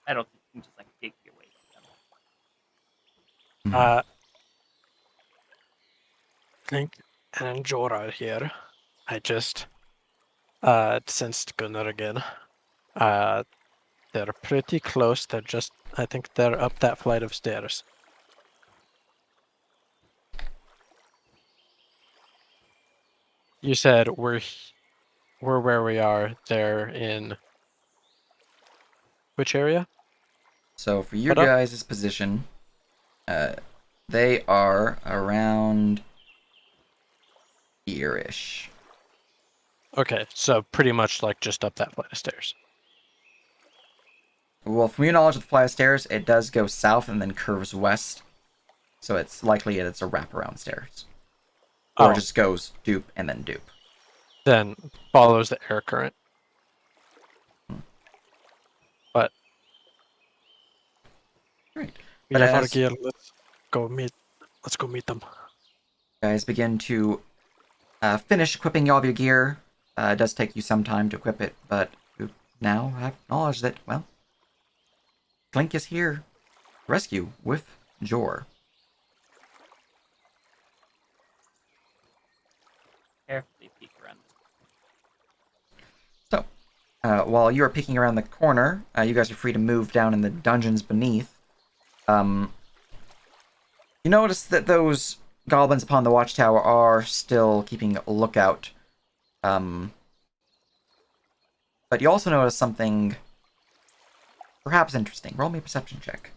S4: I don't think you can just like dig your way to them.
S3: Link and Jorah here. I just sensed Gunnar again. They're pretty close. I think they're up that flight of stairs. You said we're where we are. They're in which area?
S1: So for your
S3: What up?
S1: guys' position, they are around here-ish.
S3: Okay, so pretty much like just up that flight of stairs.
S1: Well, from your knowledge of the flight of stairs, it does go south and then curves west. So it's likely it's a wraparound stairs. Or it just goes dupe and then dupe.
S3: Then follows the air current. But
S1: Great.
S3: we
S1: But
S3: have our
S1: as-
S3: gear. Let's go meet them.
S1: Guys begin to finish equipping all of your gear. It does take you some time to equip it, but you now have knowledge that, well, Clink is here to rescue with Jor.
S4: Carefully peek around.
S1: So, while you are peeking around the corner, you guys are free to move down in the dungeons beneath. You notice that those goblins upon the watchtower are still keeping a lookout. But you also notice something perhaps interesting. Roll me a perception check.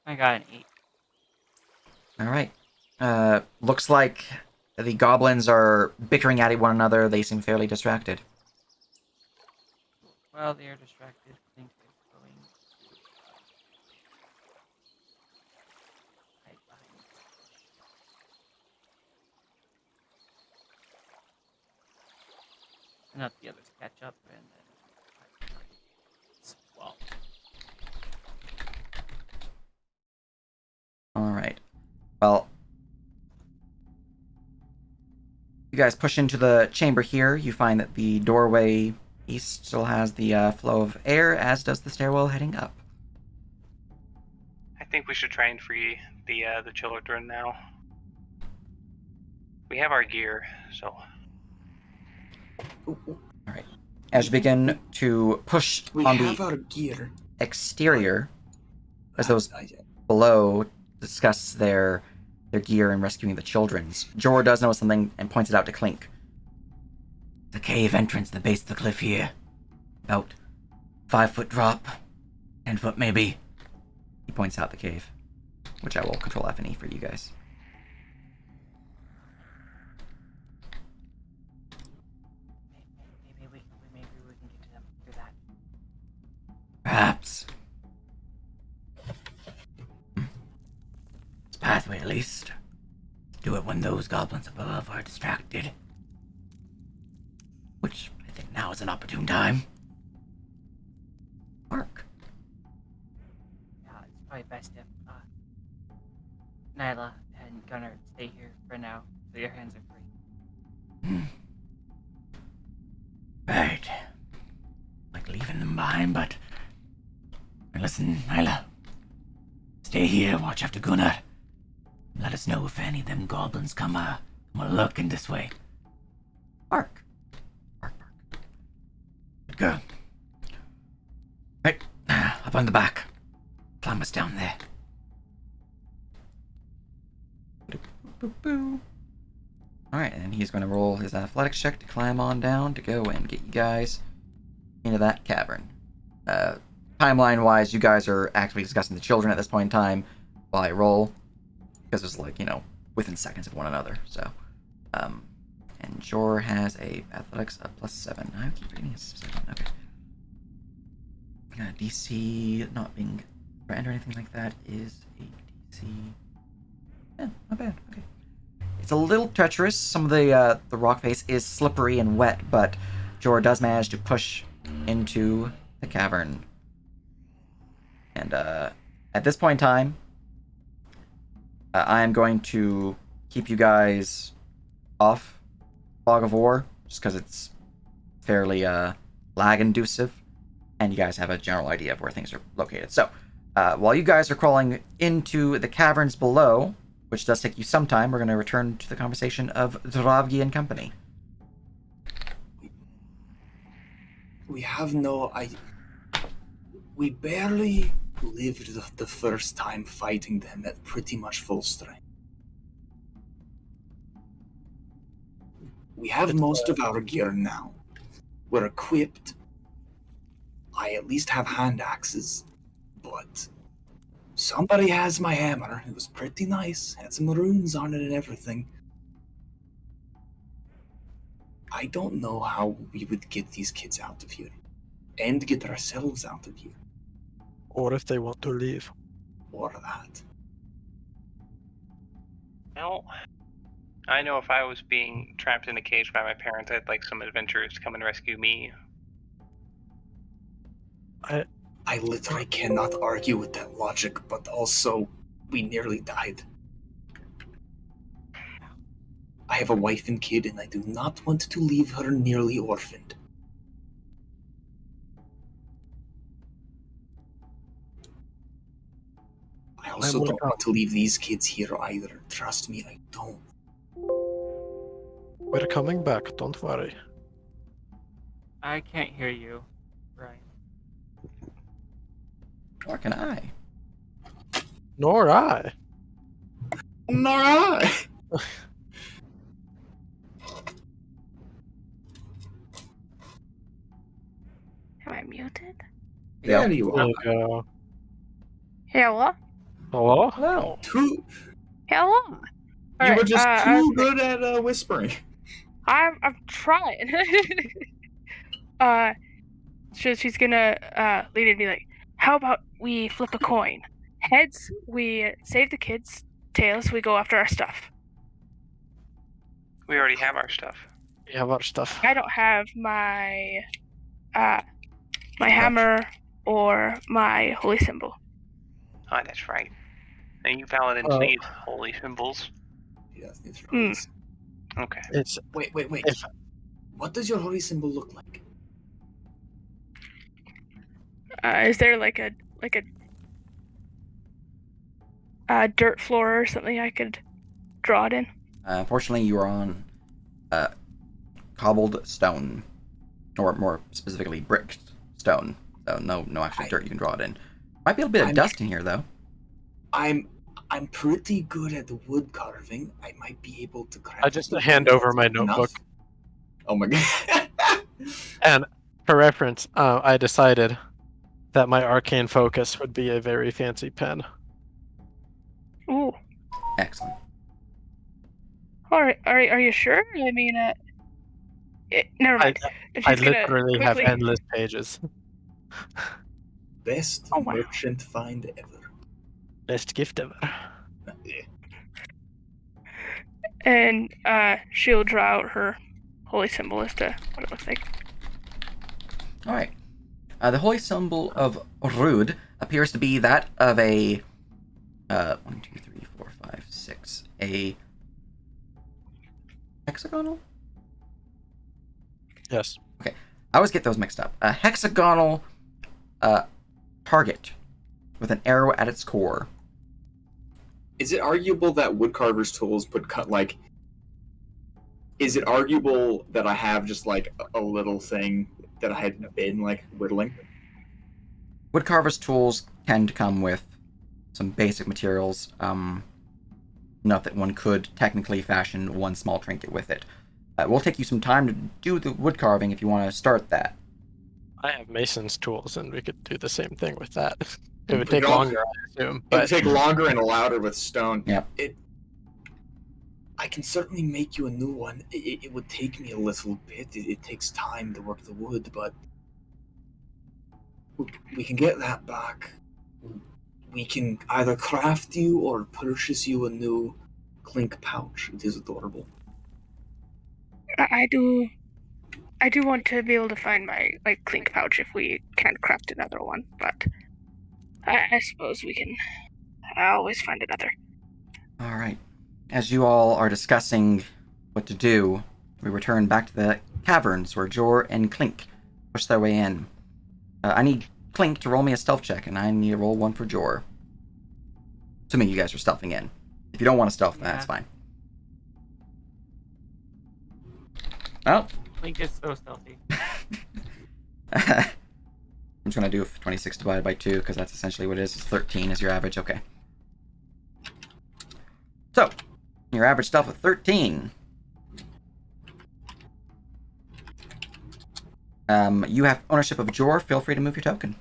S4: I got an 8.
S1: Alright. Looks like the goblins are bickering at one another. They seem fairly distracted.
S4: Well, they are distracted. Clink is going to hide behind this bush. And let the others catch up and then hide behind this wall.
S1: Alright. Well, you guys push into the chamber here. You find that the doorway east still has the flow of air, as does the stairwell heading up.
S6: I think we should try and free the children now. We have our gear, so
S1: As you begin to push
S7: We
S1: on
S7: have
S1: the
S7: our gear.
S1: exterior, as those below discuss their gear and rescuing the children's, Jor does notice something and points it out to Clink.
S8: The cave entrance at the base of the cliff here. About 5-foot drop. 10-foot maybe.
S1: He points out the cave, which I will control F and E for you guys.
S4: Maybe we can get to them through that.
S8: Perhaps. way at least. Do it when those goblins above are distracted. Which I think now is an opportune time. Mark.
S4: Yeah, it's probably best if Nyla and Gunnar stay here for now, so your hands are free.
S8: Right. Like leaving them behind, but... Listen, Nyla. Stay here, watch after Gunnar. Let us know if any of them goblins come lurking this way.
S1: Mark.
S8: Good girl. Right, up on the back. Climb us down there.
S1: Boo. Alright, and he's going to roll his athletics check to climb on down to go and get you guys into that cavern. Timeline-wise, you guys are actively discussing the children at this point in time while I roll, because it's like, within seconds of one another, so. And Jor has a athletics of +7. I keep reading his 7, okay. DC not being threatened or anything like that is a DC. Yeah, not bad, okay. It's a little treacherous. Some of the rock face is slippery and wet, but Jor does manage to push into the cavern. And at this point in time, I am going to keep you guys off Fog of War, just because it's fairly lag-inducive, and you guys have a general idea of where things are located. So, while you guys are crawling into the caverns below, which does take you some time, we're going to return to the conversation of Dravgi and company.
S7: We have no... We barely lived the first time fighting them at pretty much full strength. We have most of our gear now. We're equipped. I at least have hand axes, but somebody has my hammer. It was pretty nice. Had some runes on it and everything. I don't know how we would get these kids out of here. And get ourselves out of here.
S3: Or if they want to leave.
S7: Or that.
S6: Well, I know if I was being trapped in a cage by my parents, I'd like some adventurers to come and rescue me.
S7: I literally cannot argue with that logic, but also, we nearly died. I have a wife and kid, and I do not want to leave her nearly orphaned. I also don't want to leave these kids here either. Trust me, I don't.
S3: We're coming back, don't worry.
S4: I can't hear you, Ryan.
S1: Or can I?
S3: Nor I.
S9: Nor I.
S5: Am I muted?
S1: Yeah.
S9: There you
S3: There
S9: are.
S3: you go.
S5: Hello?
S3: Hello?
S1: Hello.
S9: You
S5: Hello?
S9: were just too
S5: I'm
S9: good at whispering.
S5: trying. She's gonna lead it and be like, how about we flip a coin? Heads, we save the kids. Tails, we go after our stuff.
S6: We already have our stuff.
S3: We have our stuff.
S5: I don't have my hammer or my holy symbol.
S6: Oh, that's right. And you paladins need holy symbols.
S7: Yes, it's
S5: Hmm.
S6: Okay.
S3: It's
S7: Wait.
S3: If-
S7: What does your holy symbol look like?
S5: Is there like a dirt floor or something I could draw it in?
S1: Unfortunately, you are on cobbled stone, or more specifically, brick stone. So no actual dirt you can draw it in. Might be a bit of dust in here, though.
S7: I'm pretty good at the wood carving. I might be able to craft.
S3: I just hand over my
S7: enough.
S3: notebook.
S9: Oh my god.
S3: And for reference, I decided that my arcane focus would be a very fancy pen.
S5: Ooh.
S1: Excellent.
S5: All right. Are you sure? I mean, never mind.
S3: I
S5: She's gonna
S3: literally have
S5: quickly-
S3: endless pages.
S7: Best
S5: Oh, wow.
S7: merchant find ever.
S3: Best gift ever.
S7: Yeah.
S5: And she'll draw out her holy symbol as to what it looks like.
S1: All right. The holy symbol of Rud appears to be that of a 1, 2, 3, 4, 5, 6. A hexagonal?
S3: Yes.
S1: Okay. I always get those mixed up. A hexagonal target with an arrow at its core.
S9: Is it arguable that woodcarver's tools would cut like? Is it arguable that I have just like a little thing that I had been like whittling?
S1: Woodcarver's tools tend to come with some basic materials. Enough that one could technically fashion one small trinket with it. It will take you some time to do the wood carving if you want to start that.
S3: I have mason's tools, and we could do the same thing with that. It would
S9: Put it
S3: take
S9: on-
S3: longer, I assume.
S9: It would
S3: But
S9: take longer and louder with stone.
S1: Yep.
S7: I can certainly make you a new one. It would take me a little bit. It takes time to work the wood, but we can get that back. We can either craft you or purchase you a new clink pouch. It is adorable.
S5: I do want to be able to find my clink pouch if we can't craft another one, but I suppose we can always find another.
S1: All right. As you all are discussing what to do, we return back to the caverns where Jor and Clink push their way in. I need Clink to roll me a stealth check, and I need to roll one for Jor. Assuming you guys are stealthing in. If you don't want to stealth, that's fine. Well,
S4: Link is so stealthy.
S1: I'm just going to do 26 divided by 2, because that's essentially what it is. It's 13 is your average. Okay. So, your average stealth of 13. You have ownership of Jor. Feel free to move your token.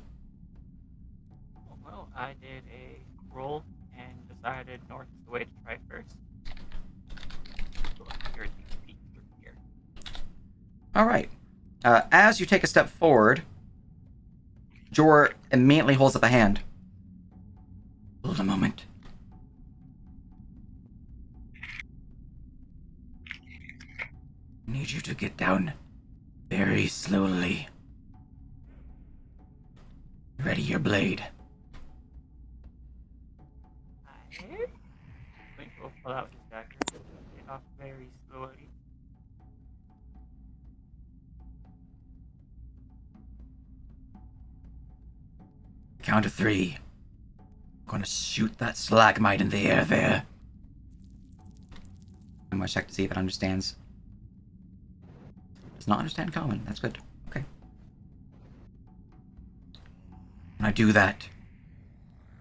S4: Well, I did a roll and decided north is the way to try first. So here is the peak through here.
S1: All right. As you take a step forward, Jor immediately holds up a hand. Hold a moment. I need you to get down very slowly. Ready your blade.
S4: Link will pull out his dagger and take it off very slowly.
S8: Count of 3. I'm gonna shoot that stalagmite in the air there.
S1: I'm going to check to see if it understands. Does not understand common. That's good. Okay.
S8: When I do that,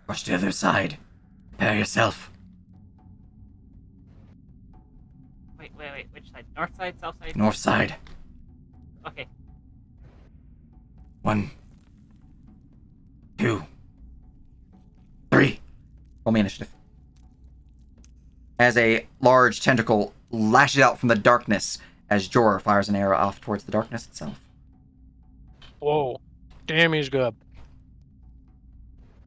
S8: rush to the other side. Prepare yourself.
S4: Wait. Which side? North side? South side?
S8: North side.
S4: Okay.
S8: 1, 2, 3.
S1: Roll me initiative. As a large tentacle lashes out from the darkness as Jor fires an arrow off towards the darkness itself.
S3: whoa, damn, he's good.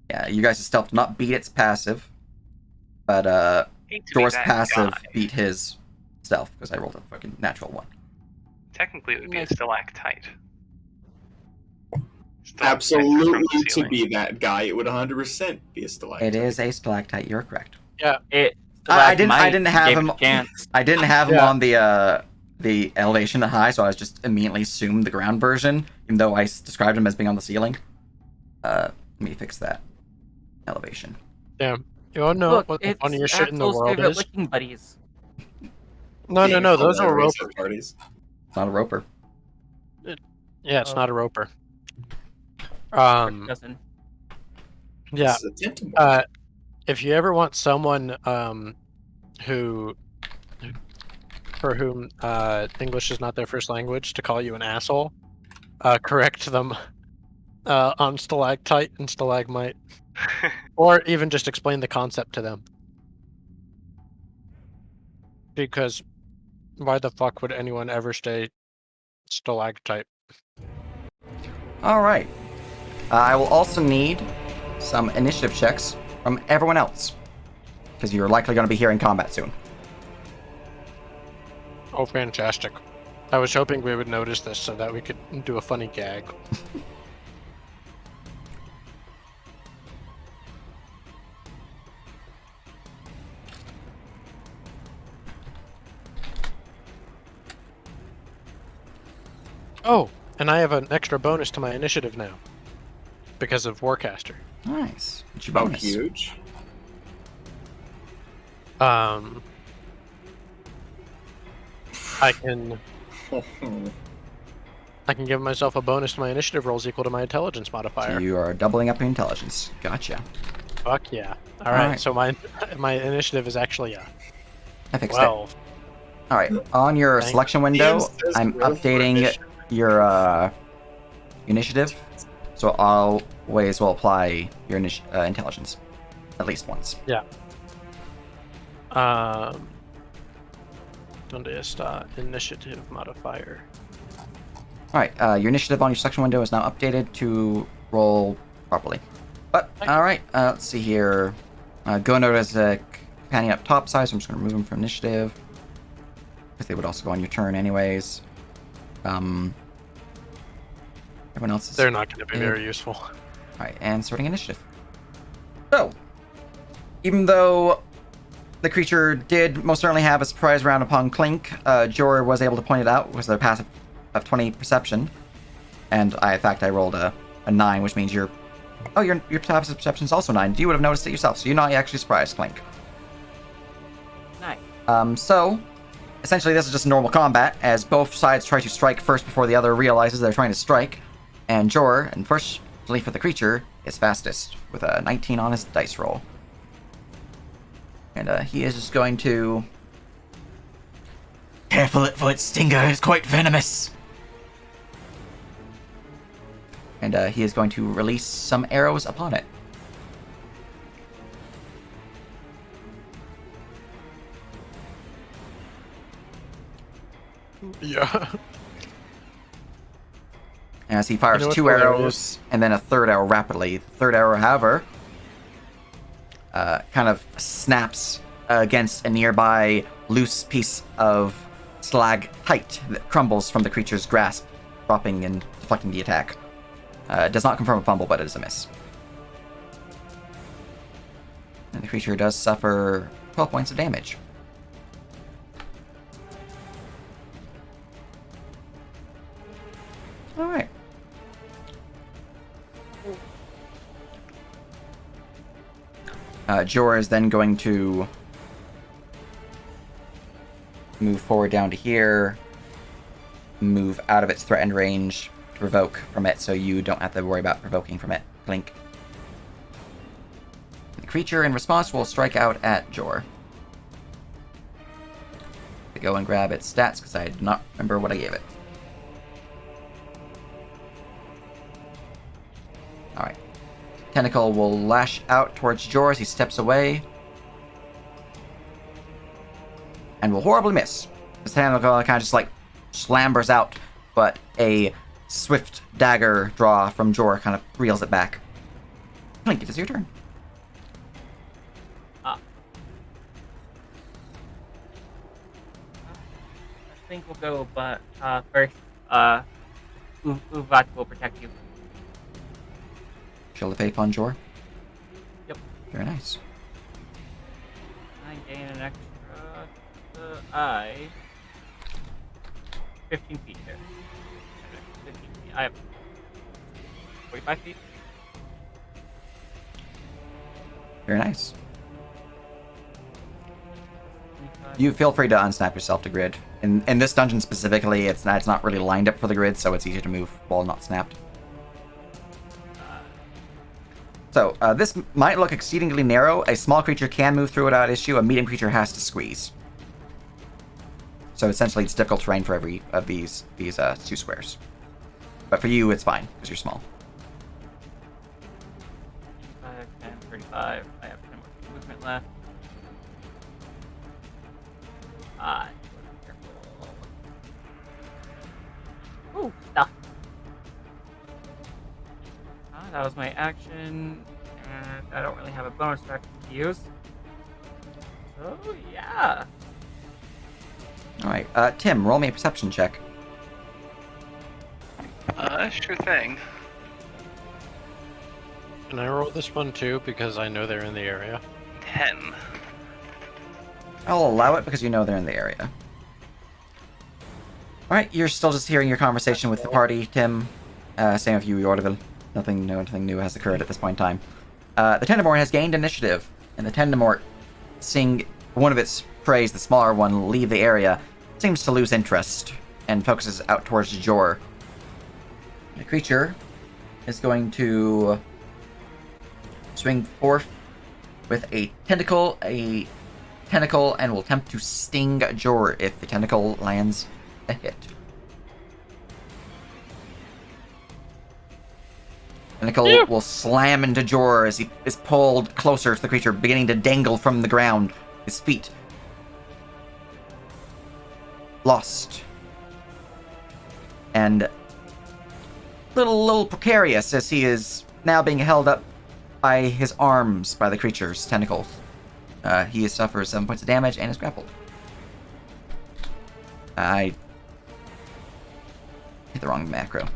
S1: Yeah, you guys' stealth did not beat its passive, but
S6: Hate to be
S1: Jor's
S6: that
S1: passive
S6: guy.
S1: beat his stealth because I rolled a fucking natural 1.
S6: Technically, it would be a
S4: Nice.
S6: stalactite. Stalactite from
S9: Absolutely,
S6: the
S9: to
S6: ceiling.
S9: be that guy, it would 100% be a stalactite.
S1: It is a stalactite. You're correct.
S4: It.
S1: I didn't
S4: stalagmite
S1: have
S4: gave
S1: him-
S4: a chance.
S1: I didn't have him
S3: Yeah.
S1: on the elevation high, so I was just immediately assumed the ground version, even though I described him as being on the ceiling. Let me fix that elevation.
S3: Damn. You wanna know
S4: Look,
S3: what the
S4: it's
S3: funniest shit in the
S4: Axel's
S3: world
S4: favorite
S3: is?
S4: licking buddies.
S3: No, those are
S9: Hilarious
S3: ropers.
S9: at parties.
S1: It's not a roper.
S3: Yeah, it's
S4: Oh.
S3: not a roper.
S4: Doesn't.
S3: Yeah.
S9: It's a tentacle.
S3: If you ever want someone who for whom English is not their first language to call you an asshole, correct them on stalactite and stalagmite, or even just explain the concept to them. Because why the fuck would anyone ever say stalactite?
S1: All right. I will also need some initiative checks from everyone else, because you're likely going to be here in combat soon.
S3: Oh, fantastic. I was hoping we would notice this so that we could do a funny gag. Oh, and I have an extra bonus to my initiative now. Because of Warcaster.
S1: Nice. What's your
S9: Oh,
S1: bonus?
S9: huge.
S3: I can give myself a bonus to my initiative rolls equal to my intelligence
S1: So
S3: modifier.
S1: you are doubling up your intelligence. Gotcha.
S3: Fuck yeah. All
S1: All
S3: right,
S1: right.
S3: so my initiative is actually
S1: I fixed it.
S3: 12.
S1: All right. On your
S3: Thank-
S1: selection window,
S2: DM says
S1: I'm
S2: roll for
S1: updating
S2: initiative.
S1: your initiative, so always will apply your intelligence at least once.
S3: Donde está initiative modifier?
S1: All right. Your initiative on your selection window is now updated to roll properly. But
S3: Thank
S1: all right. Let's see here. Gonod is a companion up top side, so I'm just going to remove him from initiative because they would also go on your turn anyways. Everyone else is
S3: They're not going to be
S1: Yeah.
S3: very useful.
S1: Alright, and starting initiative. So, even though the creature did most certainly have a surprise round upon Clink, Jor was able to point it out with their passive of 20 perception. And in fact, I rolled a 9, which means your passive perception is also 9. You would have noticed it yourself, so you're not actually surprised, Clink.
S4: Nice.
S1: So, essentially this is just normal combat, as both sides try to strike first before the other realizes they're trying to strike. And Jor, unfortunately for the creature, is fastest, with a 19 on his dice roll. And he is just going to...
S8: Careful, for its stinger is quite venomous.
S1: And he is going to release some arrows upon it.
S3: Yeah.
S1: As he fires
S3: You know what's
S1: 2
S3: hilarious?
S1: arrows, and then a 3rd arrow rapidly. The 3rd arrow, however, kind of snaps against a nearby loose piece of stalactite that crumbles from the creature's grasp, dropping and deflecting the attack. Does not confirm a fumble, but it is a miss. And the creature does suffer 12 points of damage. Alright. Jor is then going to move forward down to here, move out of its threatened range to provoke from it, so you don't have to worry about provoking from it. Blink. The creature in response will strike out at Jor. To go and grab its stats, because I do not remember what I gave it. Alright. Tentacle will lash out towards Jor as he steps away. And will horribly miss. This tentacle kind of just like slambers out, but a swift dagger draw from Jor kind of reels it back. Blink, it is your turn.
S4: I think we'll go, but first, Uvat will protect you.
S1: Shield of Faith on Jor.
S4: Yep.
S1: Very nice.
S4: I gain an extra. I 15 feet there. 15 feet. I have 45 feet.
S1: Very nice.
S4: 25.
S1: You feel free to unsnap yourself to grid. In this dungeon specifically, it's not really lined up for the grid, so it's easier to move while not snapped. So, this might look exceedingly narrow. A small creature can move through without issue. A medium creature has to squeeze. So essentially, it's difficult terrain for every of these 2 squares. But for you, it's fine, because you're small.
S4: 5, 10, 35. I have 10 more movement left. Ooh, stuff. That was my action, and I don't really have a bonus action to use. So, yeah.
S1: Alright, Tim, roll me a perception check.
S6: Sure thing.
S3: Can I roll this one too, because I know they're in the area?
S6: 10.
S1: I'll allow it because you know they're in the area. Alright, you're still just hearing your conversation with the party, Tim. Same with you, Yordaville. Nothing new has occurred at this point in time. The Tendamort has gained initiative, and the Tendamort, seeing one of its prey, the smaller one, leave the area, seems to lose interest and focuses out towards Jor. The creature is going to swing forth with a tentacle, and will attempt to sting Jor if the tentacle lands a hit. Tentacle will slam into Jor as he is pulled closer to the creature, beginning to dangle from the ground, his feet lost and little precarious as he is now being held up by his arms by the creature's tentacles. He suffers 7 points of damage and is grappled. I hit the wrong macro.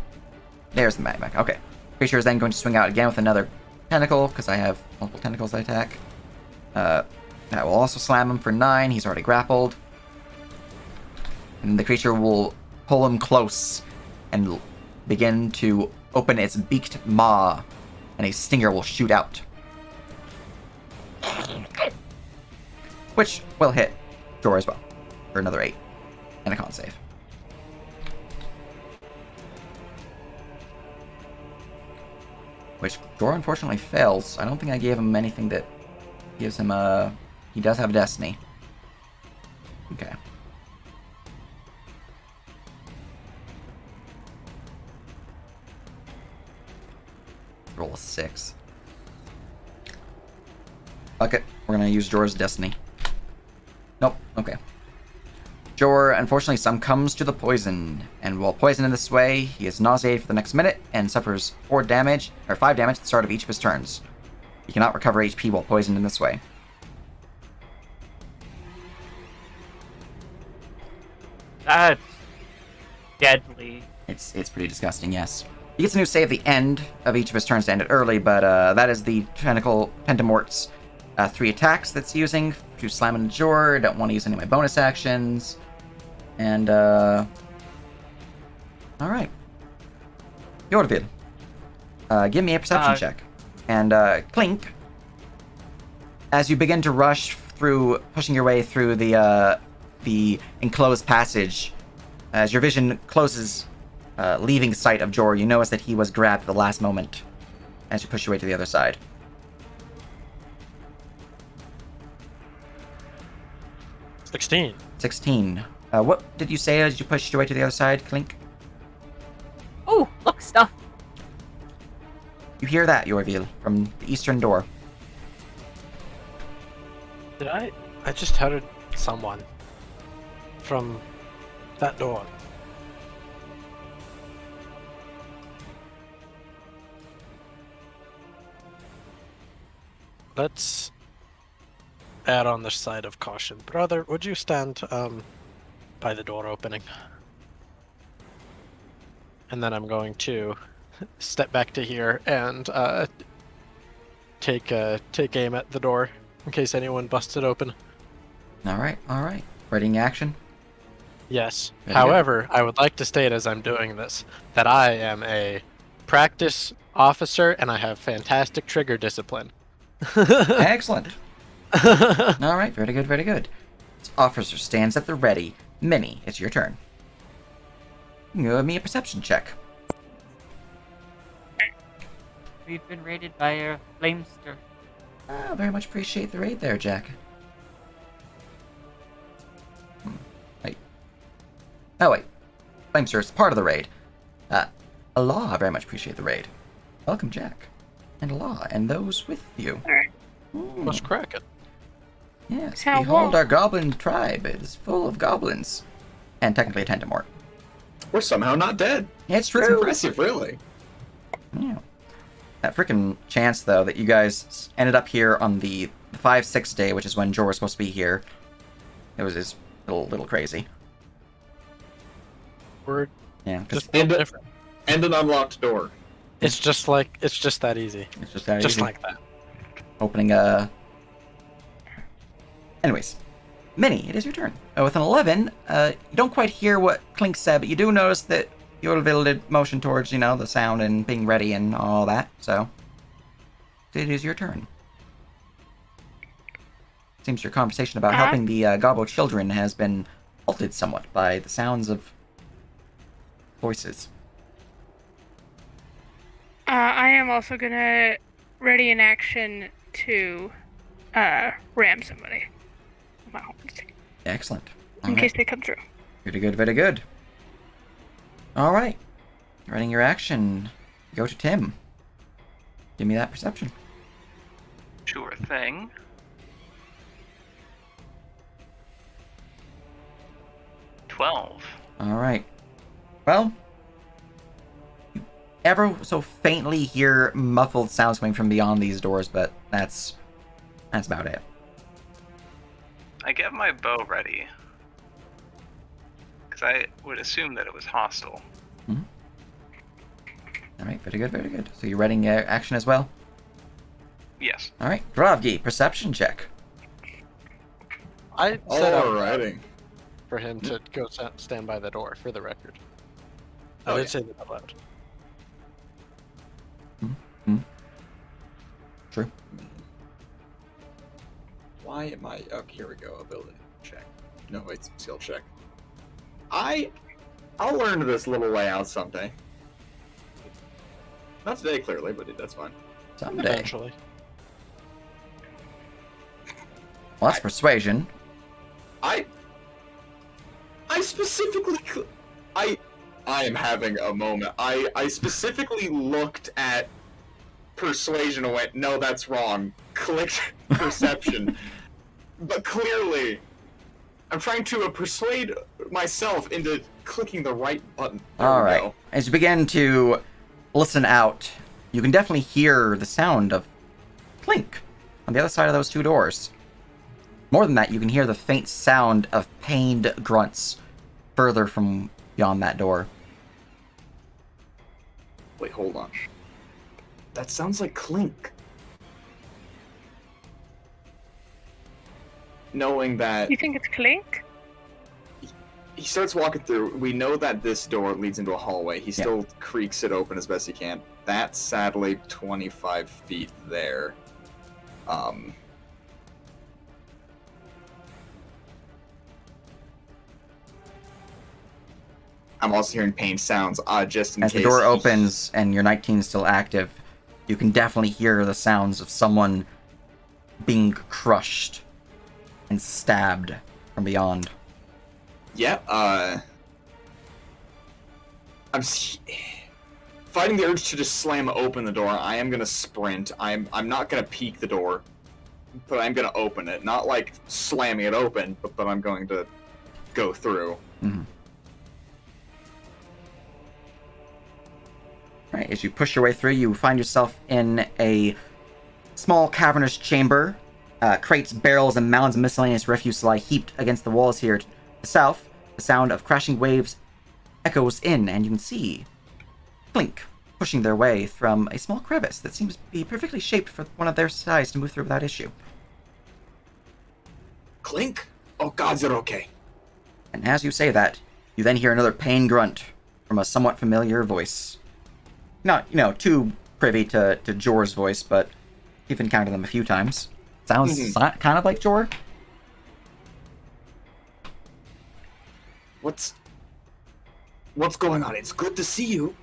S1: There's the macro. Okay. Creature is then going to swing out again with another tentacle, because I have multiple tentacles I attack. That will also slam him for 9. He's already grappled. And the creature will pull him close and begin to open its beaked maw, and a stinger will shoot out. Which will hit Jor as well, for another 8, and a con save. Which Jor unfortunately fails. I don't think I gave him anything that gives him a... He does have Destiny. Okay. Roll a 6. Fuck it. We're gonna use Jor's Destiny. Nope. Okay. Jor unfortunately succumbs to the poison, and while poisoned in this way, he is nauseated for the next minute and suffers 5 damage at the start of each of his turns. He cannot recover HP while poisoned in this way.
S4: That's deadly.
S1: It's pretty disgusting, yes. He gets a new save at the end of each of his turns to end it early, but that is the Tentamort's 3 attacks that's using to slam into Jor. Don't want to use any of my bonus actions. And, alright. Yordaville, give me a perception check. And, Clink, as you begin to rush through, pushing your way through the enclosed passage, as your vision closes, leaving sight of Jor, you notice that he was grabbed at the last moment as you push your way to the other side. 16. What did you say as you pushed your way to the other side, Clink?
S4: Oh, look, stuff.
S1: You hear that, Yorville, from the eastern door.
S3: Did I? I just heard someone from that door. Let's add on the side of caution. Brother, would you stand by the door opening? And then I'm going to step back to here and take aim at the door in case anyone busts it open.
S1: Alright. Readying action?
S3: Yes.
S1: Very
S3: However, I would like to state as I'm doing this that I am a practice officer and I have fantastic trigger discipline.
S1: Excellent. Alright, very good. Officer stands at the ready. Minnie, it's your turn. Give me a perception check.
S4: We've been raided by a flamester.
S1: Very much appreciate the raid there, Jack. Wait. Oh, wait. Flamester is part of the raid. Allah, very much appreciate the raid. Welcome, Jack. And Allah, and those with you.
S3: What's cracking?
S1: Yes,
S5: How
S1: behold
S5: well?
S1: our goblin tribe. It is full of goblins. And technically a Tentamort.
S2: We're somehow not dead.
S1: Yeah, it's
S2: It's
S1: true.
S2: impressive, really.
S1: Yeah. That freaking chance, though, that you guys ended up here on the 5-6 day, which is when Jor was supposed to be here. It was little crazy.
S3: We're
S1: Yeah, because
S3: just built
S9: And-
S3: different.
S9: And an unlocked door.
S3: It's just that easy.
S1: it's just that
S3: Just
S1: easy.
S3: like that.
S1: Opening a. Anyways, Minnie, it is your turn. With an 11, you don't quite hear what Clink said, but you do notice that Yorville did motion towards, the sound and being ready and all that. So, it is your turn. Seems your conversation about helping the Gobbo children has been halted somewhat by the sounds of voices.
S5: I am also gonna ready an action to ram somebody with my horns
S1: Excellent.
S5: in
S1: All
S5: case
S1: right.
S5: they come through.
S1: Very good, very good. All right. Running your action. Go to Tim. Give me that perception.
S6: Sure thing. $12.
S1: All right. Well, you ever so faintly hear muffled sounds coming from beyond these doors, but that's about it.
S6: I get my bow ready. Because I would assume that it was hostile.
S1: All right. Very good, very good. So you're readying action as well.
S6: Yes.
S1: All right. Dravgi, perception check.
S3: I set up
S9: Alrighty.
S3: for him to go stand by the door, for the record. I
S9: Oh,
S3: did
S9: yeah.
S3: say that out loud.
S1: True.
S9: Why am I? Oh, here we go. Ability check. No, it's skill check. I'll learn this little layout someday. Not today, clearly, but that's fine.
S1: Someday.
S3: Eventually.
S1: Well, that's persuasion.
S9: I specifically, I am having a moment. I specifically looked at persuasion and went, no, that's wrong. Clicked perception. But clearly, I'm trying to persuade myself into clicking the right button. There
S1: All
S9: we
S1: right.
S9: go.
S1: As you begin to listen out, you can definitely hear the sound of Clink on the other side of those two doors. More than that, you can hear the faint sound of pained grunts further from beyond that door.
S9: Wait, hold on. That sounds like Clink. Knowing that
S5: You think it's Clink?
S9: he starts walking through, we know that this door leads into a hallway. He
S1: Yeah.
S9: still creaks it open as best he can. That's sadly 25 feet there. I'm also hearing pain sounds, just in
S1: As
S9: case.
S1: the door opens and your 19 is still active, you can definitely hear the sounds of someone being crushed and stabbed from beyond.
S9: Yeah, fighting the urge to just slam open the door. I am gonna sprint. I'm not gonna peek the door, but I'm gonna open it. Not like slamming it open, but I'm going to go through.
S1: Right, as you push your way through, you find yourself in a small cavernous chamber. Crates, barrels, and mounds of miscellaneous refuse lie heaped against the walls here. To the south, the sound of crashing waves echoes in, and you can see Clink pushing their way from a small crevice that seems to be perfectly shaped for one of their size to move through without issue.
S9: Clink? Oh, gods, you're okay.
S1: And as you say that, you then hear another pain grunt from a somewhat familiar voice. Not, too privy to Jor's voice, but you've encountered them a few times. Sounds kind of like Jor.
S9: What's going on? It's good to see you.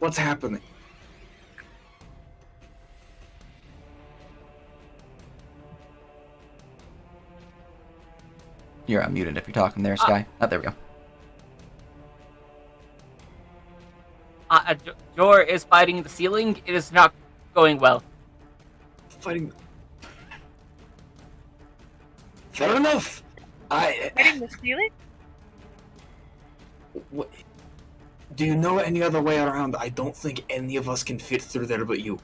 S9: What's happening?
S1: You're unmuted if you're talking there, Sky. Oh, there we go.
S4: Jor is fighting the ceiling. It is not going well.
S9: Fighting. Fair enough.
S5: Fighting the ceiling?
S9: What? Do you know any other way around? I don't think any of us can fit through there but you.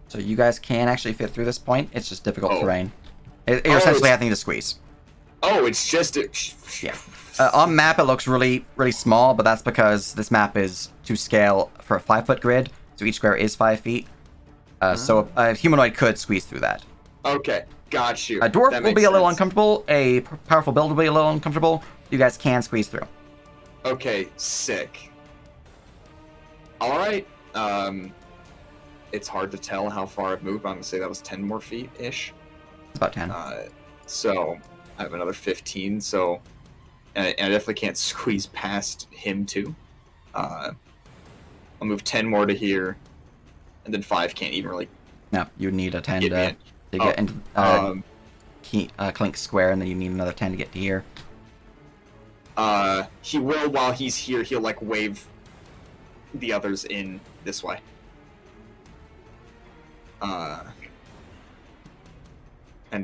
S1: So you guys can actually fit through this point. It's just difficult
S9: Oh.
S1: terrain. You're
S9: Oh,
S1: essentially
S9: it's-
S1: having to squeeze.
S2: Oh, it's just a...
S1: Yeah. On map, it looks really, really small, but that's because this map is to scale for a 5-foot grid, so each square is 5 feet. So a humanoid could squeeze through that.
S2: Okay, got you.
S1: A dwarf
S2: That
S1: will be
S2: makes
S1: a little
S2: sense.
S1: uncomfortable. A powerful build will be a little uncomfortable. You guys can squeeze through.
S2: Okay, sick. Alright, it's hard to tell how far I've moved, but I'm gonna say that was 10 more feet-ish.
S1: It's about 10.
S2: So, I have another 15, so... And I definitely can't squeeze past him, too. I'll move 10 more to here, and then 5 can't even really
S1: No, you would need a 10
S2: get me
S1: to
S2: in.
S1: get into Clink Square, and then you need another 10 to get to here.
S2: He will, while he's here, he'll, like, wave the others in this way. And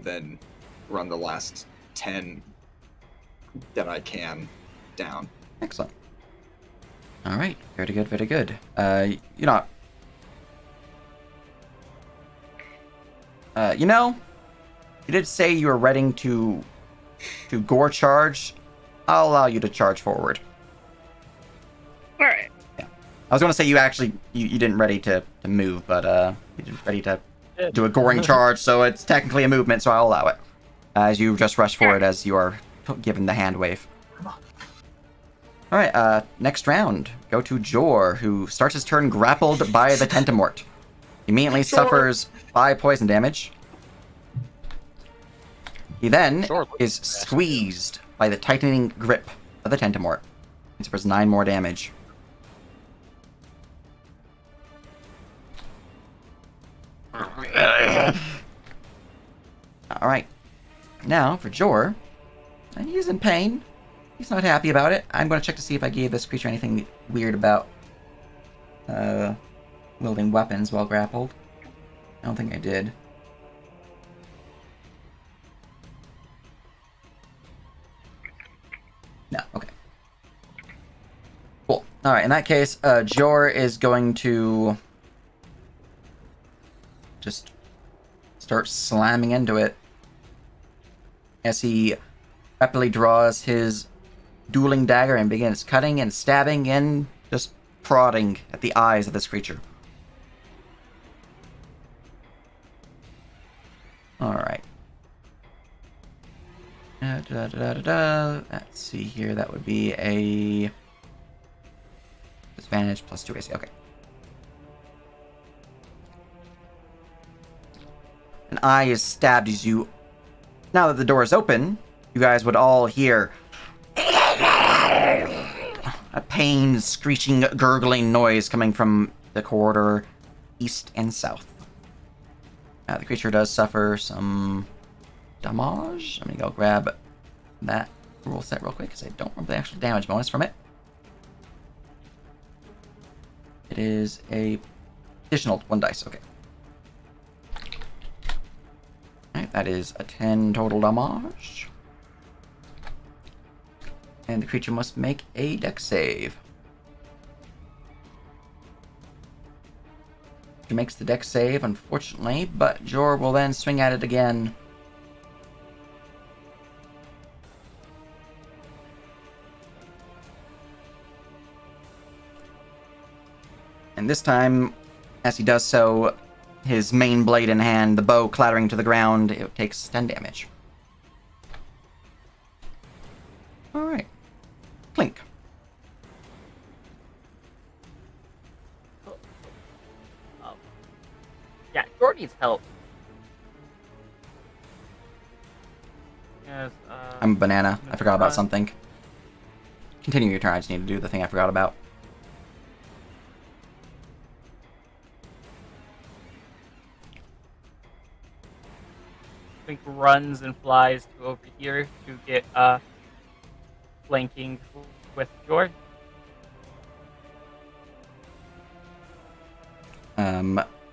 S2: then run the last 10 that I can down.
S1: Excellent. All right, very good, very good. You're not. You know, you did say you were ready to gore charge. I'll allow you to charge forward.
S5: All right.
S1: Yeah, I was gonna say you didn't ready to move, but you didn't ready to do a goring charge, so it's technically a movement, so I'll allow it. As you just rush forward as you are given the hand wave. All right, next round, go to Jor, who starts his turn grappled by the Tentamort. He immediately suffers 5 poison damage. He then is squeezed by the tightening grip of the Tentamort. He suffers 9 more damage. Alright. Now, for Jor, and he's in pain. He's not happy about it. I'm going to check to see if I gave this creature anything weird about wielding weapons while grappled. I don't think I did. No, okay. Cool. Alright, in that case, Jor is going to just start slamming into it as he rapidly draws his dueling dagger and begins cutting and stabbing and just prodding at the eyes of this creature. Alright. Let's see here. That would be a disadvantage plus 2 AC. Okay. An eye is stabbed as you... Now that the door is open, you guys would all hear a pain, screeching, gurgling noise coming from the corridor east and south. The creature does suffer some damage. I'm gonna go grab that rule set real quick because I don't remember the actual damage bonus from it. It is a additional 1 dice. Okay. Alright, that is a 10 total damage. And the creature must make a dex save. He makes the dex save, unfortunately, but Jor will then swing at it again. And this time, as he does so, his main blade in hand, the bow clattering to the ground, it takes 10 damage. Alright. Clink.
S4: Yeah, Jor needs help. Yes,
S1: I'm a banana. I forgot about something. Continue your turn. I just need to do the thing I forgot about.
S4: Clink runs and flies to over here to get flanking with Jor.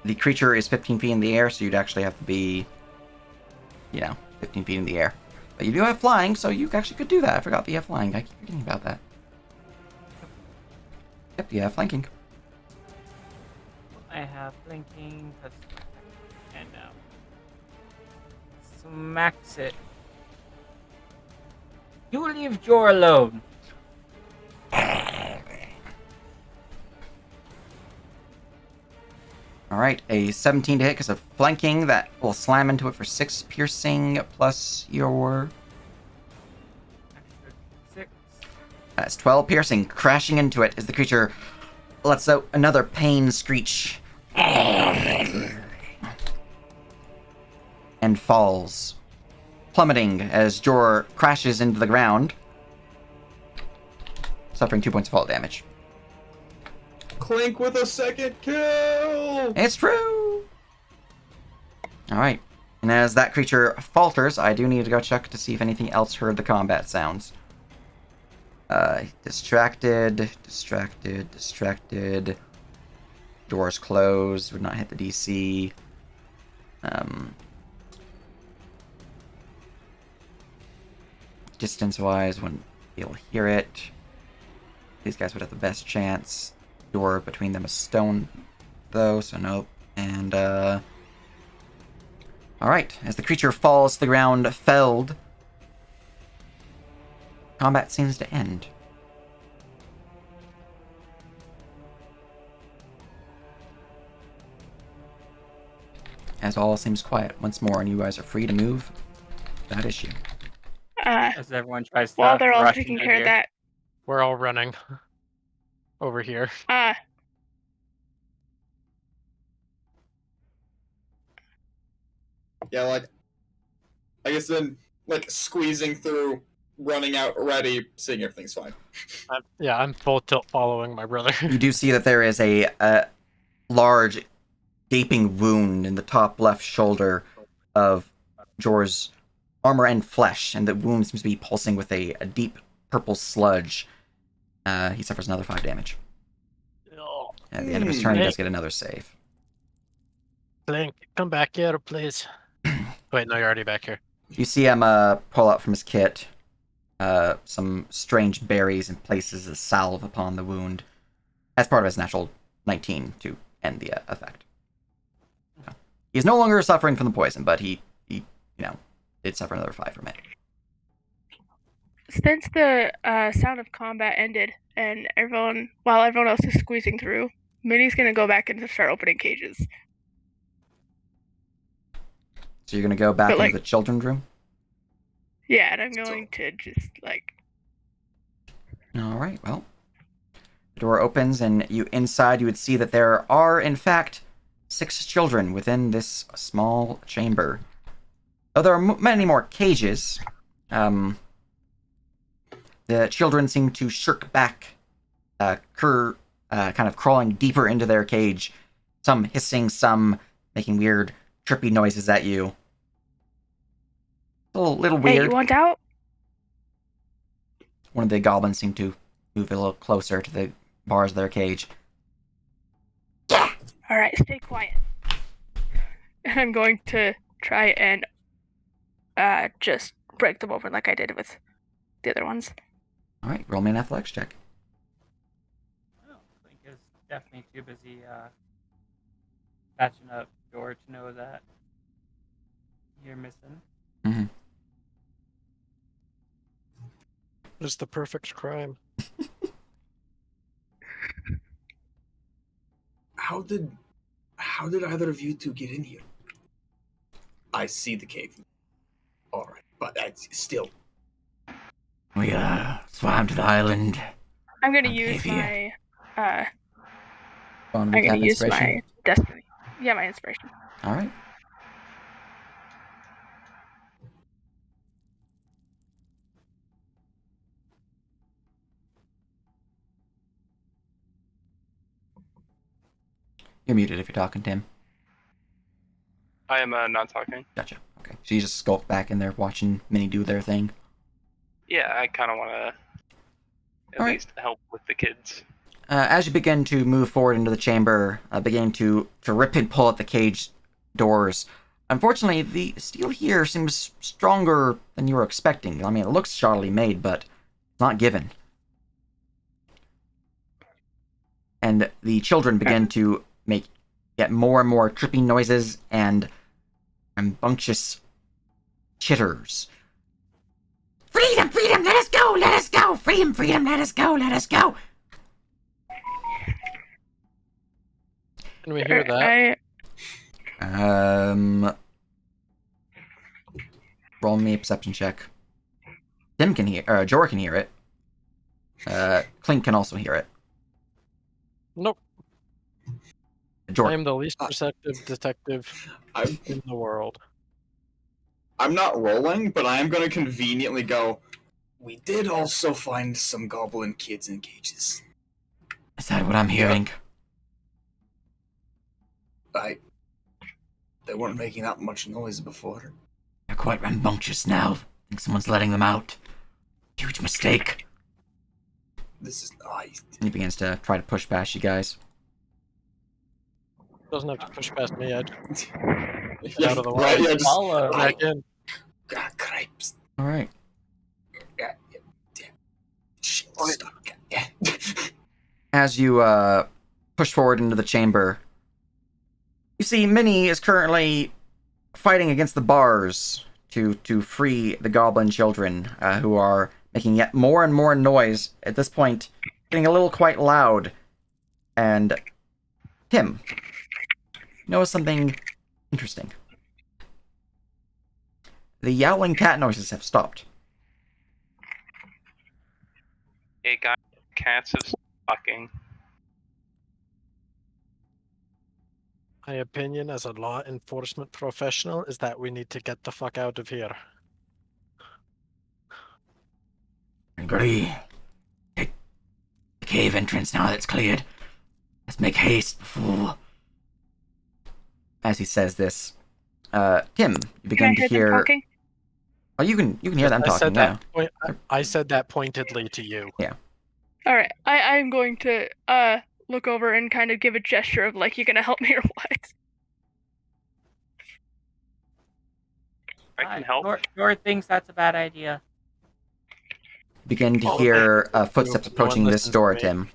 S1: The creature is 15 feet in the air, so you'd actually have to be, 15 feet in the air. But you do have flying, so you actually could do that. I forgot that you have flying. I keep forgetting about that. Yep, you have flanking.
S4: I have flanking, and now smacks it You leave Jor alone.
S1: Alright, a 17 to hit because of flanking. That will slam into it for 6 piercing plus your...
S4: Six.
S1: That's 12 piercing, crashing into it as the creature lets out another pain screech. And falls, plummeting as Jor crashes into the ground, suffering 2 points of fall damage.
S2: Clink with a second kill!
S1: It's true! Alright. And as that creature falters, I do need to go check to see if anything else heard the combat sounds. Distracted. Doors closed, would not hit the DC. Distance-wise, wouldn't be able to hear it. These guys would have the best chance. Door between them is stone, though, so nope. And, Alright, as the creature falls to the ground, felled, combat seems to end. As all seems quiet once more, and you guys are free to move that issue.
S4: As everyone tries to
S5: While they're all
S4: rush
S5: taking
S4: into
S5: care of
S4: here.
S5: that,
S3: We're all running over here.
S2: Yeah, like, I guess then, like, squeezing through, running out already, seeing everything's fine.
S3: I'm full tilt following my brother.
S1: You do see that there is a large, gaping wound in the top left shoulder of Jor's armor and flesh, and the wound seems to be pulsing with a deep purple sludge. He suffers another 5 damage. At the end of his turn, he does get another save.
S3: Blink, come back here, please. Wait, no, you're already back here.
S1: You see him pull out from his kit some strange berries and places a salve upon the wound as part of his natural 19 to end the effect. He's no longer suffering from the poison, but he did suffer another 5 from it.
S5: since the sound of combat ended and while everyone else is squeezing through, Minnie's gonna go back and start opening cages.
S1: So you're gonna go back into the children's room?
S5: Yeah, and I'm going to just
S1: Alright, well. The door opens, and inside you would see that there are, in fact, 6 children within this small chamber. Though there are many more cages, the children seem to shirk back, kind of crawling deeper into their cage. Some hissing, some making weird, trippy noises at you. A little weird.
S5: Hey, you want out?
S1: One of the goblins seemed to move a little closer to the bars of their cage.
S5: Alright, stay quiet. And I'm going to try and just break them open like I did with the other ones.
S1: Alright, roll me an athletics check.
S4: I don't think is definitely too busy patching up Jor to know that you're missing.
S1: Mm-hmm.
S3: It's the perfect crime.
S9: How did either of you two get in here? I see the cave. All right, but that's still.
S8: We swam to the island.
S5: I'm gonna
S8: Okay,
S5: use
S8: here.
S5: my
S1: I'm
S5: I'm gonna use my destiny. Yeah, my inspiration.
S1: Alright. You're muted if you're talking, Tim.
S6: I am not talking.
S1: Gotcha. Okay. So you just skulk back in there watching Minnie do their thing?
S6: Yeah, I kind of want to at
S1: Alright.
S6: least help with the kids.
S1: As you begin to move forward into the chamber, beginning to rip and pull at the cage doors, unfortunately, the steel here seems stronger than you were expecting. I mean, it looks shoddily made, but it's not given. And the children begin to get more and more tripping noises and rambunctious chitters. Freedom! Freedom! Let us
S8: go! Let us go! Freedom, freedom! Let us go! Let us go!
S3: Can we hear that?
S1: Roll me a perception check. Tim can hear, Jor can hear it. Clink can also hear it.
S3: Nope. I
S1: Jor.
S3: am the least perceptive detective in the world.
S9: I'm not rolling, but I am going to conveniently go. We did also find some goblin kids in cages.
S8: Is that what I'm hearing?
S9: They weren't making that much noise before.
S8: They're quite rambunctious now. I think someone's letting them out. Huge mistake.
S9: This is
S1: And he begins to try to push past you guys.
S3: Doesn't have to push past me. I'd
S9: yeah,
S3: out of the way.
S9: right, yeah, just,
S3: Follow. Back in.
S9: Cripes.
S1: All right.
S9: Shit, stop. Yeah.
S1: As you push forward into the chamber, you see Minnie is currently fighting against the bars to free the goblin children who are making yet more and more noise. At this point, getting a little quite loud. And Tim, you notice something interesting. The yowling cat noises have stopped.
S6: Hey guys, cats is fucking.
S3: My opinion as a law enforcement professional is that we need to get the fuck out of here.
S8: Agree. Take the cave entrance now that's cleared. Let's make haste before...
S1: As he says this, Tim, you
S5: Can
S1: begin
S5: I
S1: to
S5: hear them
S1: hear.
S5: talking?
S1: Oh, you can hear them
S3: I
S1: talking
S3: said
S1: now.
S3: I said that pointedly to you.
S5: All right, I'm going to look over and kind of give a gesture of like, you gonna help me or what?
S6: I can help.
S4: Jor thinks that's a bad idea.
S1: Begin to
S3: Oh,
S1: hear footsteps
S3: no one
S1: approaching this
S3: listens
S1: door,
S3: to me.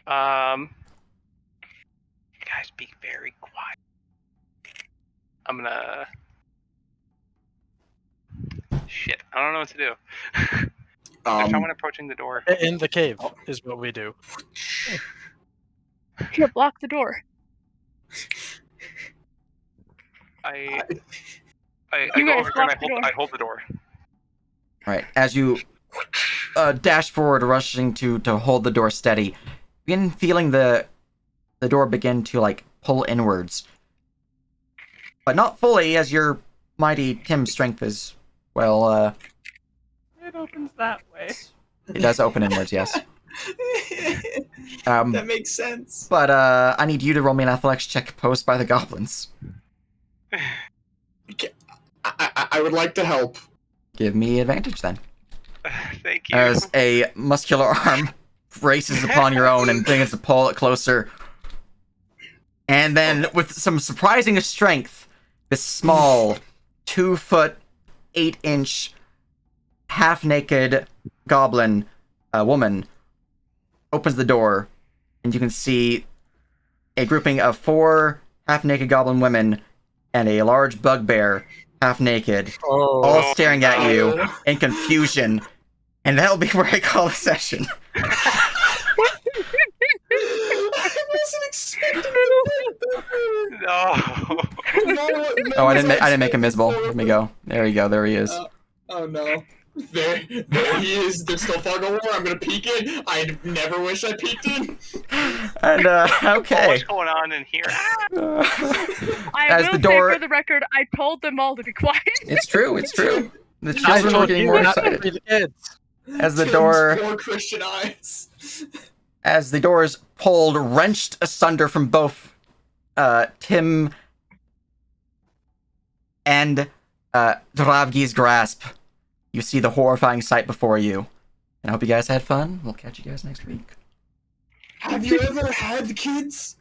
S1: Tim.
S6: Guys, be very quiet. I'm gonna. Shit, I don't know what to do. There's someone approaching the door.
S3: In the cave is what we do.
S5: Here, block the door.
S6: I
S5: You
S6: go
S5: guys
S6: over and
S5: block the door.
S6: I hold the door.
S1: Right, as you dash forward, rushing to hold the door steady, begin feeling the door begin to like pull inwards, but not fully, as your mighty Tim's strength is well.
S4: It opens that way.
S1: It does open inwards, yes.
S9: That makes sense.
S1: But I need you to roll me an athletics check posed by the goblins.
S9: I would like to help.
S1: Give me advantage then,
S6: Thank you.
S1: as a muscular arm braces upon your own and begins to pull it closer. And then, with some surprising strength, this small, 2 foot, 8-inch, half-naked goblin woman opens the door, and you can see a grouping of 4 half-naked goblin women and a large bugbear, half-naked, all staring at you in confusion. And that'll be where I call a session.
S9: I wasn't expecting to
S6: No.
S1: Oh, I didn't make him visible. Let me go. There you go. There he is.
S9: Oh no. There he is. There's still fog of war. I'm gonna peek in. I never wish I peeked in.
S1: And okay.
S6: What's going on in here?
S5: I
S1: As
S5: will
S1: the door-
S5: say for the record, I told them all to be quiet.
S1: It's true. It's true. The
S3: I
S1: children were
S3: told
S1: getting
S3: you
S1: more
S3: not to
S1: excited
S3: be the kids.
S1: as the
S9: Tim's
S1: door.
S9: Poor Christian eyes.
S1: As the door is pulled, wrenched asunder from both Tim and Dravgi's grasp, you see the horrifying sight before you. And I hope you guys had fun. We'll catch you guys next week.
S9: Have you ever had kids?